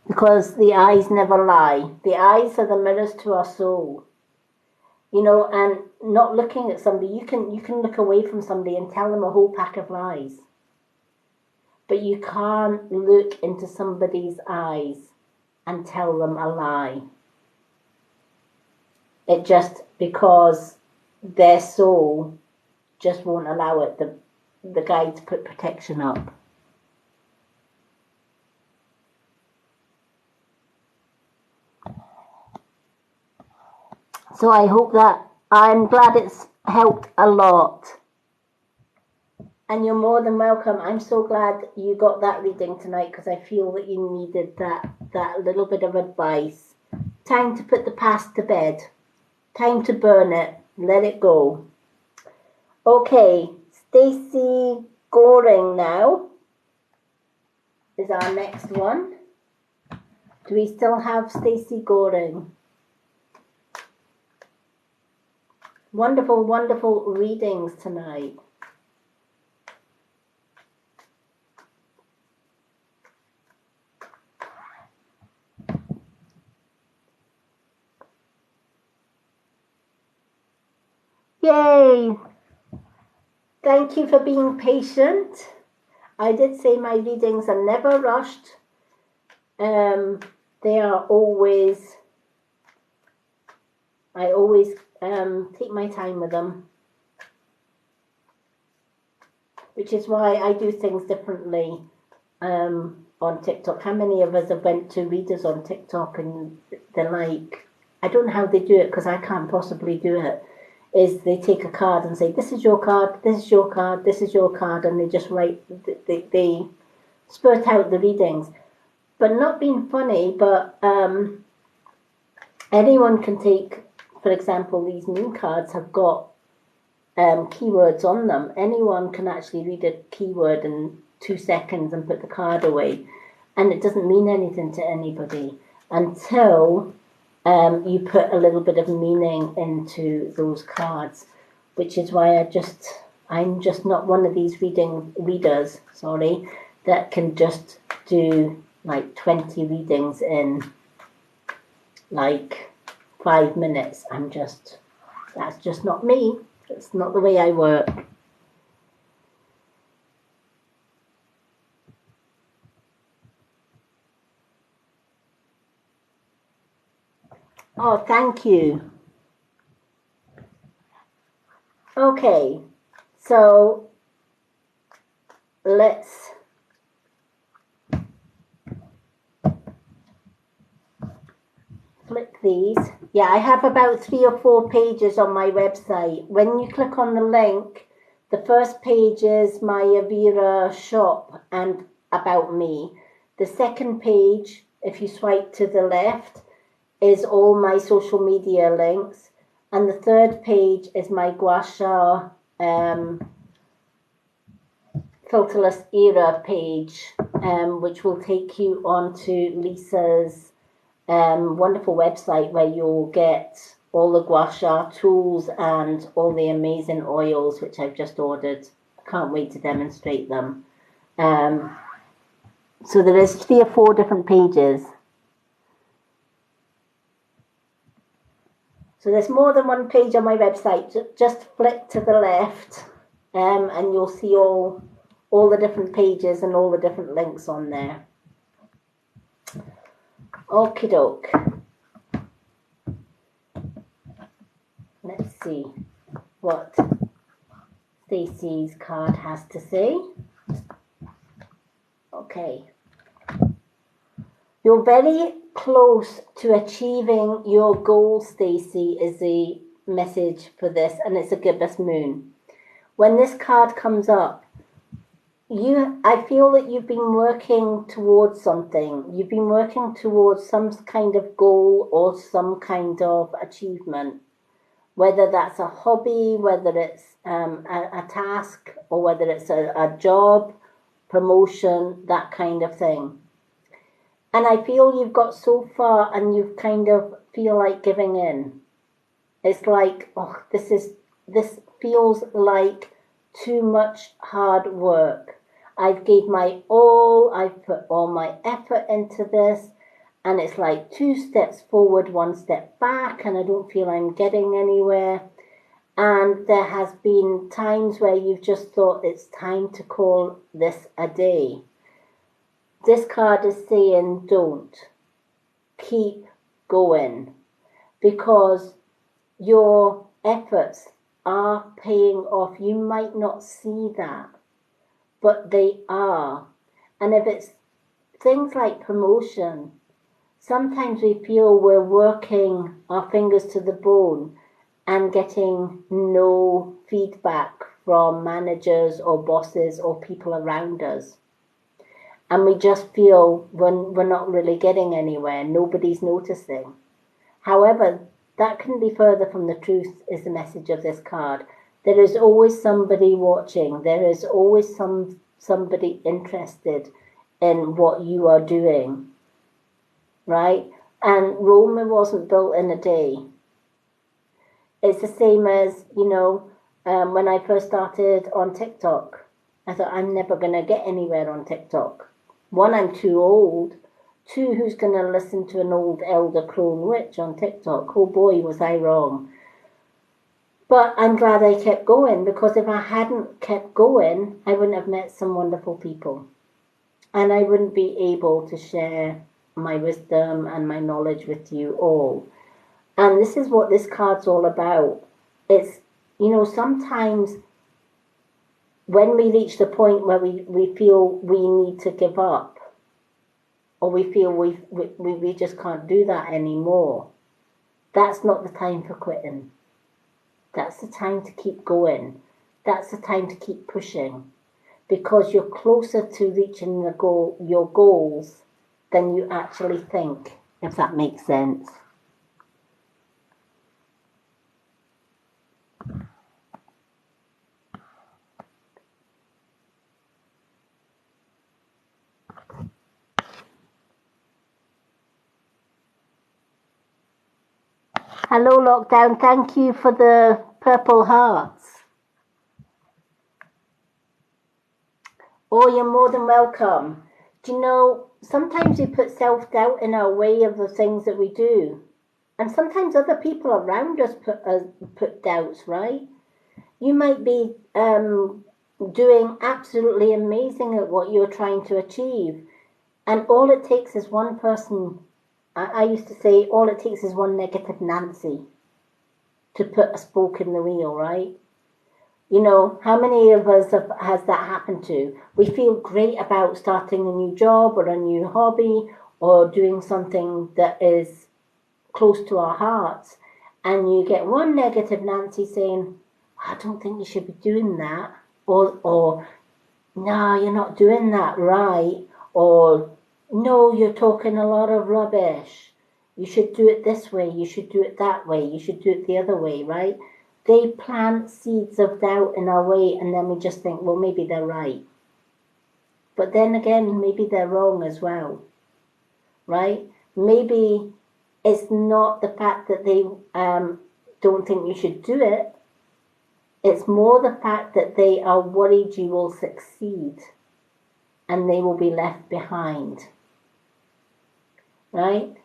Because the eyes never lie. The eyes are the mirrors to our soul. You know, and not looking at somebody, you can look away from somebody and tell them a whole pack of lies. But you can't look into somebody's eyes and tell them a lie. It just, because their soul just won't allow it, the guide to put protection up. So I hope that, I'm glad it's helped a lot. And you're more than welcome. I'm so glad you got that reading tonight, because I feel that you needed that little bit of advice. Time to put the past to bed. Time to burn it. Let it go. Okay, Stacey Goring now is our next one. Do we still have Stacey Goring? Wonderful, wonderful readings tonight. Yay! Thank you for being patient. I did say my readings are never rushed. They are always, I always take my time with them. Which is why I do things differently on TikTok. How many of us have went to readers on TikTok and they're like, I don't know how they do it because I can't possibly do it, is they take a card and say, this is your card, this is your card, this is your card, and they just write, they spurt out the readings. But not being funny, but anyone can take, for example, these moon cards have got keywords on them. Anyone can actually read a keyword in 2 seconds and put the card away, and it doesn't mean anything to anybody until you put a little bit of meaning into those cards, which is why I'm just not one of these readers, that can just do like 20 readings in like 5 minutes. That's just not me. It's not the way I work. Oh, thank you. Okay, so let's flip these. Yeah, I have about 3 or 4 pages on my website. When you click on the link, the first page is my Avira shop and about me. The second page, if you swipe to the left, is all my social media links. And the third page is my Gua Sha Filterless Era page, which will take you onto Lisa's wonderful website where you'll get all the Gua Sha tools and all the amazing oils which I've just ordered. I can't wait to demonstrate them. So there is 3 or 4 different pages. So there's more than one page on my website. Just flick to the left and you'll see all the different pages and all the different links on there. Okie doke. Let's see what Stacey's card has to say. Okay. You're very close to achieving your goal, Stacey, is the message for this, and it's a gibbous moon. When this card comes up, I feel that you've been working towards something. You've been working towards some kind of goal or some kind of achievement, whether that's a hobby, whether it's a task, or whether it's a job, promotion, that kind of thing. And I feel you've got so far and you kind of feel like giving in. It's like, oh, this feels like too much hard work. I've gave my all, I've put all my effort into this, and it's like 2 steps forward, 1 step back, and I don't feel I'm getting anywhere. And there has been times where you've just thought it's time to call this a day. This card is saying don't. Keep going. Because your efforts are paying off. You might not see that, but they are. And if it's things like promotion, sometimes we feel we're working our fingers to the bone and getting no feedback from managers or bosses or people around us. And we just feel we're not really getting anywhere. Nobody's noticing. However, that couldn't be further from the truth, is the message of this card. There is always somebody watching. There is always somebody interested in what you are doing, right? And Rome wasn't built in a day. It's the same as, when I first started on TikTok, I thought I'm never going to get anywhere on TikTok. 1, I'm too old. 2, who's going to listen to an old elder crone witch on TikTok? Oh boy, was I wrong. But I'm glad I kept going, because if I hadn't kept going, I wouldn't have met some wonderful people. And I wouldn't be able to share my wisdom and my knowledge with you all. And this is what this card's all about. It's, sometimes when we reach the point where we feel we need to give up, or we feel we just can't do that anymore, that's not the time for quitting. That's the time to keep going. That's the time to keep pushing, because you're closer to reaching your goals than you actually think, if that makes sense. Hello, Lockdown. Thank you for the purple hearts. Oh, you're more than welcome. Do you know, sometimes we put self-doubt in our way of the things that we do. And sometimes other people around us put doubts, right? You might be doing absolutely amazing at what you're trying to achieve. And all it takes is one person. I used to say, all it takes is one negative Nancy to put a spoke in the wheel, right? You know, how many of us has that happened to? We feel great about starting a new job or a new hobby or doing something that is close to our hearts. And you get one negative Nancy saying, I don't think you should be doing that. Or no, you're not doing that right. Or no, you're talking a lot of rubbish. You should do it this way. You should do it that way. You should do it the other way, right? They plant seeds of doubt in our way, and then we just think, well, maybe they're right. But then again, maybe they're wrong as well, right? Maybe it's not the fact that they don't think you should do it. It's more the fact that they are worried you will succeed and they will be left behind, right?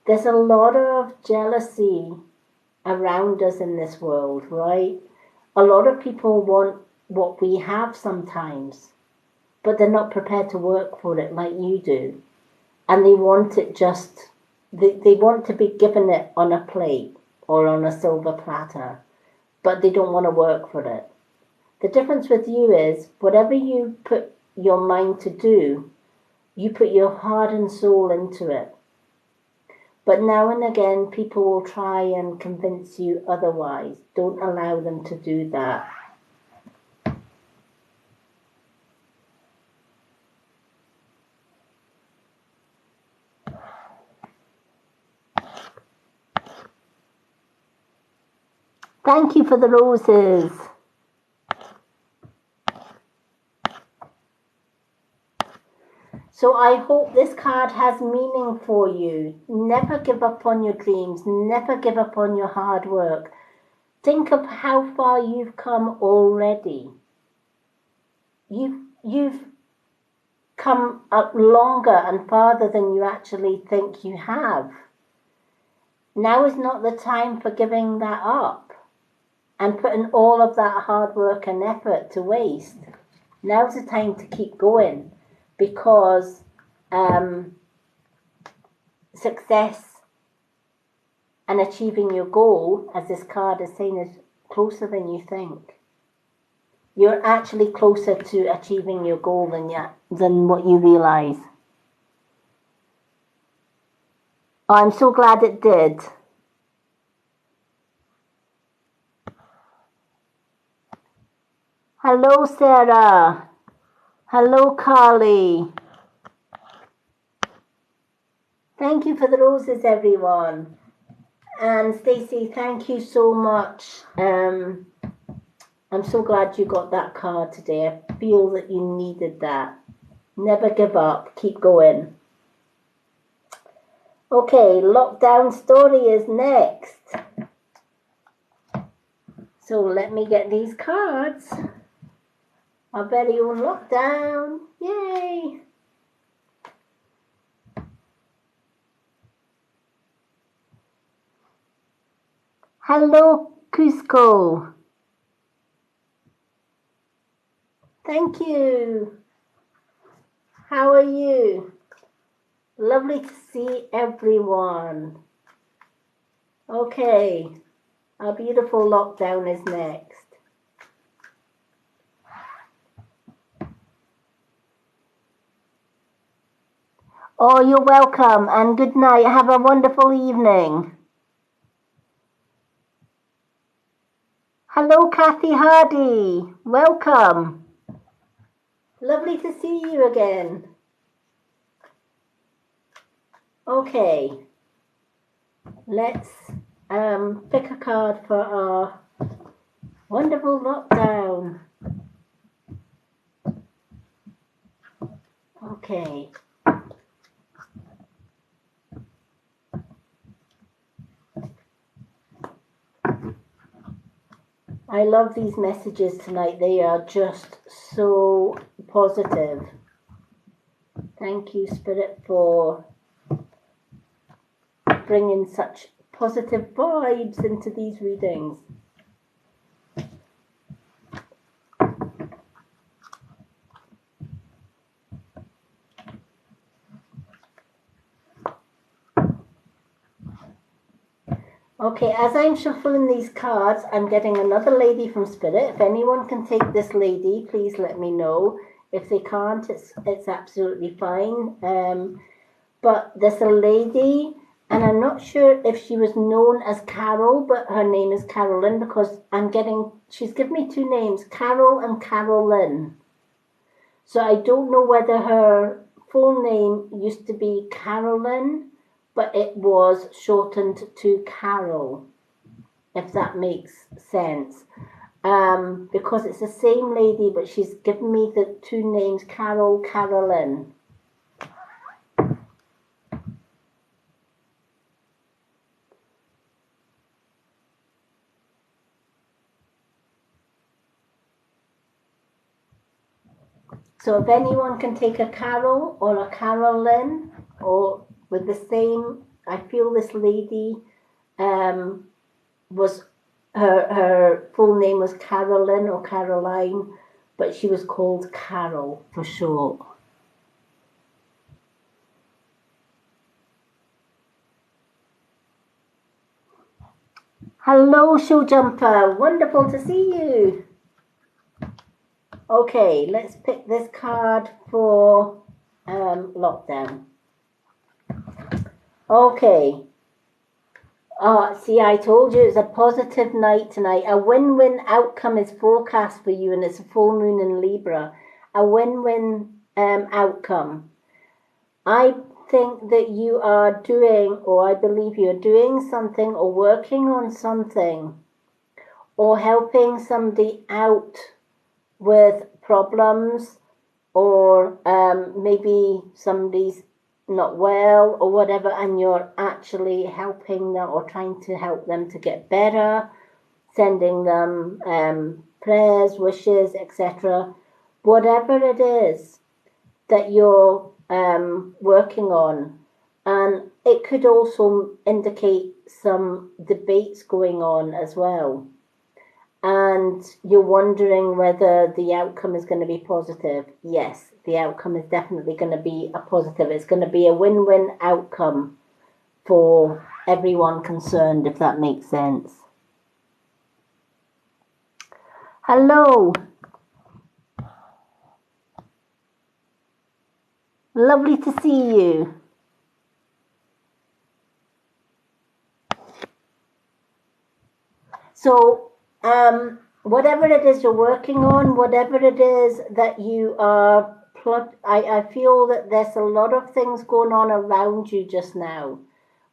There's a lot of jealousy around us in this world, right? A lot of people want what we have sometimes, but they're not prepared to work for it like you do. And they want it just, they want to be given it on a plate or on a silver platter, but they don't want to work for it. The difference with you is whatever you put your mind to do, you put your heart and soul into it. But now and again, people will try and convince you otherwise. Don't allow them to do that. Thank you for the roses. So I hope this card has meaning for you. Never give up on your dreams. Never give up on your hard work. Think of how far you've come already. You've come up longer and farther than you actually think you have. Now is not the time for giving that up and putting all of that hard work and effort to waste. Now's the time to keep going, because success and achieving your goal, as this card is saying, is closer than you think. You're actually closer to achieving your goal than what you realize. Oh, I'm so glad it did. Hello, Sarah. Hello, Carly. Thank you for the roses, everyone. And Stacey, thank you so much. I'm so glad you got that card today. I feel that you needed that. Never give up. Keep going. Okay, Lockdown Story is next. So let me get these cards. Our very own Lockdown. Yay! Hello, Cusco. Thank you. How are you? Lovely to see everyone. Okay, our beautiful Lockdown is next. Oh, you're welcome, and good night. Have a wonderful evening. Kathy Hardy. Welcome. Lovely to see you again. Okay. Let's pick a card for our wonderful lockdown. Okay. I love these messages tonight. They are just so positive. Thank you, Spirit, for bringing such positive vibes into these readings. Okay, as I'm shuffling these cards, I'm getting another lady from Spirit. If anyone can take this lady, please let me know. If they can't, it's absolutely fine. But there's a lady, and I'm not sure if she was known as Carol, but her name is Carolyn because she's given me two names, Carol and Carolyn. So I don't know whether her full name used to be Carolyn, but it was shortened to Carol, if that makes sense. Because it's the same lady, but she's given me the two names, Carol, Carolyn. So if anyone can take a Carol or a Carolyn, or with the same, I feel this lady was her full name was Carolyn or Caroline, but she was called Carol for short. Hello, Show Jumper. Wonderful to see you. Okay, let's pick this card for lockdown. Okay. See, I told you it's a positive night tonight. A win-win outcome is forecast for you, and it's a full moon in Libra. A win-win outcome. I think that you are doing, or I believe you're doing something, or working on something, or helping somebody out with problems, or maybe somebody's not well or whatever, and you're actually helping them or trying to help them to get better, sending them prayers, wishes, etc. Whatever it is that you're working on. And it could also indicate some debates going on as well. And you're wondering whether the outcome is going to be positive. Yes, the outcome is definitely going to be a positive. It's going to be a win-win outcome for everyone concerned, if that makes sense. Hello. Lovely to see you. So, whatever it is you're working on, whatever it is that you are I feel that there's a lot of things going on around you just now,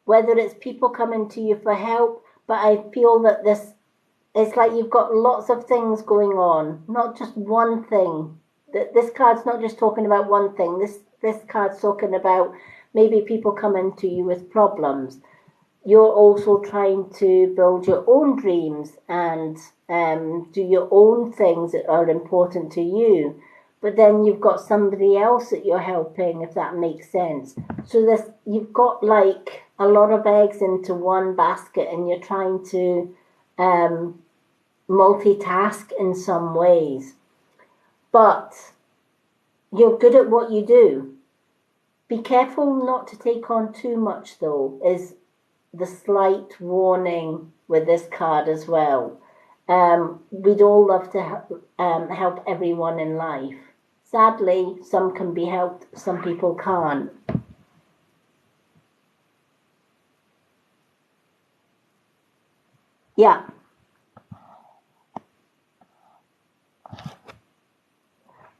whether it's people coming to you for help, but I feel that it's like you've got lots of things going on, not just one thing. This card's not just talking about one thing. This card's talking about maybe people coming to you with problems. You're also trying to build your own dreams and do your own things that are important to you. But then you've got somebody else that you're helping, if that makes sense. So you've got like a lot of eggs into one basket, and you're trying to multitask in some ways. But you're good at what you do. Be careful not to take on too much, though, is the slight warning with this card as well. We'd all love to help everyone in life. Sadly, some can be helped, some people can't. Yeah.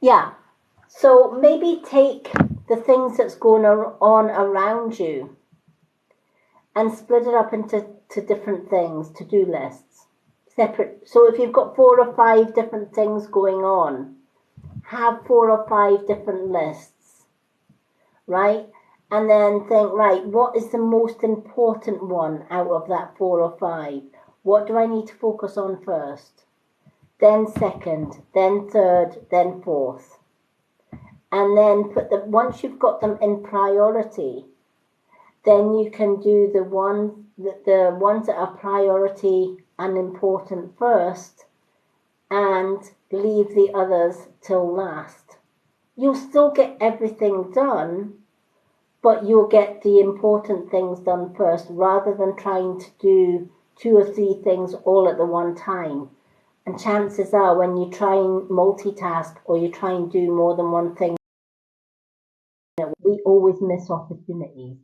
Yeah. So maybe take the things that's going on around you and split it up into different things, to-do lists, separate. So if you've got 4 or 5 different things going on, have 4 or 5 different lists, right? And then think, right, what is the most important one out of that 4 or 5? What do I need to focus on first? Then second, then third, then fourth. And then once you've got them in priority, then you can do the ones that are priority and important first, and leave the others till last. You'll still get everything done, but you'll get the important things done first, rather than trying to do 2 or 3 things all at the one time. And chances are, when you try and multitask or you try and do more than one thing, we always miss opportunities.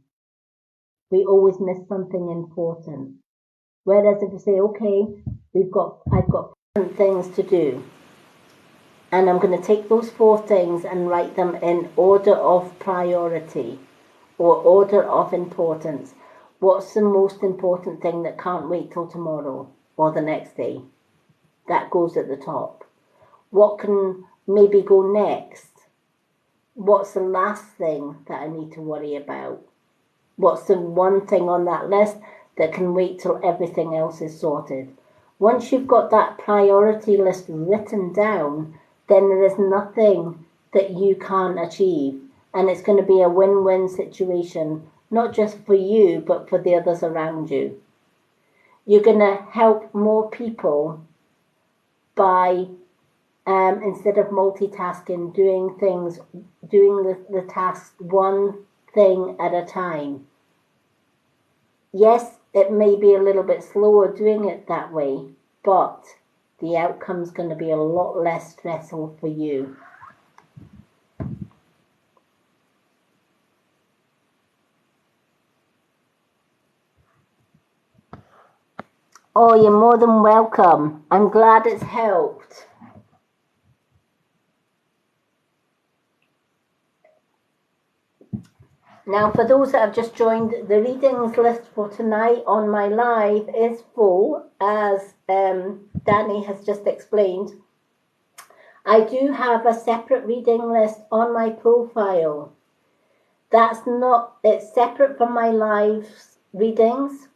We always miss something important. Whereas if you say, okay, I've got different things to do, and I'm going to take those 4 things and write them in order of priority or order of importance. What's the most important thing that can't wait till tomorrow or the next day? That goes at the top. What can maybe go next? What's the last thing that I need to worry about? What's the one thing on that list that can wait till everything else is sorted? Once you've got that priority list written down, then there is nothing that you can't achieve. And it's going to be a win-win situation, not just for you, but for the others around you. You're going to help more people by, instead of multitasking, doing the task one thing at a time. Yes, it may be a little bit slower doing it that way, but the outcome's going to be a lot less stressful for you. Oh, you're more than welcome. I'm glad it's helped. Now, for those that have just joined, the readings list for tonight on my live is full, as Danny has just explained. I do have a separate reading list on my profile. It's separate from my live readings.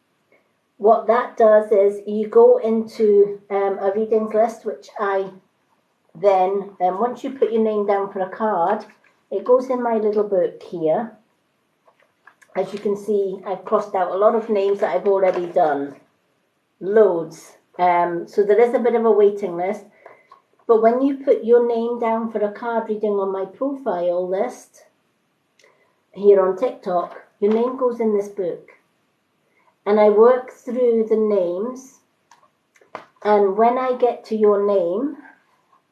What that does is you go into a readings list, which I then, once you put your name down for a card, it goes in my little book here. As you can see, I've crossed out a lot of names that I've already done. Loads. So there is a bit of a waiting list. But when you put your name down for a card reading on my profile list, here on TikTok, your name goes in this book. And I work through the names. And when I get to your name,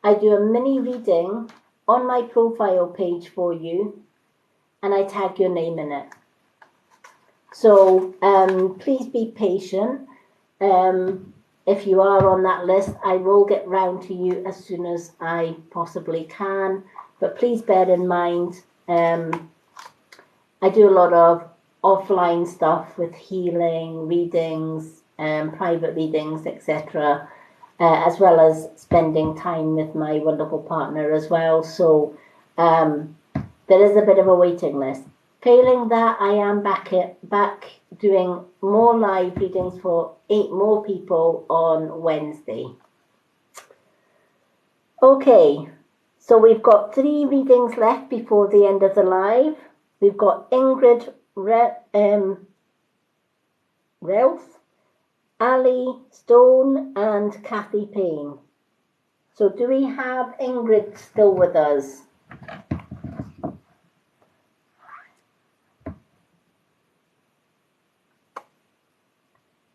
I do a mini reading on my profile page for you. And I tag your name in it. So please be patient. If you are on that list, I will get round to you as soon as I possibly can. But please bear in mind, I do a lot of offline stuff with healing, readings, private readings, etc., as well as spending time with my wonderful partner as well. So there is a bit of a waiting list. Failing that, I am back doing more live readings for 8 more people on Wednesday. Okay, so we've got 3 readings left before the end of the live. We've got Ingrid Ralph, Ali Stone, and Kathy Payne. So do we have Ingrid still with us?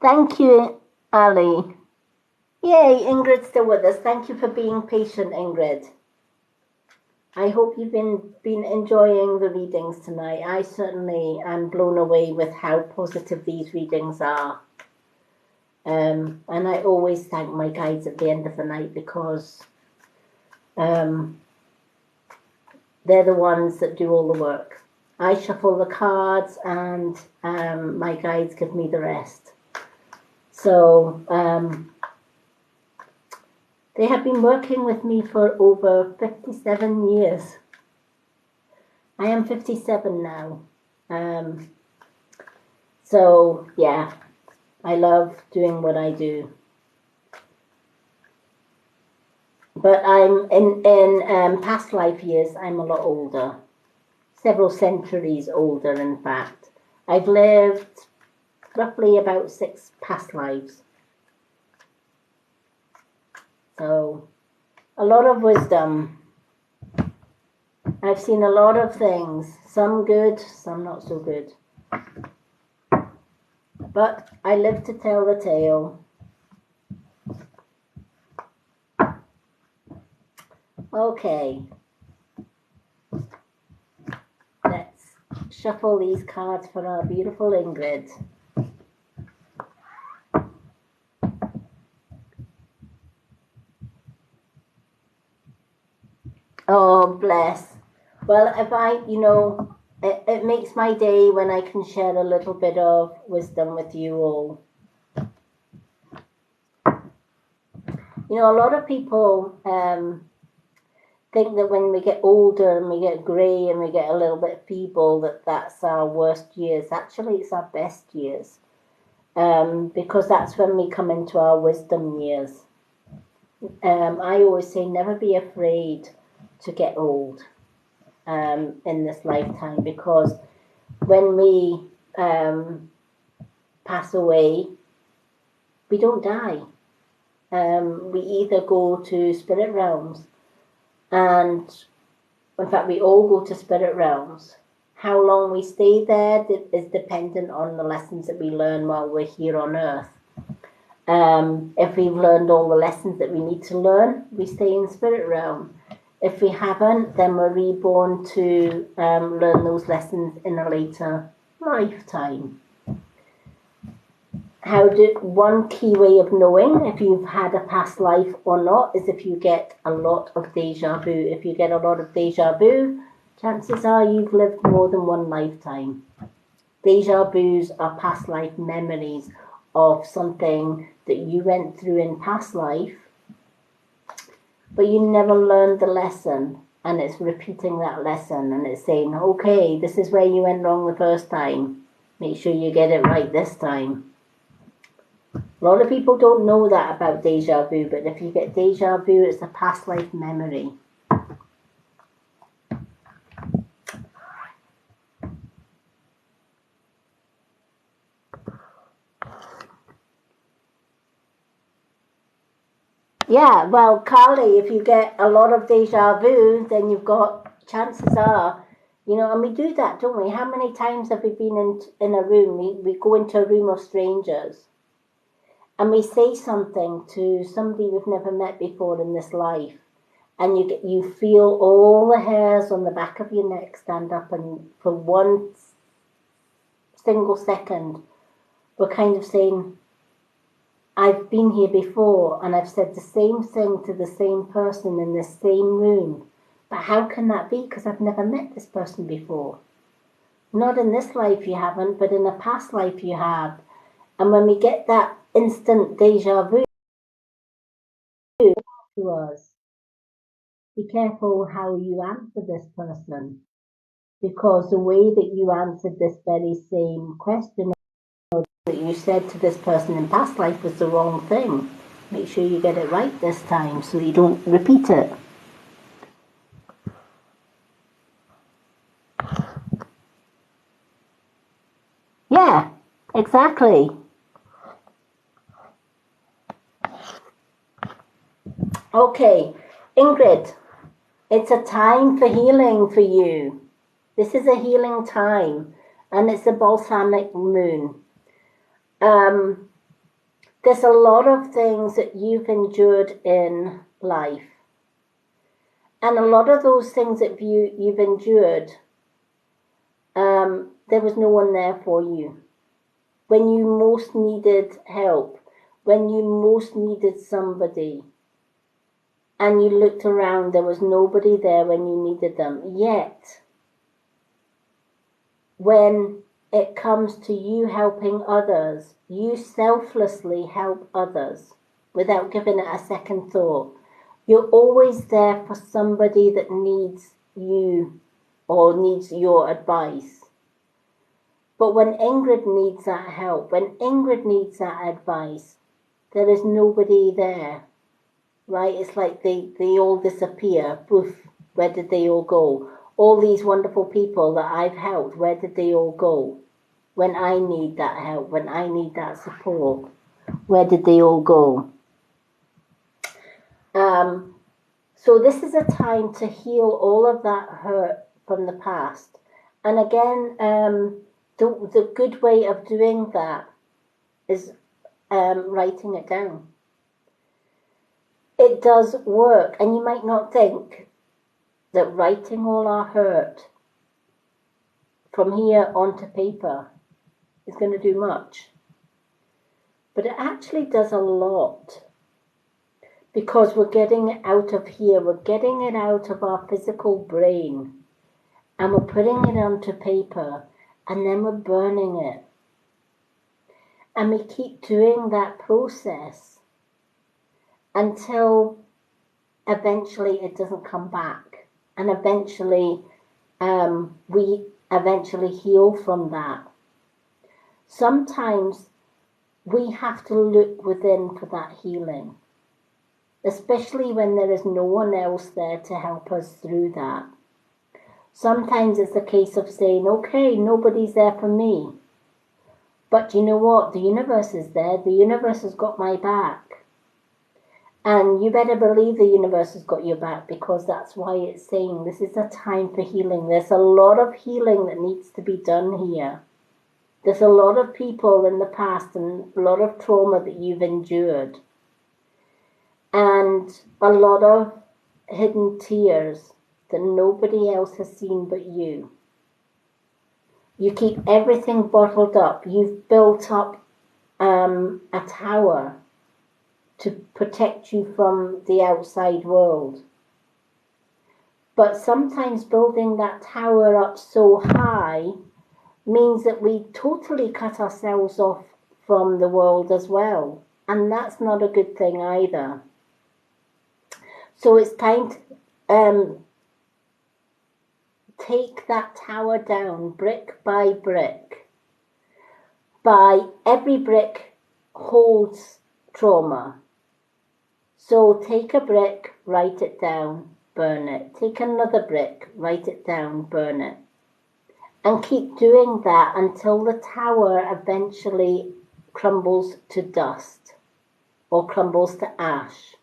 Thank you, Ali. Yay, Ingrid's still with us. Thank you for being patient, Ingrid. I hope you've been enjoying the readings tonight. I certainly am blown away with how positive these readings are. And I always thank my guides at the end of the night, because they're the ones that do all the work. I shuffle the cards and my guides give me the rest. So they have been working with me for over 57 years. I am 57 now. So yeah, I love doing what I do. But I'm in past life years, I'm a lot older. Several centuries older, in fact. I've lived roughly about 6 past lives. So, a lot of wisdom. I've seen a lot of things, some good, some not so good. But I live to tell the tale. Okay. Let's shuffle these cards for our beautiful Ingrid. Oh, bless. Well, if it makes my day when I can share a little bit of wisdom with you all. A lot of people think that when we get older and we get grey and we get a little bit feeble, that's our worst years. Actually, it's our best years, because that's when we come into our wisdom years. I always say never be afraid to get old in this lifetime, because when we pass away, we don't die. We either go to spirit realms, and in fact we all go to spirit realms. How long we stay there is dependent on the lessons that we learn while we're here on earth. If we've learned all the lessons that we need to learn, we stay in spirit realm. If we haven't, then we're reborn to learn those lessons in a later lifetime. One key way of knowing if you've had a past life or not is if you get a lot of deja vu. If you get a lot of deja vu, chances are you've lived more than one lifetime. Deja vus are past life memories of something that you went through in past life, but you never learned the lesson, and it's repeating that lesson, and it's saying, okay, this is where you went wrong the first time. Make sure you get it right this time. A lot of people don't know that about deja vu, but if you get deja vu, it's a past life memory. Yeah, well, Carly, if you get a lot of deja vu, then you've got, chances are, and we do that, don't we? How many times have we been in a room? We go into a room of strangers, and we say something to somebody we've never met before in this life, and you feel all the hairs on the back of your neck stand up, and for one single second, we're kind of saying, I've been here before, and I've said the same thing to the same person in the same room. But how can that be? Because I've never met this person before. Not in this life you haven't, but in a past life you have. And when we get that instant deja vu to us, be careful how you answer this person, because the way that you answered this very same question that you said to this person in past life was the wrong thing. Make sure you get it right this time so you don't repeat it. Yeah, exactly. Okay, Ingrid, it's a time for healing for you. This is a healing time, and it's a balsamic moon. There's a lot of things that you've endured in life, and a lot of those things that you've endured, there was no one there for you. When you most needed help, when you most needed somebody, and you looked around, there was nobody there when you needed them. Yet, when it comes to you helping others, you selflessly help others without giving it a second thought. You're always there for somebody that needs you or needs your advice. But when Ingrid needs that help, when Ingrid needs that advice, there is nobody there, right? It's like they all disappear. Poof, where did they all go? All these wonderful people that I've helped, where did they all go? When I need that help, when I need that support, where did they all go? So this is a time to heal all of that hurt from the past. And again, the good way of doing that is writing it down. It does work, and you might not think that writing all our hurt from here onto paper is going to do much. But it actually does a lot, because we're getting it out of here, we're getting it out of our physical brain, and we're putting it onto paper, and then we're burning it. And we keep doing that process until eventually it doesn't come back. And eventually we eventually heal from that. Sometimes we have to look within for that healing, especially when there is no one else there to help us through that. Sometimes it's a case of saying, okay, nobody's there for me. But you know what? The universe is there. The universe has got my back. And you better believe the universe has got your back, because that's why it's saying this is a time for healing. There's a lot of healing that needs to be done here. There's a lot of people in the past and a lot of trauma that you've endured. And a lot of hidden tears that nobody else has seen but you. You keep everything bottled up. You've built up a tower to protect you from the outside world. But sometimes building that tower up so high means that we totally cut ourselves off from the world as well. And that's not a good thing either. So it's time to take that tower down brick by brick. Every brick holds trauma. So take a brick, write it down, burn it. Take another brick, write it down, burn it. And keep doing that until the tower eventually crumbles to dust or crumbles to ash.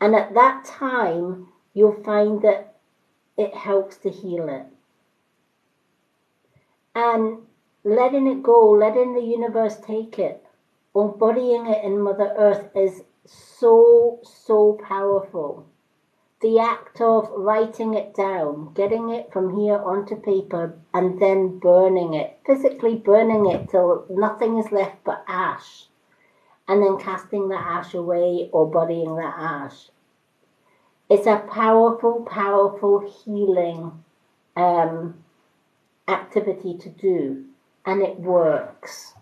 And at that time, you'll find that it helps to heal it. And letting it go, letting the universe take it, or burying it in Mother Earth is so powerful. The act of writing it down, getting it from here onto paper, and then burning it, physically burning it till nothing is left but ash, and then casting that ash away or burying that ash. It's a powerful healing activity to do, and it works.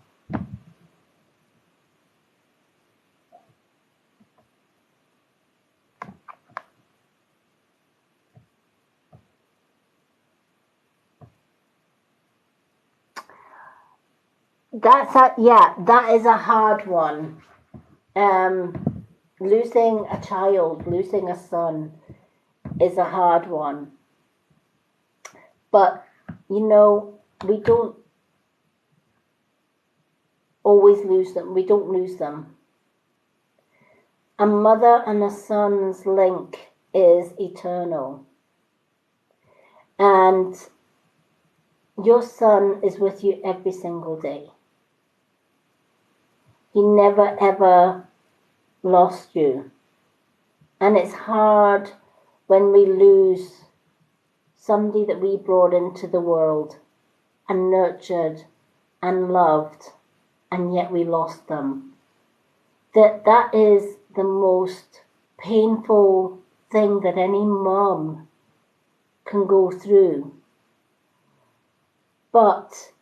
That is a hard one. Losing a child, losing a son is a hard one. But, you know, we don't always lose them. We don't lose them. A mother and a son's link is eternal. And your son is with you every single day. He never ever lost you. And it's hard when we lose somebody that we brought into the world and nurtured and loved, and yet we lost them. That is the most painful thing that any mom can go through. But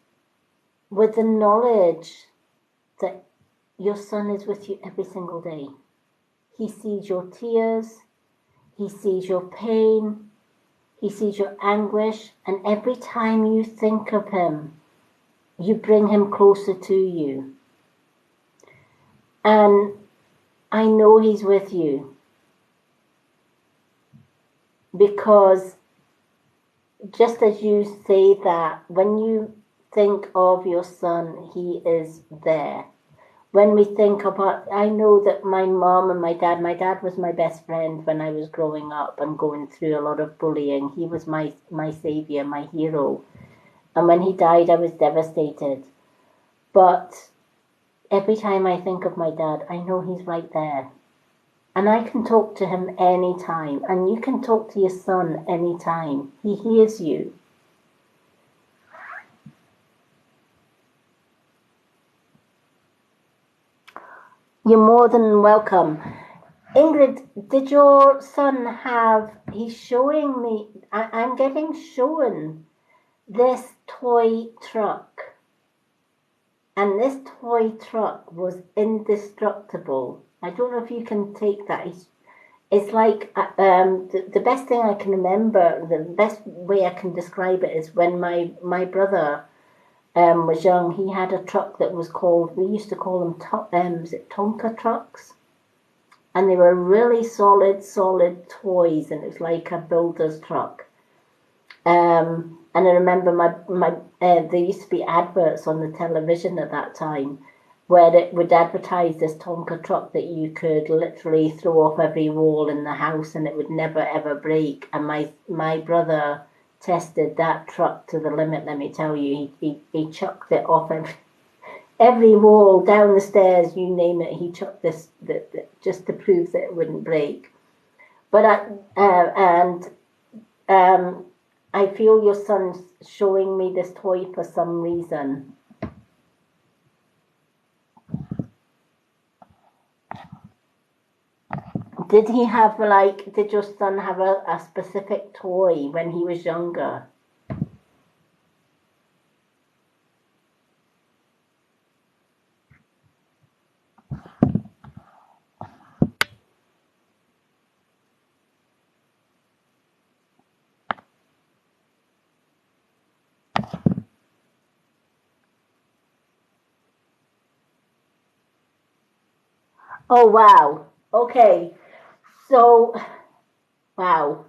with the knowledge that your son is with you every single day. He sees your tears, he sees your pain, he sees your anguish, and every time you think of him, you bring him closer to you. And I know he's with you because just as you say that, when you think of your son, he is there. When we think about, I know that my mom and my dad was my best friend when I was growing up and going through a lot of bullying. He was my savior, my hero. And when he died, I was devastated. But every time I think of my dad, I know he's right there. And I can talk to him anytime. And you can talk to your son anytime. He hears you. You're more than welcome. Ingrid, did your son have, he's showing me, I'm getting shown this toy truck. And this toy truck was indestructible. I don't know if you can take that. It's like, the best thing I can remember, the best way I can describe it is when my brother was young, he had a truck that was called, we used to call them Tonka trucks. And they were really solid toys, and it was like a builder's truck. And I remember there used to be adverts on the television at that time where it would advertise this Tonka truck that you could literally throw off every wall in the house and it would never ever break. And my brother tested that truck to the limit, let me tell you. He chucked it off every wall, down the stairs, you name it. He chucked this just to prove that it wouldn't break. But I feel your son's showing me this toy for some reason. Did your son have a specific toy when he was younger? Oh, wow. Okay. So, wow.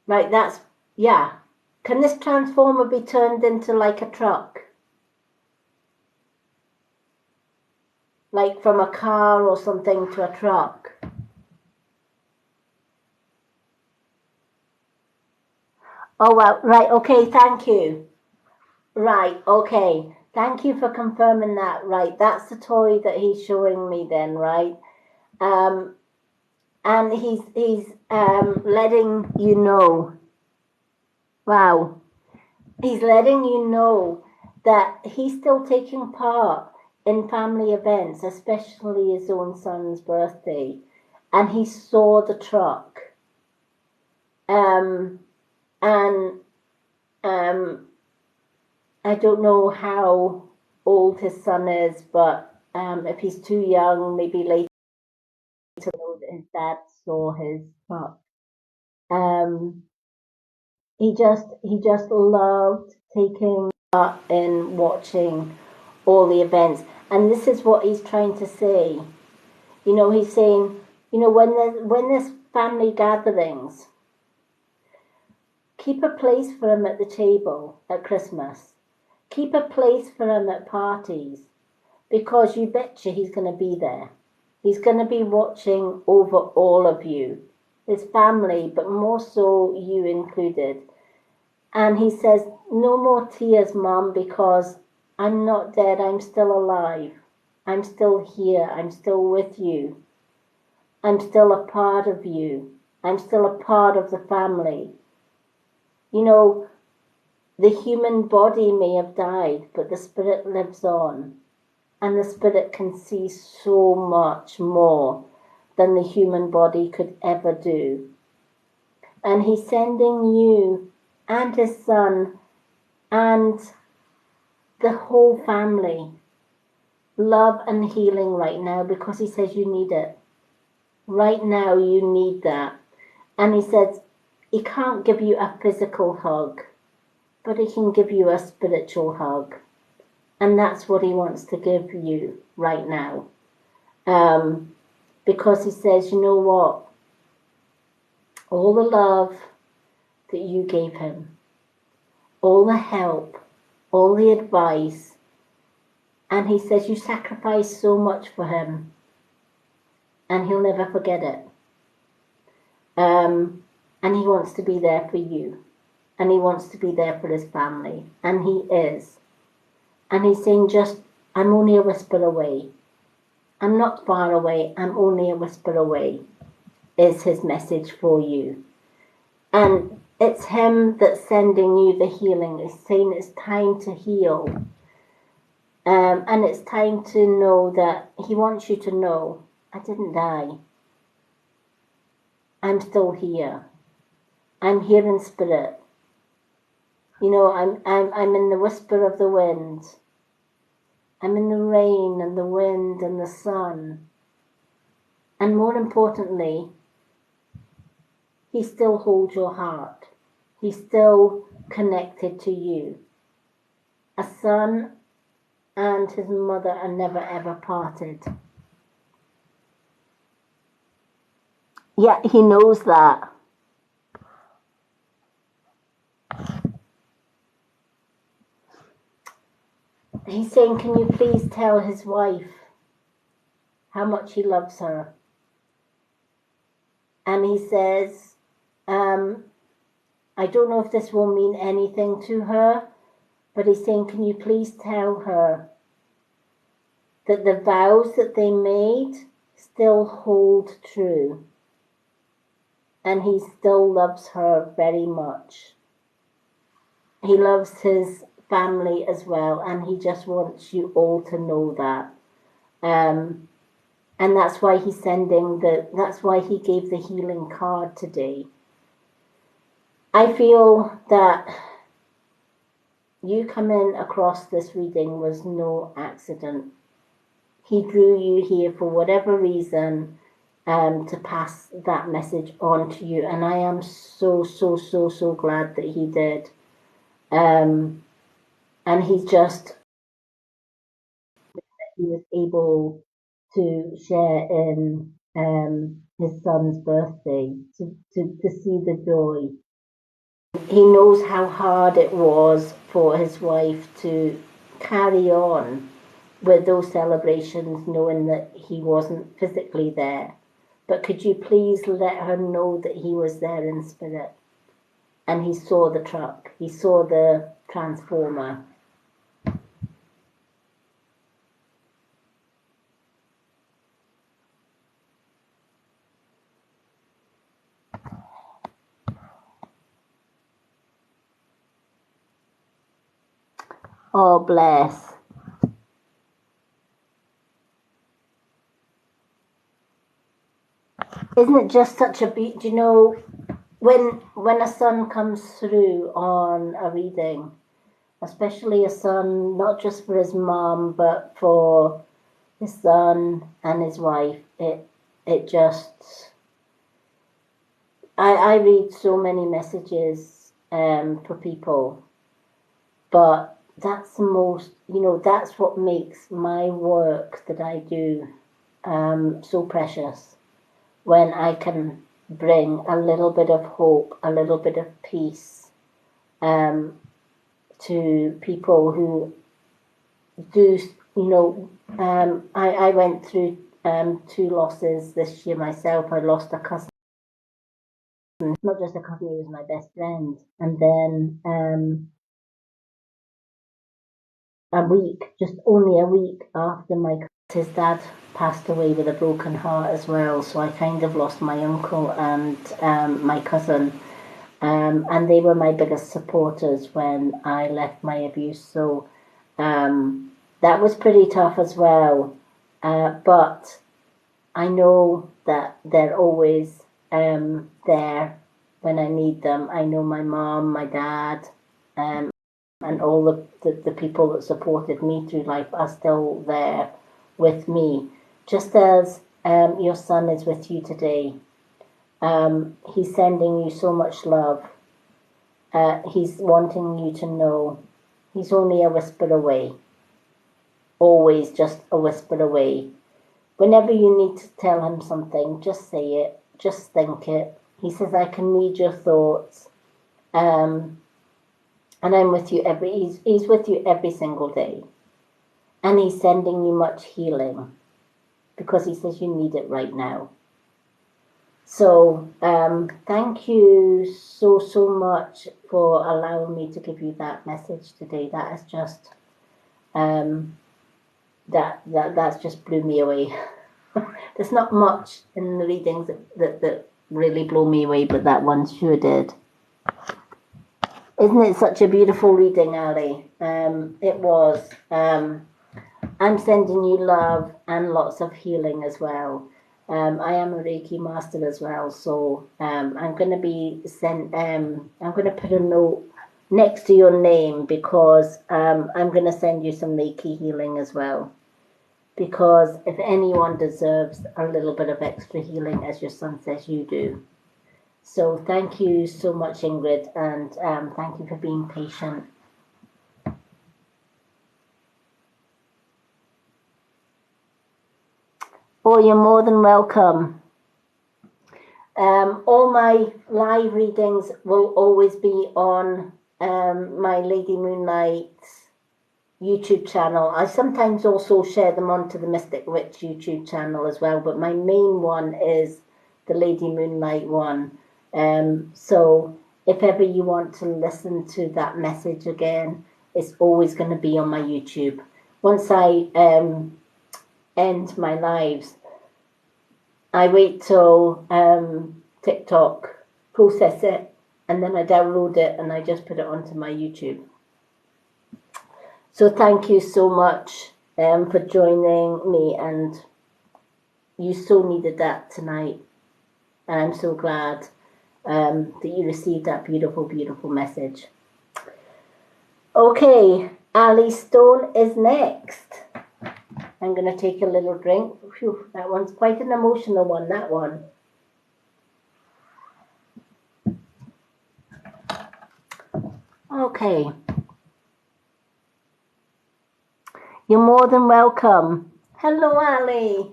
Right, yeah. Can this transformer be turned into like a truck? Like from a car or something to a truck? Oh, well, right, okay, thank you. Right, okay. Thank you for confirming that. Right, that's the toy that he's showing me then, right? Um, and he's letting you know. Wow. He's letting you know that he's still taking part in family events, especially his own son's birthday. And he saw the truck. Um, and I don't know how old his son is, but if he's too young, maybe later to know that his dad saw his truck. Um, he just loved taking part in watching all the events, and this is what he's trying to say. He's saying, when there's family gatherings, keep a place for him at the table at Christmas. Keep a place for him at parties, because you betcha he's going to be there. He's going to be watching over all of you, his family, but more so you included. And he says, no more tears, Mom, because I'm not dead. I'm still alive. I'm still here. I'm still with you. I'm still a part of you. I'm still a part of the family. The human body may have died, but the spirit lives on. and the spirit can see so much more than the human body could ever do. And he's sending you and his son and the whole family love and healing right now, because he says you need it. Right now, you need that. And he says he can't give you a physical hug, but he can give you a spiritual hug. And that's what he wants to give you right now. Because he says, you know what? All the love that you gave him, all the help, all the advice, and he says you sacrificed so much for him, and he'll never forget it. And he wants to be there for you, and he wants to be there for his family, and he is. And he's saying, just, I'm only a whisper away. I'm not far away, I'm only a whisper away, is his message for you. And it's him that's sending you the healing. He's saying it's time to heal. And it's time to know that he wants you to know, I didn't die. I'm still here. I'm here in spirit. You know, I'm in the whisper of the wind. I'm in the rain and the wind and the sun. And more importantly, he still holds your heart. He's still connected to you. A son and his mother are never ever parted. Yeah, he knows that. He's saying, can you please tell his wife how much he loves her? And he says, I don't know if this will mean anything to her, but he's saying, can you please tell her that the vows that they made still hold true, and he still loves her very much. He loves his family as well, and he just wants you all to know that. And that's why he's that's why he gave the healing card today. I feel that you coming across this reading was no accident. He drew you here for whatever reason, to pass that message on to you. And I am so, so, so, so glad that he did. And he was able to share in his son's birthday, to see the joy. He knows how hard it was for his wife to carry on with those celebrations, knowing that he wasn't physically there. But could you please let her know that he was there in spirit? And he saw the truck, he saw the transformer. Oh, bless. Isn't it just such a beat? You know, when a son comes through on a reading, especially a son, not just for his mom, but for his son and his wife, it just, I read so many messages for people, but that's the most, you know, that's what makes my work that I do so precious, when I can bring a little bit of hope, a little bit of peace to people who do, you know, I went through 2 losses this year myself. I lost a cousin, not just a cousin, he was my best friend. And then just only a week after his dad passed away with a broken heart as well. So I kind of lost my uncle and my cousin. And they were my biggest supporters when I left my abuse. So that was pretty tough as well. But I know that they're always there when I need them. I know my mom, my dad, and all the people that supported me through life are still there with me, just as your son is with you today. He's sending you so much love. He's wanting you to know he's only a whisper away, always just a whisper away. Whenever you need to tell him something, just say it, just think it. He says, I can read your thoughts. And I'm with you he's with you every single day. And he's sending you much healing because he says you need it right now. So thank you so much for allowing me to give you that message today. That is just that's just blew me away. There's not much in the readings that really blow me away, but that one sure did. Isn't it such a beautiful reading, Ali? It was. I'm sending you love and lots of healing as well. I am a Reiki master as well, so I'm going to be I'm going to put a note next to your name because I'm going to send you some Reiki healing as well. Because if anyone deserves a little bit of extra healing, as your son says, you do. So thank you so much, Ingrid, and thank you for being patient. Oh, you're more than welcome. All my live readings will always be on my Lady Moonlight YouTube channel. I sometimes also share them onto the Mystic Witch YouTube channel as well, but my main one is the Lady Moonlight one. So if ever you want to listen to that message again, it's always going to be on my YouTube. Once I end my lives, I wait till TikTok process it, and then I download it and I just put it onto my YouTube. So thank you so much for joining me, and you so needed that tonight, and I'm so glad that you received that beautiful, beautiful message. Okay, Ali Stone is next. I'm going to take a little drink. Whew, that one's quite an emotional one, that one. Okay. You're more than welcome. Hello, Ali.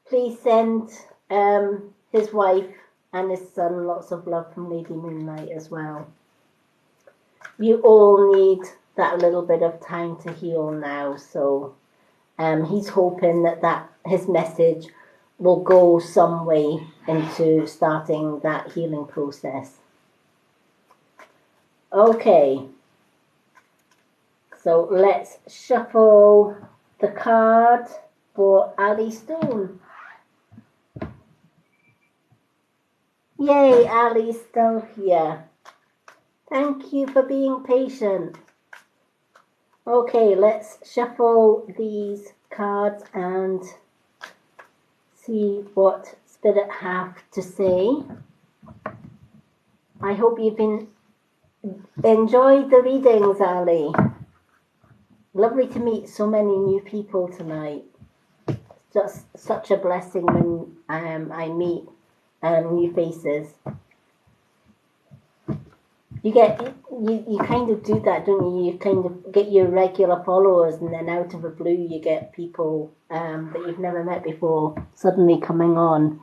Please send his wife and his son lots of love from Lady Moonlight as well. You all need that little bit of time to heal now, so he's hoping that his message will go some way into starting that healing process. Okay, so let's shuffle the card for Ali Stone. Yay, Ali's still here. Thank you for being patient. Okay, let's shuffle these cards and see what Spirit have to say. I hope you've enjoyed the readings, Ali. Lovely to meet so many new people tonight. Just such a blessing when I meet new faces. You kind of do that, don't you? You kind of get your regular followers, and then out of the blue you get people that you've never met before suddenly coming on.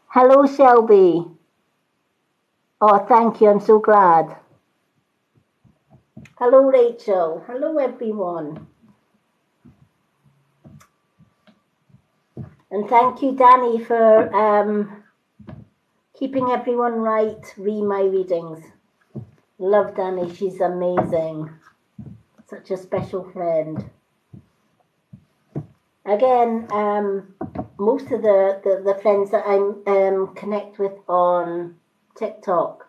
Hello, Shelby. Oh, thank you. I'm so glad. Hello, Rachel. Hello, everyone. And thank you, Danny, for keeping everyone right, read my readings. Love Danny, she's amazing. Such a special friend. Again, most of the friends that I connect with on TikTok,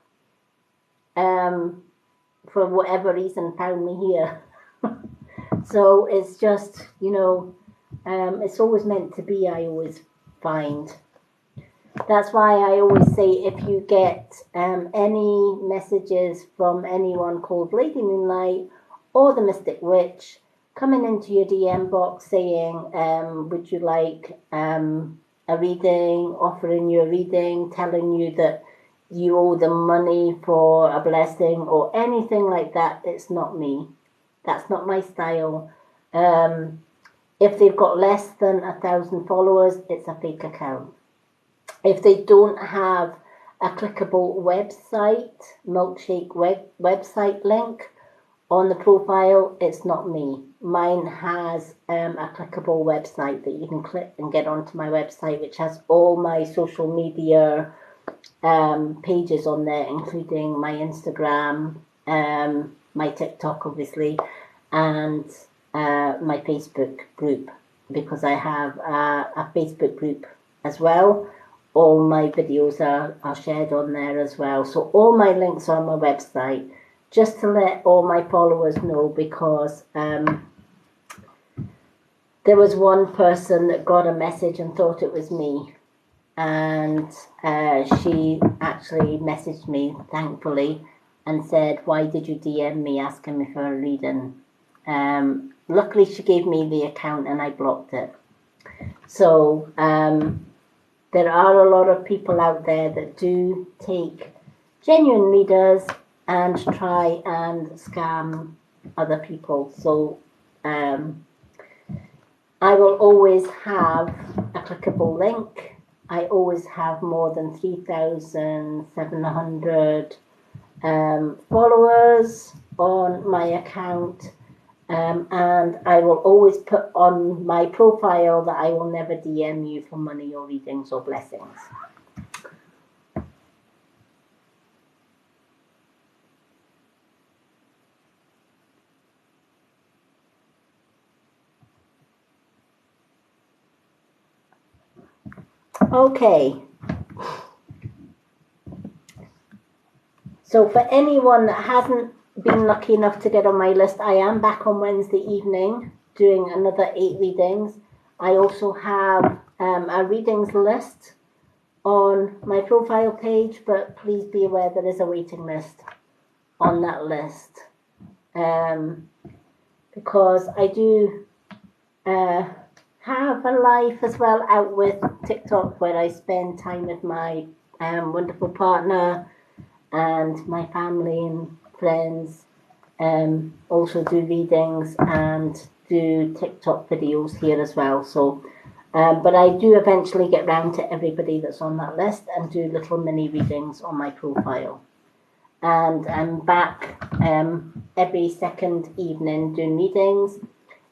for whatever reason, found me here. So it's just, it's always meant to be, I always find. That's why I always say if you get any messages from anyone called Lady Moonlight or the Mystic Witch coming into your DM box saying, would you like a reading, offering you a reading, telling you that you owe them money for a blessing or anything like that, it's not me. That's not my style. If they've got less than 1,000 followers, it's a fake account. If they don't have a clickable website, milkshake website link on the profile, it's not me. Mine has a clickable website that you can click and get onto my website, which has all my social media pages on there, including my Instagram, my TikTok, obviously, and my Facebook group, because I have a Facebook group as well. All my videos are shared on there as well. So all my links are on my website, just to let all my followers know, because there was one person that got a message and thought it was me. And she actually messaged me, thankfully, and said, why did you DM me asking me for a reading? Luckily, she gave me the account and I blocked it. So there are a lot of people out there that do take genuine readers and try and scam other people. So I will always have a clickable link. I always have more than 3,700 followers on my account. And I will always put on my profile that I will never DM you for money or readings or blessings. Okay. So for anyone that hasn't been lucky enough to get on my list, I am back on Wednesday evening doing another 8 readings. I also have a readings list on my profile page, but please be aware there is a waiting list on that list, because I do have a life as well out with TikTok, where I spend time with my wonderful partner and my family and friends. Also do readings and do TikTok videos here as well. So but I do eventually get round to everybody that's on that list and do little mini readings on my profile. And I'm back every second evening doing readings.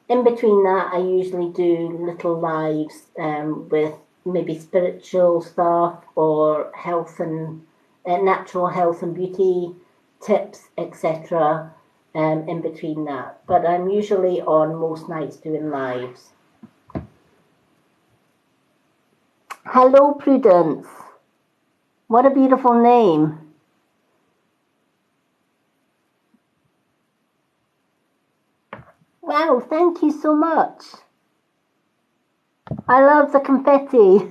In between that, I usually do little lives with maybe spiritual stuff or health and natural health and beauty tips, etc. In between that. But I'm usually on most nights doing lives. Hello, Prudence. What a beautiful name. Wow, thank you so much. I love the confetti.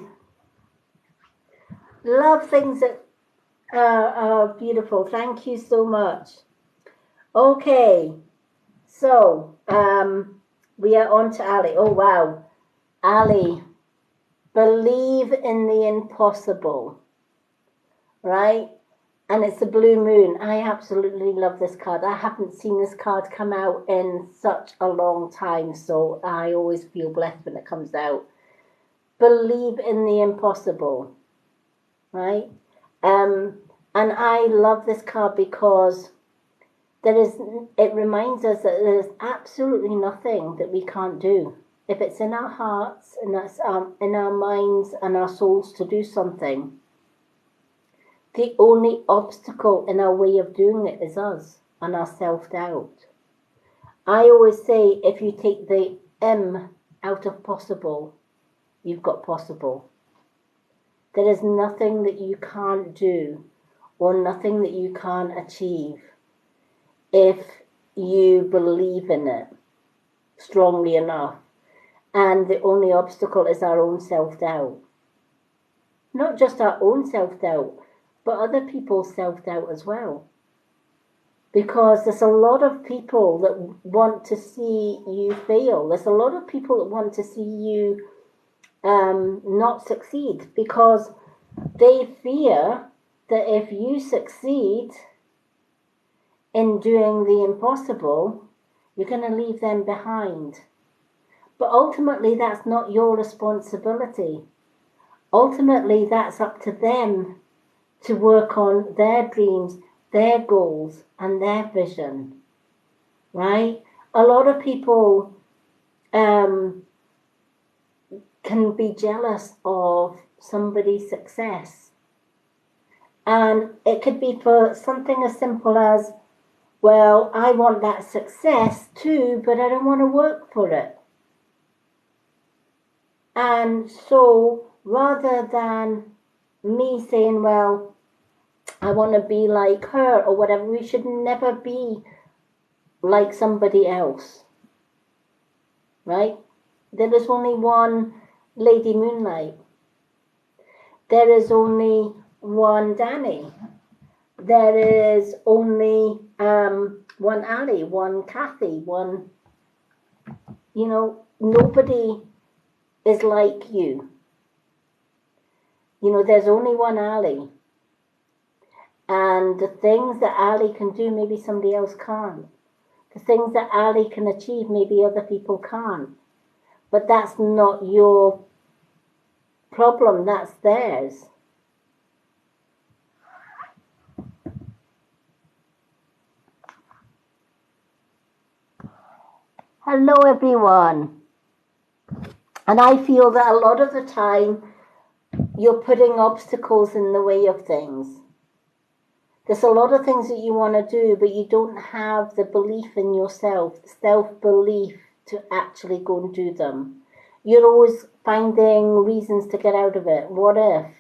Love things that are beautiful. Thank you so much. Okay, so we are on to Ali. Oh, wow. Ali, believe in the impossible, right? And it's a blue moon. I absolutely love this card. I haven't seen this card come out in such a long time, so I always feel blessed when it comes out. Believe in the impossible, right? And I love this card because it reminds us that there's absolutely nothing that we can't do. If it's in our hearts and that's in our minds and our souls to do something, the only obstacle in our way of doing it is us and our self-doubt. I always say, if you take the M out of possible, you've got possible. There is nothing that you can't do or nothing that you can't achieve if you believe in it strongly enough. And the only obstacle is our own self-doubt. Not just our own self-doubt, but other people's self-doubt as well. Because there's a lot of people that want to see you fail. There's a lot of people that want to see you not succeed, because they fear that if you succeed in doing the impossible, you're going to leave them behind. But ultimately, that's not your responsibility. Ultimately, that's up to them to work on their dreams, their goals, and their vision, right? A lot of people can be jealous of somebody's success. And it could be for something as simple as, well, I want that success too, but I don't want to work for it. And so rather than me saying, well, I want to be like her or whatever, we should never be like somebody else, right? There is only one Lady Moonlight. There is only one Danny. There is only one Ali, one Kathy, one, nobody is like you. There's only one Ali. And the things that Ali can do, maybe somebody else can't. The things that Ali can achieve, maybe other people can't. But that's not your problem, that's theirs. Hello, everyone. And I feel that a lot of the time, you're putting obstacles in the way of things. There's a lot of things that you want to do, but you don't have the belief in yourself, self-belief to actually go and do them. You're always finding reasons to get out of it. What if?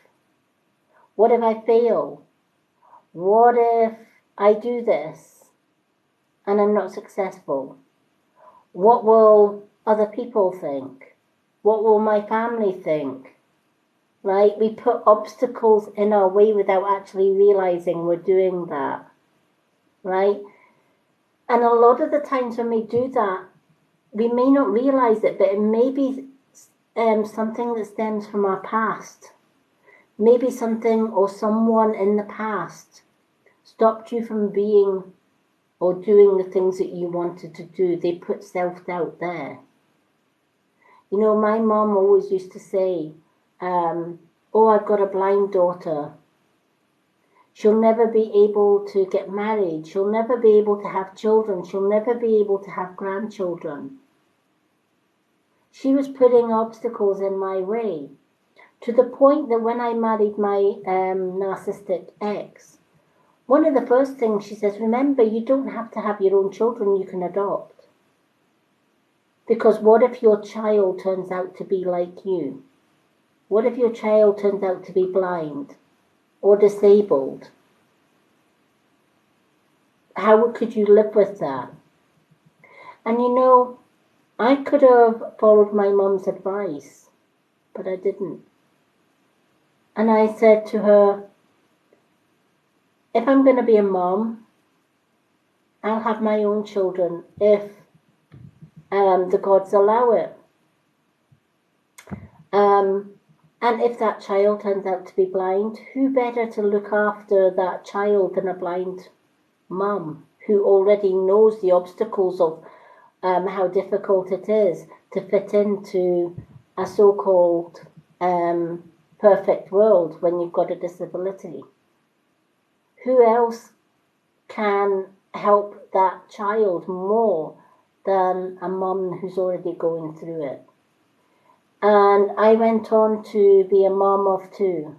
What if I fail? What if I do this and I'm not successful? What will other people think? What will my family think? Right? We put obstacles in our way without actually realizing we're doing that. Right? And a lot of the times when we do that, we may not realize it, but it may be something that stems from our past. Maybe something or someone in the past stopped you from being or doing the things that you wanted to do. They put self-doubt there. My mom always used to say, oh, I've got a blind daughter. She'll never be able to get married. She'll never be able to have children. She'll never be able to have grandchildren. She was putting obstacles in my way, to the point that when I married my narcissistic ex, one of the first things she says, remember, you don't have to have your own children, you can adopt. Because what if your child turns out to be like you? What if your child turns out to be blind or disabled? How could you live with that? And I could have followed my mum's advice, but I didn't. And I said to her, if I'm going to be a mom, I'll have my own children if the gods allow it. And if that child turns out to be blind, who better to look after that child than a blind mum who already knows the obstacles of how difficult it is to fit into a so-called perfect world when you've got a disability. Who else can help that child more than a mum who's already going through it? And I went on to be a mom of two.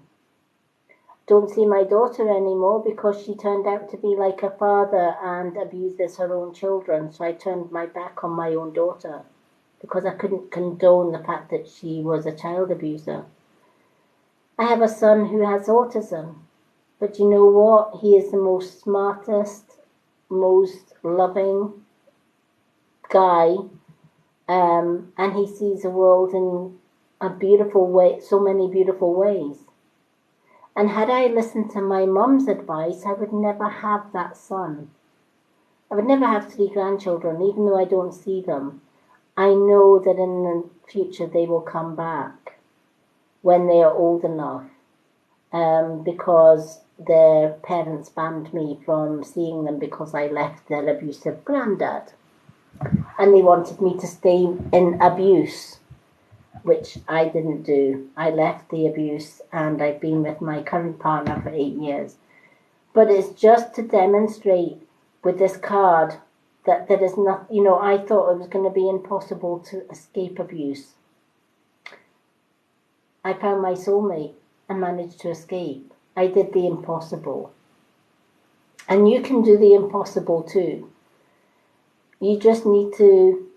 Don't see my daughter anymore because she turned out to be like her father and abuses her own children. So I turned my back on my own daughter because I couldn't condone the fact that she was a child abuser. I have a son who has autism, but you know what? He is the most smartest, most loving guy, and he sees the world in a beautiful way, so many beautiful ways. And had I listened to my mum's advice, I would never have that son. I would never have 3 grandchildren, even though I don't see them. I know that in the future they will come back when they are old enough, because their parents banned me from seeing them because I left their abusive granddad. And they wanted me to stay in abuse, which I didn't do. I left the abuse and I've been with my current partner for 8 years. But it's just to demonstrate with this card that there is not, I thought it was going to be impossible to escape abuse. I found my soulmate and managed to escape. I did the impossible. And you can do the impossible too. You just need to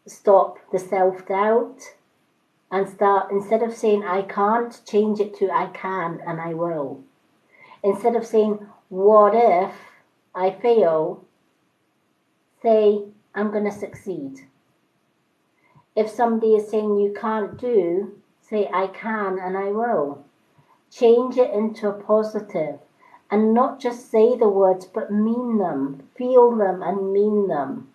stop the self-doubt and start, instead of saying I can't, change it to I can and I will. Instead of saying what if I fail, say I'm going to succeed. If somebody is saying you can't do, say I can and I will. Change it into a positive, and not just say the words but mean them, feel them and mean them.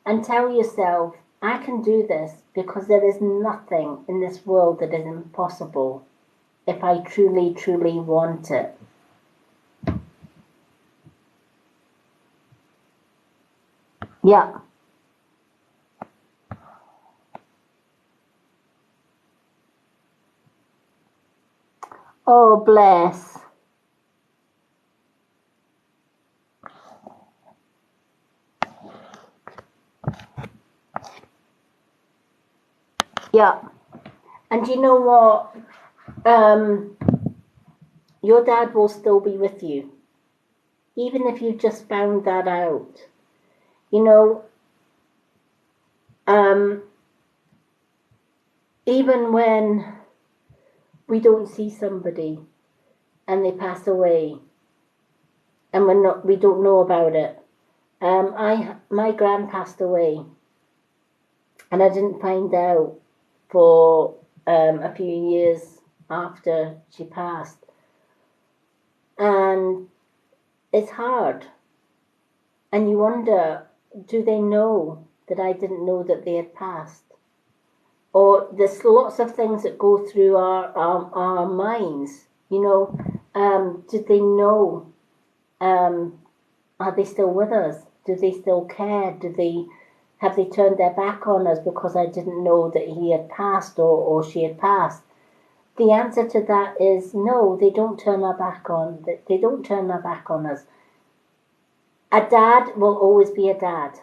And tell yourself, I can do this because there is nothing in this world that is impossible if I truly, truly want it. Yeah. Oh, bless. Yeah. And you know what? Your dad will still be with you, even if you've just found that out. Even when we don't see somebody and they pass away and we don't know about it. My gran passed away and I didn't find out for a few years after she passed. And it's hard. And you wonder, do they know that I didn't know that they had passed? Or there's lots of things that go through our minds, did they know? Are they still with us? Do they still care? Have they turned their back on us because I didn't know that he had passed or she had passed? The answer to that is no, they don't turn their back on. They don't turn their back on us. A dad will always be a dad.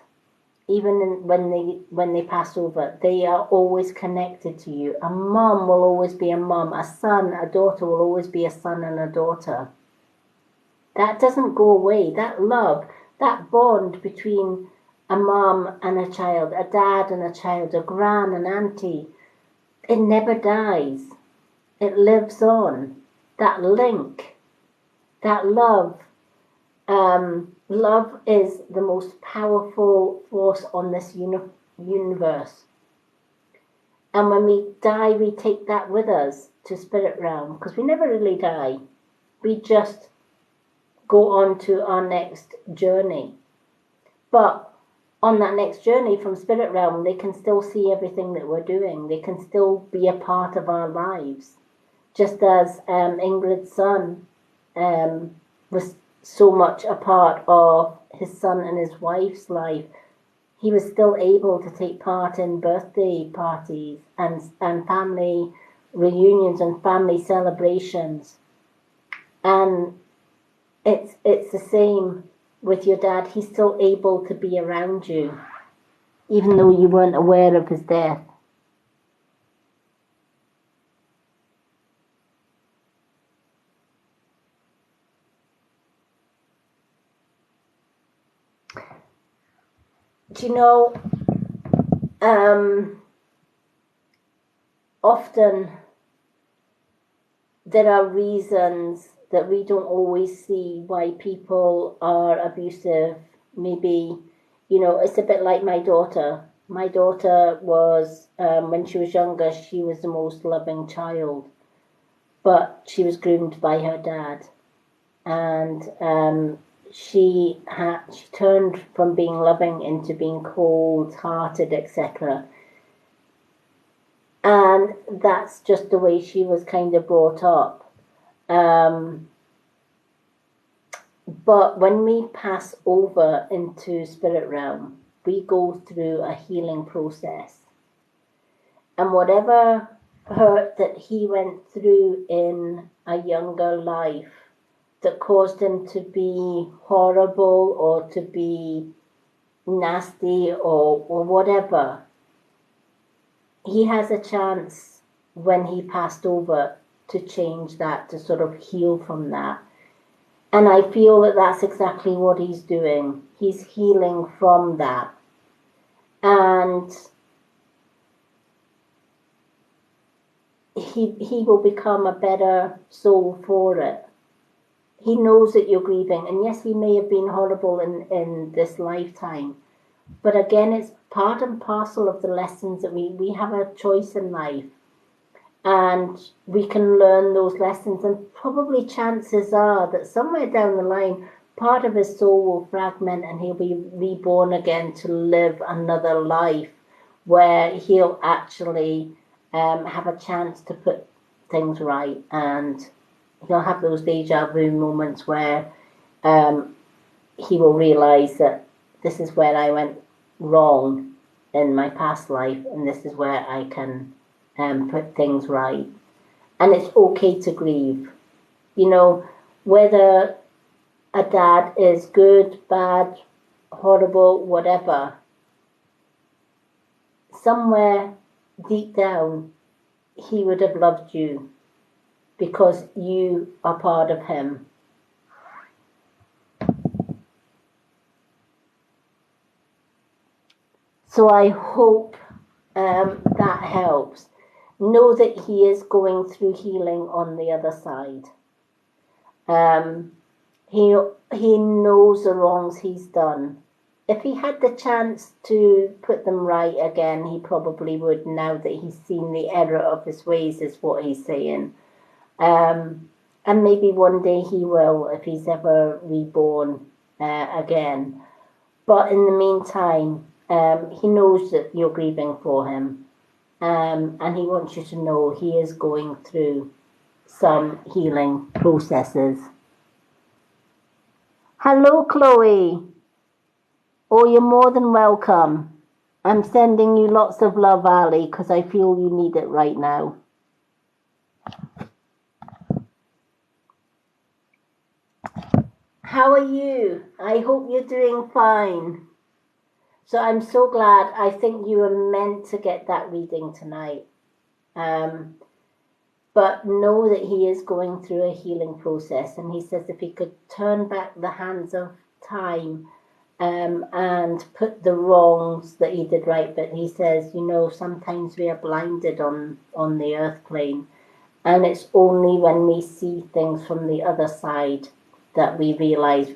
Even when they pass over, they are always connected to you. A mum will always be a mum. A son, a daughter will always be a son and a daughter. That doesn't go away. That love, that bond between a mum and a child, a dad and a child, a gran and auntie, it never dies. It lives on. That link, that love. Love is the most powerful force on this universe. And when we die, we take that with us to spirit realm, because we never really die. We just go on to our next journey. But on that next journey from spirit realm, they can still see everything that we're doing. They can still be a part of our lives. Just as Ingrid's son was so much a part of his son and his wife's life, he was still able to take part in birthday parties and family reunions and family celebrations. And it's the same with your dad. He's still able to be around you, even though you weren't aware of his death. Do you know, often there are reasons that we don't always see why people are abusive. Maybe, it's a bit like my daughter. My daughter was, when she was younger, she was the most loving child, but she was groomed by her dad. And she turned from being loving into being cold-hearted, etc. And that's just the way she was kind of brought up. But when we pass over into spirit realm, we go through a healing process. And whatever hurt that he went through in a younger life that caused him to be horrible or to be nasty or whatever, he has a chance when he passed over to change that, to sort of heal from that. And I feel that that's exactly what he's doing. He's healing from that. And he will become a better soul for it. He knows that you're grieving. And yes, he may have been horrible in this lifetime. But again, it's part and parcel of the lessons that we have a choice in life. And we can learn those lessons. And probably chances are that somewhere down the line, part of his soul will fragment and he'll be reborn again to live another life where he'll actually have a chance to put things right. And he'll have those deja vu moments where he will realize that this is where I went wrong in my past life, and this is where I can put things right. And it's okay to grieve. Whether a dad is good, bad, horrible, whatever, somewhere deep down, he would have loved you because you are part of him. So I hope that helps. Know that he is going through healing on the other side. He knows the wrongs he's done. If he had the chance to put them right again, he probably would, now that he's seen the error of his ways, is what he's saying. And maybe one day he will, if he's ever reborn again. But in the meantime, he knows that you're grieving for him. And he wants you to know he is going through some healing processes. Hello, Chloe. Oh, you're more than welcome. I'm sending you lots of love, Ali, because I feel you need it right now. How are you? I hope you're doing fine. So I'm so glad. I think you were meant to get that reading tonight. But know that he is going through a healing process. And he says if he could turn back the hands of time and put the wrongs that he did right. But he says, sometimes we are blinded on the earth plane. And it's only when we see things from the other side that we realize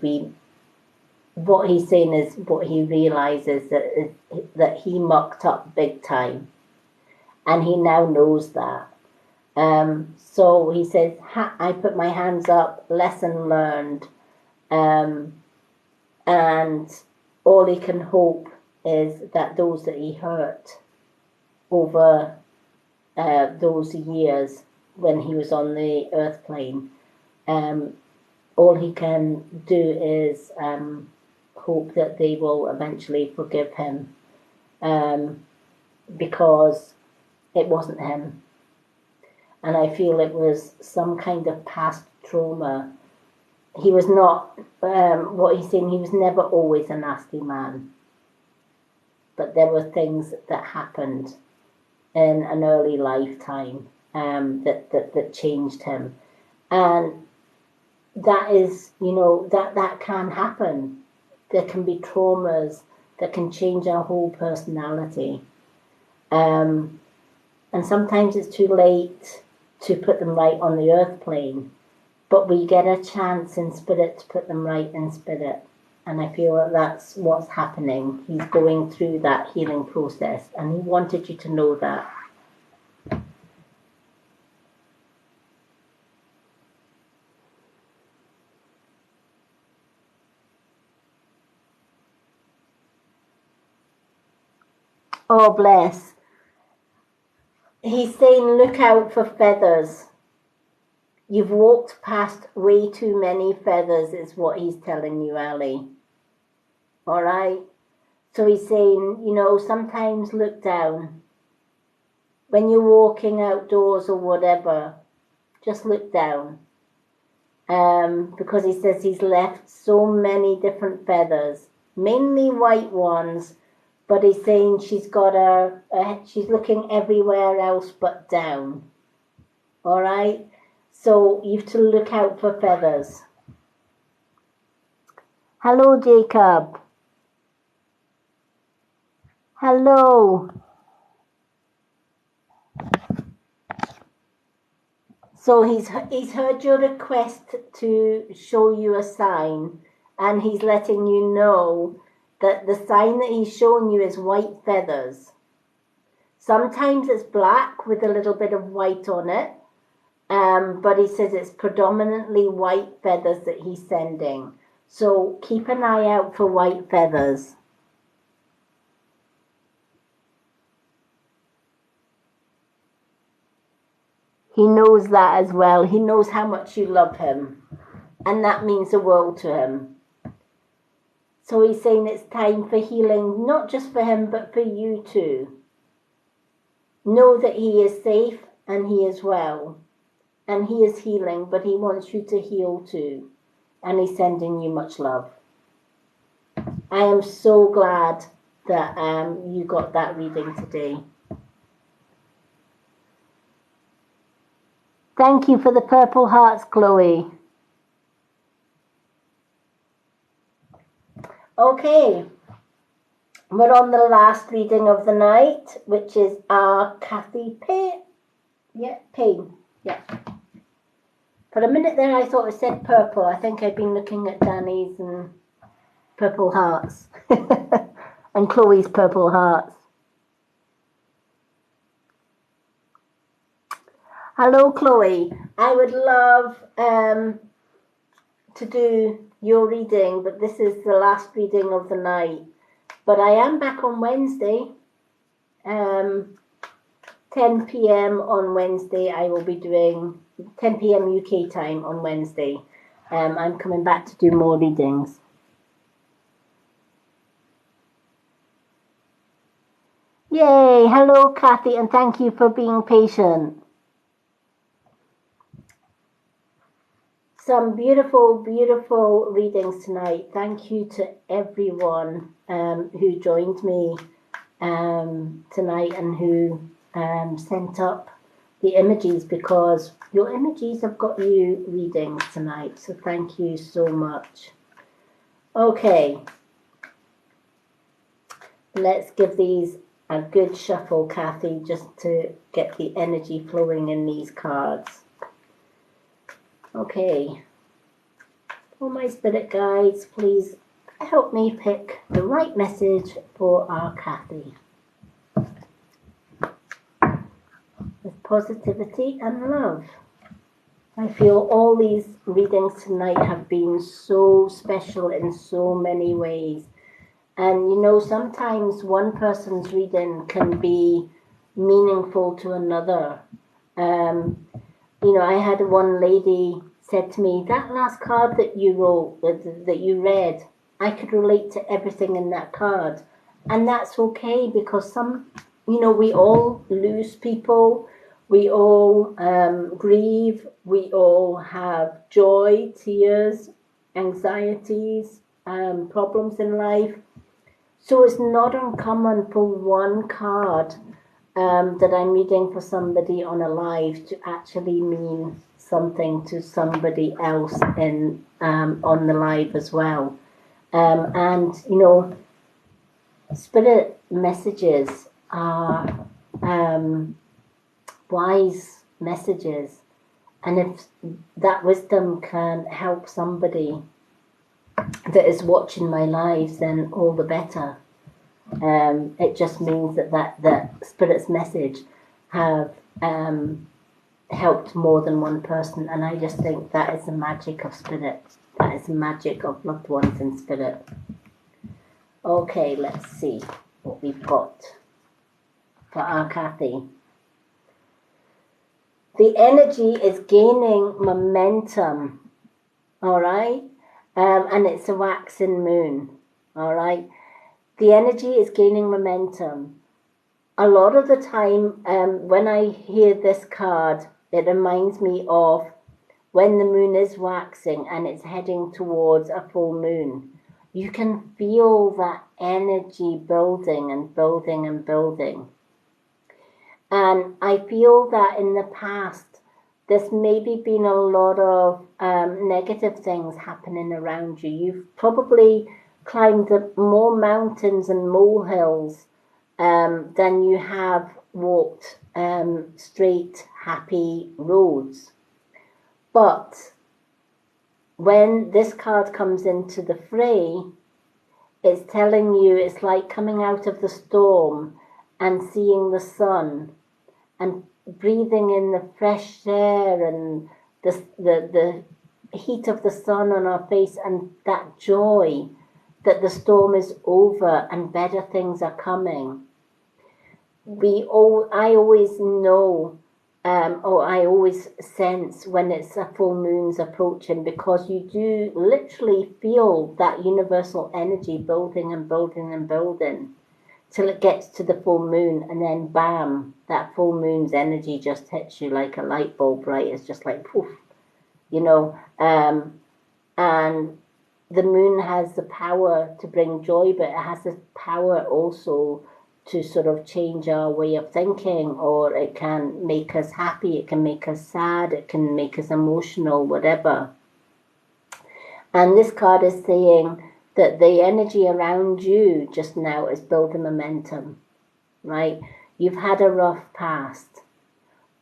what he's saying is, what he realizes that he mucked up big time, and he now knows that. So he says, I put my hands up, lesson learned, and all he can hope is that those that he hurt over those years when he was on the earth plane, all he can do is hope that they will eventually forgive him, because it wasn't him. And I feel it was some kind of past trauma. He was not, what he's saying, he was never always a nasty man. But there were things that happened in an early lifetime that changed him. And that is, that can happen. There can be traumas that can change our whole personality. And sometimes it's too late to put them right on the earth plane. but we get a chance in spirit to put them right in spirit. And I feel that that's what's happening. He's going through that healing process, and he wanted you to know that. Oh, bless. He's saying, look out for feathers. You've walked past way too many feathers, is what he's telling you, Ali. All right? So he's saying, you know, sometimes look down. When you're walking outdoors or whatever, just look down. Because he says he's left so many different feathers, mainly white ones, but he's saying she's got she's looking everywhere else but down. All right? So you have to look out for feathers. Hello, Jacob. Hello. So he's heard your request to show you a sign, and he's letting you know that the sign that he's showing you is white feathers. Sometimes it's black with a little bit of white on it, but he says it's predominantly white feathers that he's sending. So keep an eye out for white feathers. He knows that as well. He knows how much you love him, and that means the world to him. So he's saying it's time for healing, not just for him, but for you too. Know that he is safe and he is well, and he is healing, but he wants you to heal too, and he's sending you much love. I am so glad that you got that reading today. Thank you for the purple hearts, Chloe. Okay, we're on the last reading of the night, which is our Kathy Payne. Yeah. For a minute there, I thought it said purple. I think I've been looking at Danny's and purple hearts and Chloe's purple hearts. Hello, Chloe. I would love to do your reading, but this is the last reading of the night. But I am back on Wednesday, 10 p.m. on Wednesday. I will be doing 10 p.m. UK time on Wednesday. I'm coming back to do more readings. Yay! Hello, Kathy, and thank you for being patient. Some beautiful, beautiful readings tonight. Thank you to everyone who joined me tonight and who sent up the images, because your images have got you readings tonight. So thank you so much. Okay. Let's give these a good shuffle, Kathy, just to get the energy flowing in these cards. Okay, for my spirit guides, please help me pick the right message for our Kathy. With positivity and love. I feel all these readings tonight have been so special in so many ways. And you know, sometimes one person's reading can be meaningful to another. You know, I had one lady said to me, that last card that you wrote, that you read, I could relate to everything in that card. And that's okay, because you know, we all lose people, we all grieve, we all have joy, tears, anxieties, problems in life. So it's not uncommon for one card that I'm reading for somebody on a live to actually mean something to somebody else in on the live as well. And you know, spirit messages are wise messages, And if that wisdom can help somebody that is watching my lives, then all the better. It just means that Spirit's message have helped more than one person, and I just think that is the magic of Spirit. That is the magic of loved ones in Spirit. Okay, let's see what we've got for our Kathy. The energy is gaining momentum, all right? And it's a waxing moon, all right? The energy is gaining momentum. A lot of the time, when I hear this card, it reminds me of when the moon is waxing and it's heading towards a full moon. You can feel that energy building and building and building. And I feel that in the past, there's maybe been a lot of negative things happening around you. You've probably climbed up more mountains and molehills than you have walked straight, happy roads. But when this card comes into the fray, it's telling you it's like coming out of the storm and seeing the sun and breathing in the fresh air and the heat of the sun on our face, and that joy that the storm is over and better things are coming. I always know, or I always sense when it's a full moon's approaching, because you do literally feel that universal energy building and building and building till it gets to the full moon, and then bam, that full moon's energy just hits you like a light bulb, right? It's just like poof, you know. And the moon has the power to bring joy, but it has the power also to sort of change our way of thinking, or it can make us happy, it can make us sad, it can make us emotional, whatever. And this card is saying that the energy around you just now is building momentum, right? You've had a rough past,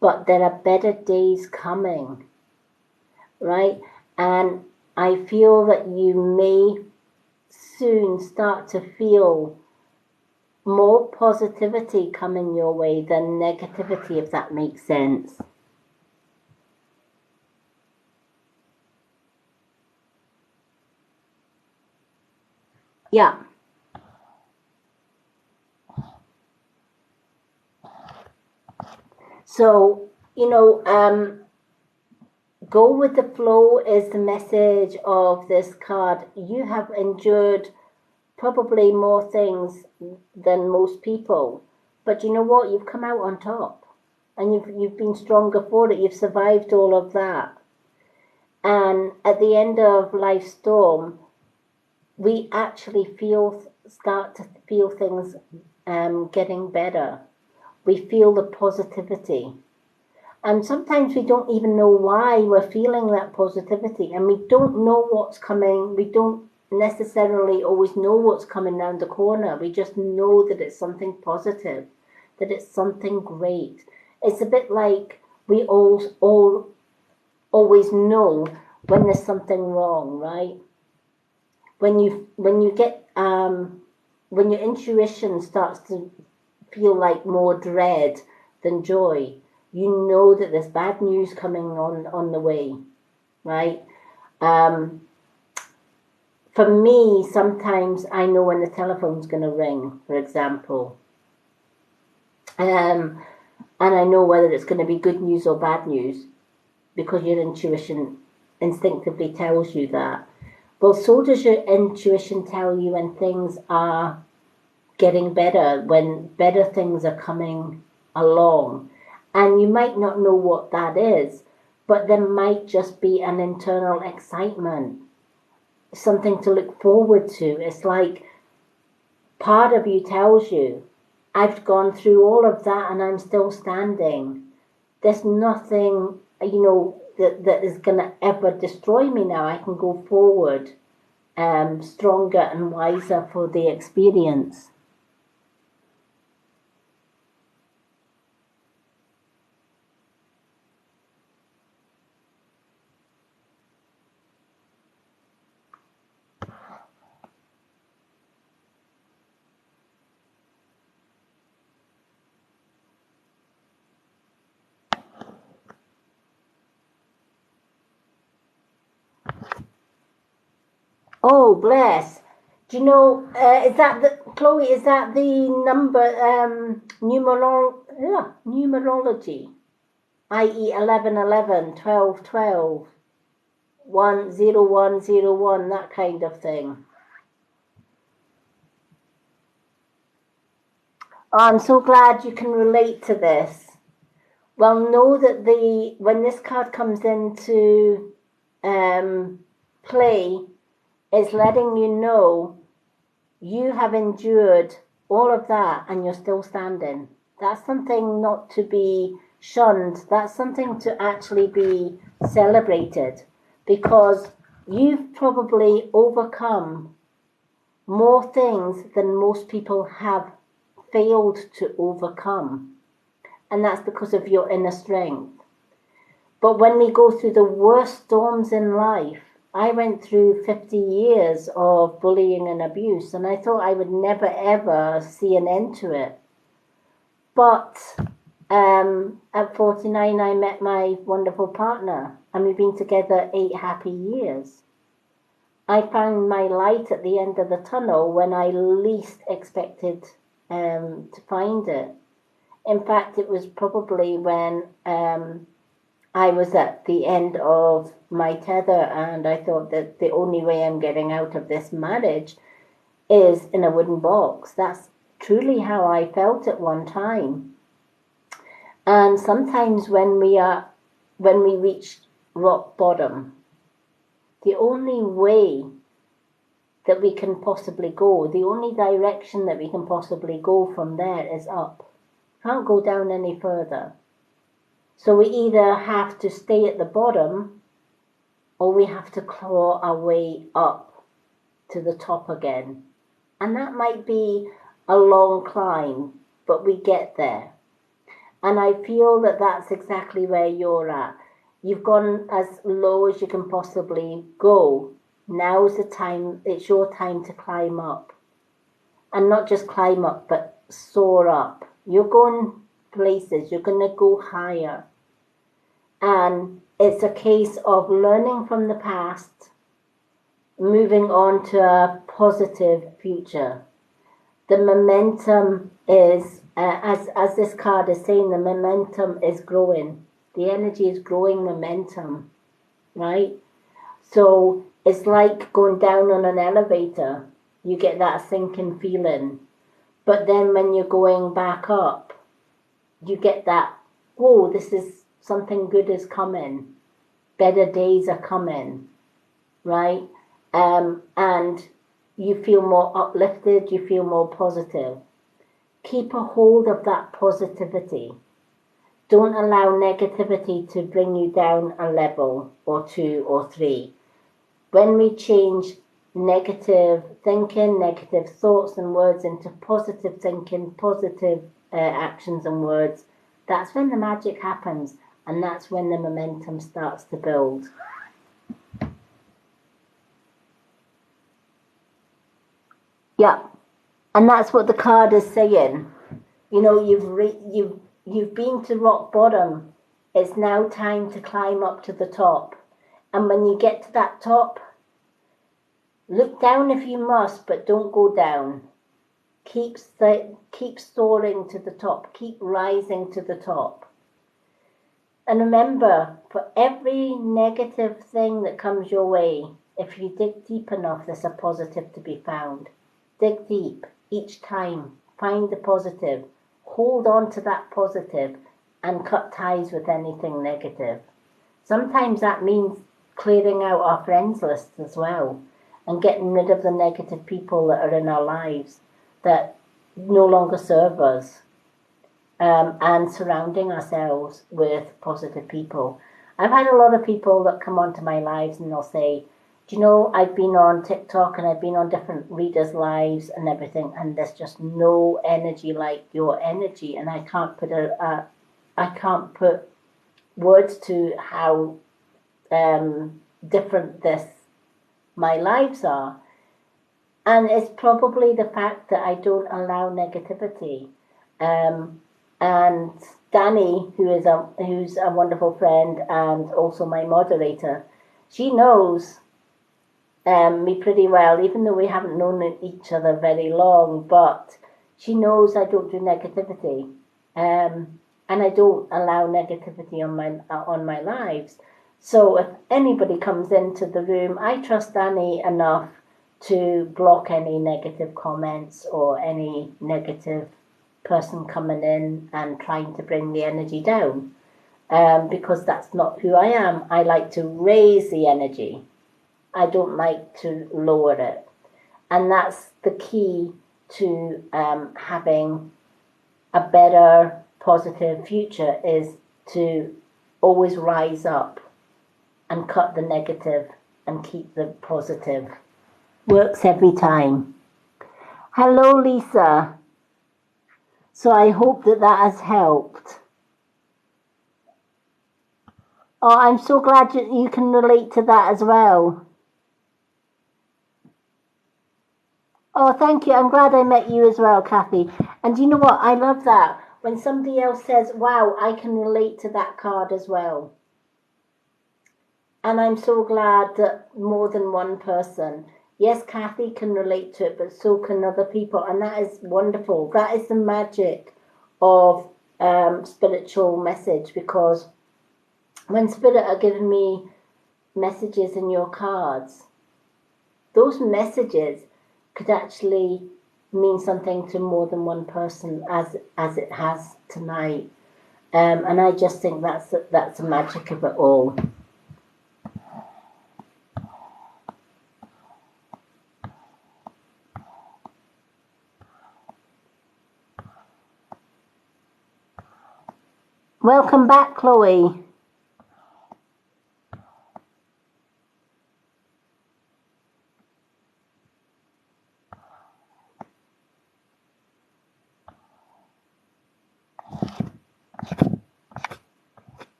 but there are better days coming, right? And I feel that you may soon start to feel more positivity coming your way than negativity, if that makes sense. Yeah. So, go with the flow is the message of this card. You have endured probably more things than most people, but you know what? You've come out on top, and you've been stronger for it. You've survived all of that, and at the end of life's storm, we actually start to feel things getting better. We feel the positivity. And sometimes we don't even know why we're feeling that positivity, and we don't know what's coming. We don't necessarily always know what's coming around the corner. We just know that it's something positive, that it's something great. It's a bit like we all always know when there's something wrong, right? When you get when your intuition starts to feel like more dread than joy, you know that there's bad news coming on the way, right? For me, sometimes I know when the telephone's going to ring, for example, and I know whether it's going to be good news or bad news, because your intuition instinctively tells you that. Well, so does your intuition tell you when things are getting better, when better things are coming along. And you might not know what that is, but there might just be an internal excitement, something to look forward to. It's like part of you tells you, I've gone through all of that and I'm still standing. There's nothing, that is going to ever destroy me now. I can go forward stronger and wiser for the experience. Oh, bless. Do you know, is that the, Chloe, is that the number, numerology, i.e. 1111, 1212, 10101, that kind of thing? Oh, I'm so glad you can relate to this. Well, know that when this card comes into play, is letting you know you have endured all of that and you're still standing. That's something not to be shunned. That's something to actually be celebrated, because you've probably overcome more things than most people have failed to overcome. And that's because of your inner strength. But when we go through the worst storms in life, I went through 50 years of bullying and abuse, and I thought I would never ever see an end to it. But at 49, I met my wonderful partner, and we've been together 8 happy years. I found my light at the end of the tunnel when I least expected to find it. In fact, it was probably when I was at the end of my tether, and I thought that the only way I'm getting out of this marriage is in a wooden box. That's truly how I felt at one time. And sometimes when we reach rock bottom, the only way that we can possibly go, the only direction that we can possibly go from there is up. Can't go down any further. So we either have to stay at the bottom, or we have to claw our way up to the top again. And that might be a long climb, but we get there. And I feel that that's exactly where you're at. You've gone as low as you can possibly go. Now's the time, it's your time to climb up. And not just climb up, but soar up. You're going places, you're going to go higher. And it's a case of learning from the past, moving on to a positive future. The momentum is, as this card is saying, the momentum is growing. The energy is growing momentum, right? So it's like going down on an elevator. You get that sinking feeling. But then when you're going back up, you get that, whoa, this is something good is coming. Better days are coming, right? And you feel more uplifted, you feel more positive. Keep a hold of that positivity. Don't allow negativity to bring you down a level or 2 or 3. When we change negative thinking, negative thoughts and words into positive thinking, positive actions and words, that's when the magic happens, and that's when the momentum starts to build. Yeah, and that's what the card is saying. You know, you've been to rock bottom. It's now time to climb up to the top. And when you get to that top, look down if you must, but don't go down. Keep soaring to the top. Keep rising to the top. And remember, for every negative thing that comes your way, if you dig deep enough, there's a positive to be found. Dig deep each time. Find the positive. Hold on to that positive and cut ties with anything negative. Sometimes that means clearing out our friends list as well, and getting rid of the negative people that are in our lives that no longer serve us, and surrounding ourselves with positive people. I've had a lot of people that come onto my lives and they'll say, do you know, I've been on TikTok and I've been on different readers' lives and everything, and there's just no energy like your energy, and I can't put words to how different my lives are. And it's probably the fact that I don't allow negativity. And Danny, who's a wonderful friend and also my moderator, she knows me pretty well, even though we haven't known each other very long. But she knows I don't do negativity, and I don't allow negativity on my lives. So if anybody comes into the room, I trust Annie enough to block any negative comments or any negative person coming in and trying to bring the energy down. Because that's not who I am. I like to raise the energy. I don't like to lower it. And that's the key to having a better, positive future, is to always rise up and cut the negative and keep the positive. Works every time. Hello, Lisa. So I hope that has helped. Oh, I'm so glad you can relate to that as well. Oh, thank you. I'm glad I met you as well, Kathy. And you know what? I love that. When somebody else says, wow, I can relate to that card as well. And I'm so glad that more than one person. Yes, Kathy can relate to it, but so can other people. And that is wonderful. That is the magic of spiritual message, because when Spirit are giving me messages in your cards, those messages could actually mean something to more than one person, as it has tonight. And I just think that's the magic of it all. Welcome back, Chloe.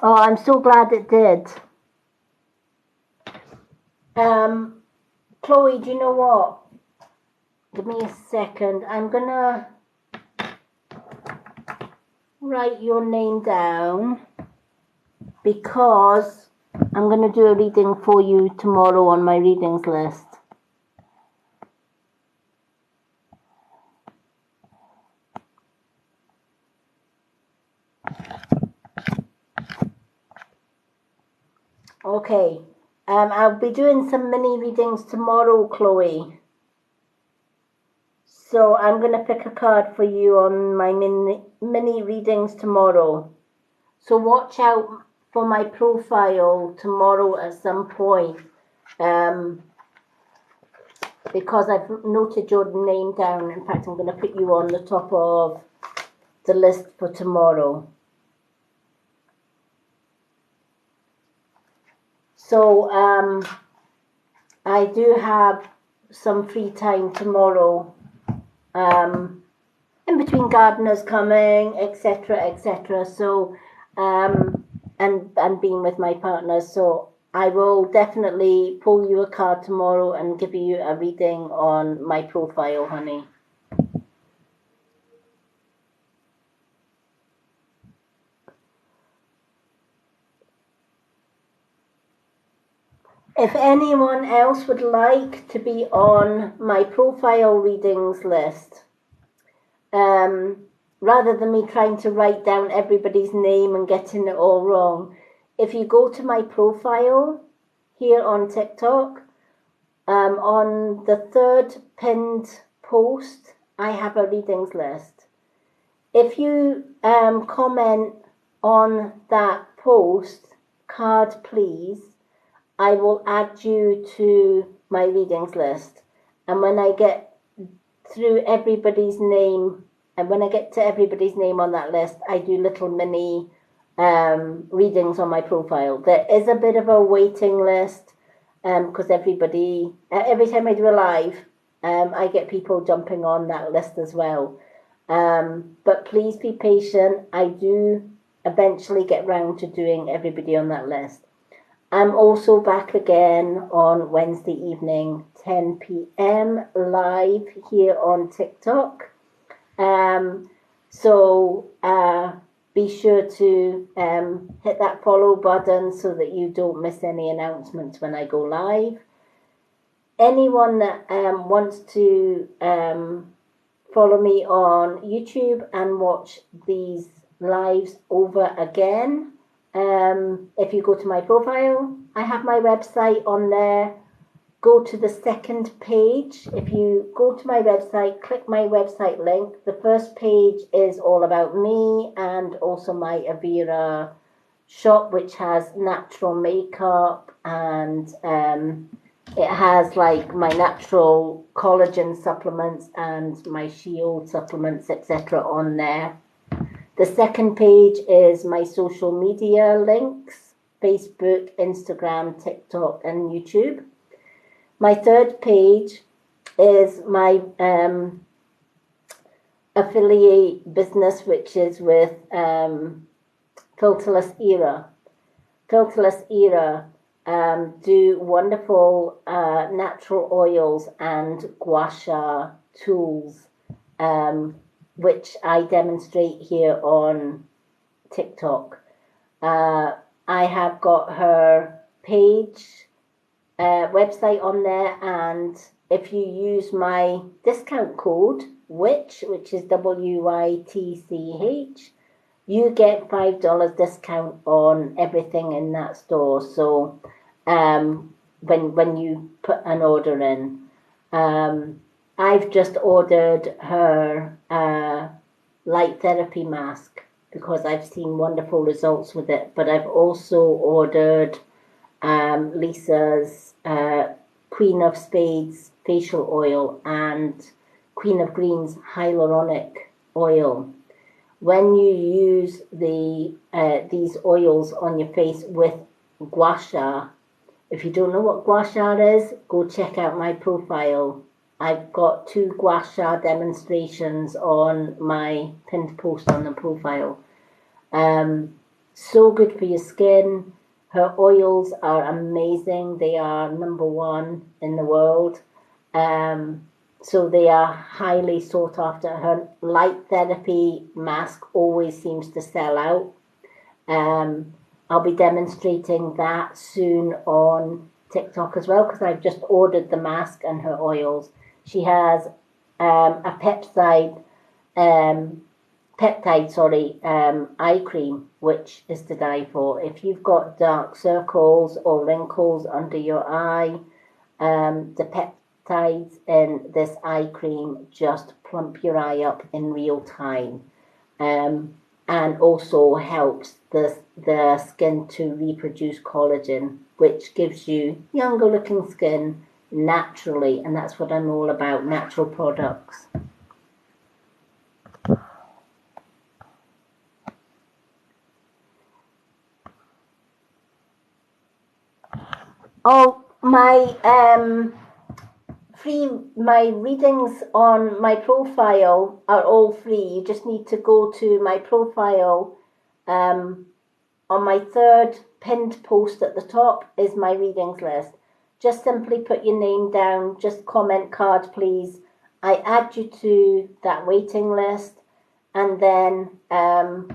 Oh, I'm so glad it did. Chloe, do you know what? Give me a second. I'm gonna write your name down, because I'm gonna do a reading for you tomorrow on my readings list. Okay. I'll be doing some mini readings tomorrow, Chloe. So I'm going to pick a card for you on my mini readings tomorrow. So watch out for my profile tomorrow at some point, because I've noted your name down. In fact, I'm going to put you on the top of the list for tomorrow. So I do have some free time tomorrow, in between gardeners coming, etc., etc. So, and being with my partner. So I will definitely pull you a card tomorrow and give you a reading on my profile, honey. If anyone else would like to be on my profile readings list, rather than me trying to write down everybody's name and getting it all wrong, if you go to my profile here on TikTok, on the third pinned post, I have a readings list. If you comment on that post, card please, I will add you to my readings list. And when I get through everybody's name, and when I get to everybody's name on that list, I do little mini readings on my profile. There is a bit of a waiting list, because every time I do a live, I get people jumping on that list as well. But please be patient. I do eventually get round to doing everybody on that list. I'm also back again on Wednesday evening, 10 p.m. live here on TikTok. So be sure to hit that follow button so that you don't miss any announcements when I go live. Anyone that wants to follow me on YouTube and watch these lives over again, if you go to my profile, I have my website on there. Go to the second page. If you go to my website, click my website link. The first page is all about me and also my Avira shop, which has natural makeup, and it has like my natural collagen supplements and my shield supplements, etc. on there. The second page is my social media links: Facebook, Instagram, TikTok, and YouTube. My third page is my affiliate business, which is with Filterless Era. Filterless Era do wonderful natural oils and gua sha tools, which I demonstrate here on TikTok. I have got her page, website on there, and if you use my discount code which is WYTCH, you get $5 discount on everything in that store. So when you put an order in, I've just ordered her light therapy mask because I've seen wonderful results with it, but I've also ordered Lisa's Queen of Spades facial oil and Queen of Greens hyaluronic oil. When you use these oils on your face with gua sha, if you don't know what gua sha is, go check out my profile. I've got 2 gua sha demonstrations on my pinned post on the profile. So good for your skin. Her oils are amazing. They are #1 in the world. So they are highly sought after. Her light therapy mask always seems to sell out. I'll be demonstrating that soon on TikTok as well, because I've just ordered the mask and her oils. She has a peptide eye cream, which is to die for. If you've got dark circles or wrinkles under your eye, the peptides in this eye cream just plump your eye up in real time, and also helps the skin to reproduce collagen, which gives you younger looking skin naturally, and that's what I'm all about, natural products. Oh, my readings on my profile are all free. You just need to go to my profile. On my third pinned post at the top is my readings list. Just simply put your name down, just comment card please. I add you to that waiting list, and then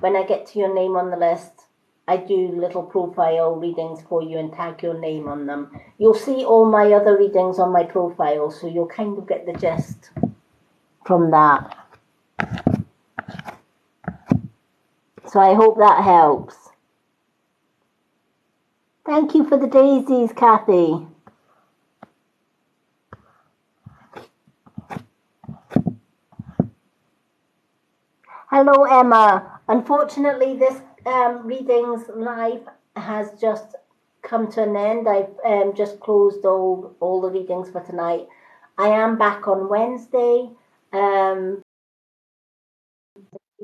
when I get to your name on the list, I do little profile readings for you and tag your name on them. You'll see all my other readings on my profile, so you'll kind of get the gist from that. So I hope that helps. Thank you for the daisies, Kathy. Hello, Emma. Unfortunately, this readings live has just come to an end. I've just closed all the readings for tonight. I am back on Wednesday,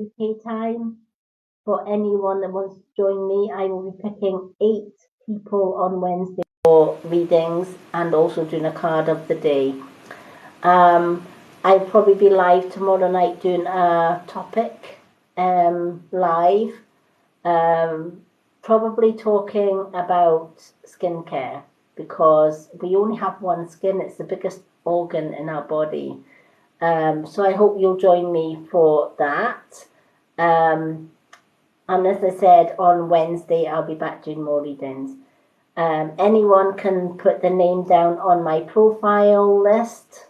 UK time. For anyone that wants to join me, I will be picking 8 people on Wednesday for readings and also doing a card of the day. I'll probably be live tomorrow night doing a topic live, probably talking about skincare, because we only have one skin. It's the biggest organ in our body. So I hope you'll join me for that. And as I said, on Wednesday, I'll be back doing more readings. Anyone can put the name down on my profile list,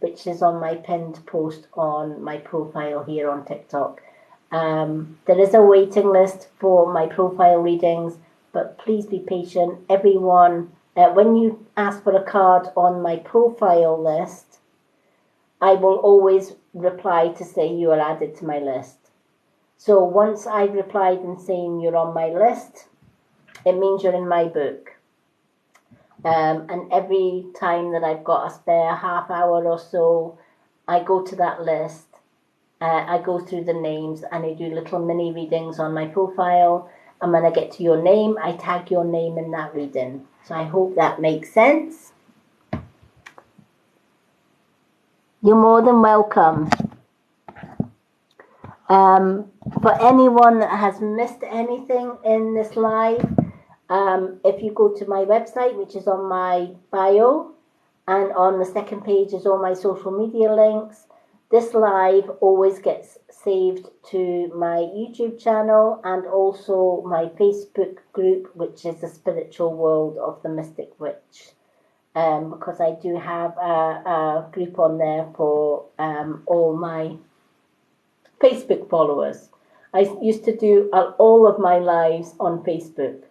which is on my pinned post on my profile here on TikTok. There is a waiting list for my profile readings, but please be patient. Everyone, when you ask for a card on my profile list, I will always reply to say you are added to my list. So once I've replied and saying you're on my list, it means you're in my book. And every time that I've got a spare half hour or so, I go to that list. I go through the names and I do little mini readings on my profile. And when I get to your name, I tag your name in that reading. So I hope that makes sense. You're more than welcome. For anyone that has missed anything in this live, if you go to my website, which is on my bio, and on the second page is all my social media links. This live always gets saved to my YouTube channel and also my Facebook group, which is the Spiritual World of the Mystic Witch. Because I do have a group on there for all my Facebook followers. I used to do all of my lives on Facebook,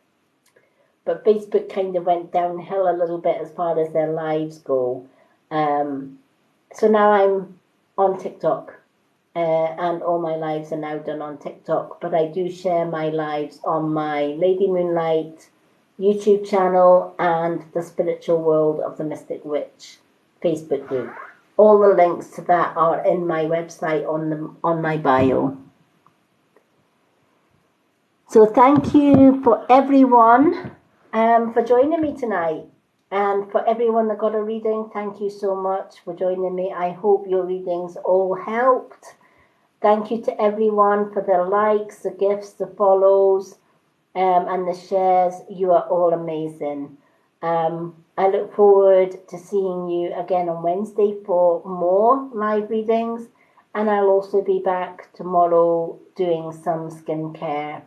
but Facebook kind of went downhill a little bit as far as their lives go. So now I'm on TikTok, and all my lives are now done on TikTok, but I do share my lives on my Lady Moonlight YouTube channel and the Spiritual World of the Mystic Witch Facebook group. All the links to that are in my website on my bio. So thank you for everyone for joining me tonight. And for everyone that got a reading, thank you so much for joining me. I hope your readings all helped. Thank you to everyone for the likes, the gifts, the follows, and the shares. You are all amazing. I look forward to seeing you again on Wednesday for more live readings, and I'll also be back tomorrow doing some skincare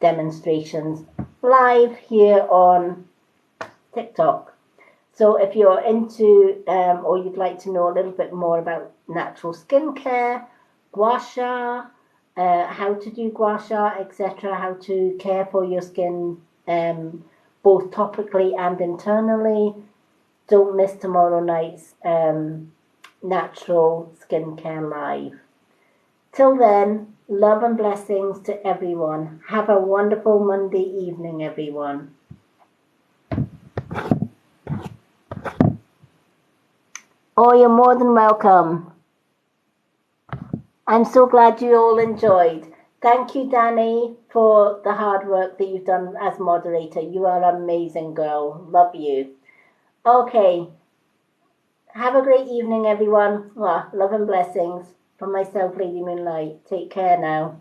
demonstrations live here on TikTok. So if you're into or you'd like to know a little bit more about natural skincare, gua sha, how to do gua sha, etc., how to care for your skin both topically and internally, don't miss tomorrow night's natural skincare live. Till then, love and blessings to everyone. Have a wonderful Monday evening, everyone. Oh, you're more than welcome. I'm so glad you all enjoyed. Thank you, Danny, for the hard work that you've done as moderator. You are an amazing girl. Love you. Okay. Have a great evening, everyone. Love and blessings from myself, Lady Moonlight. Take care now.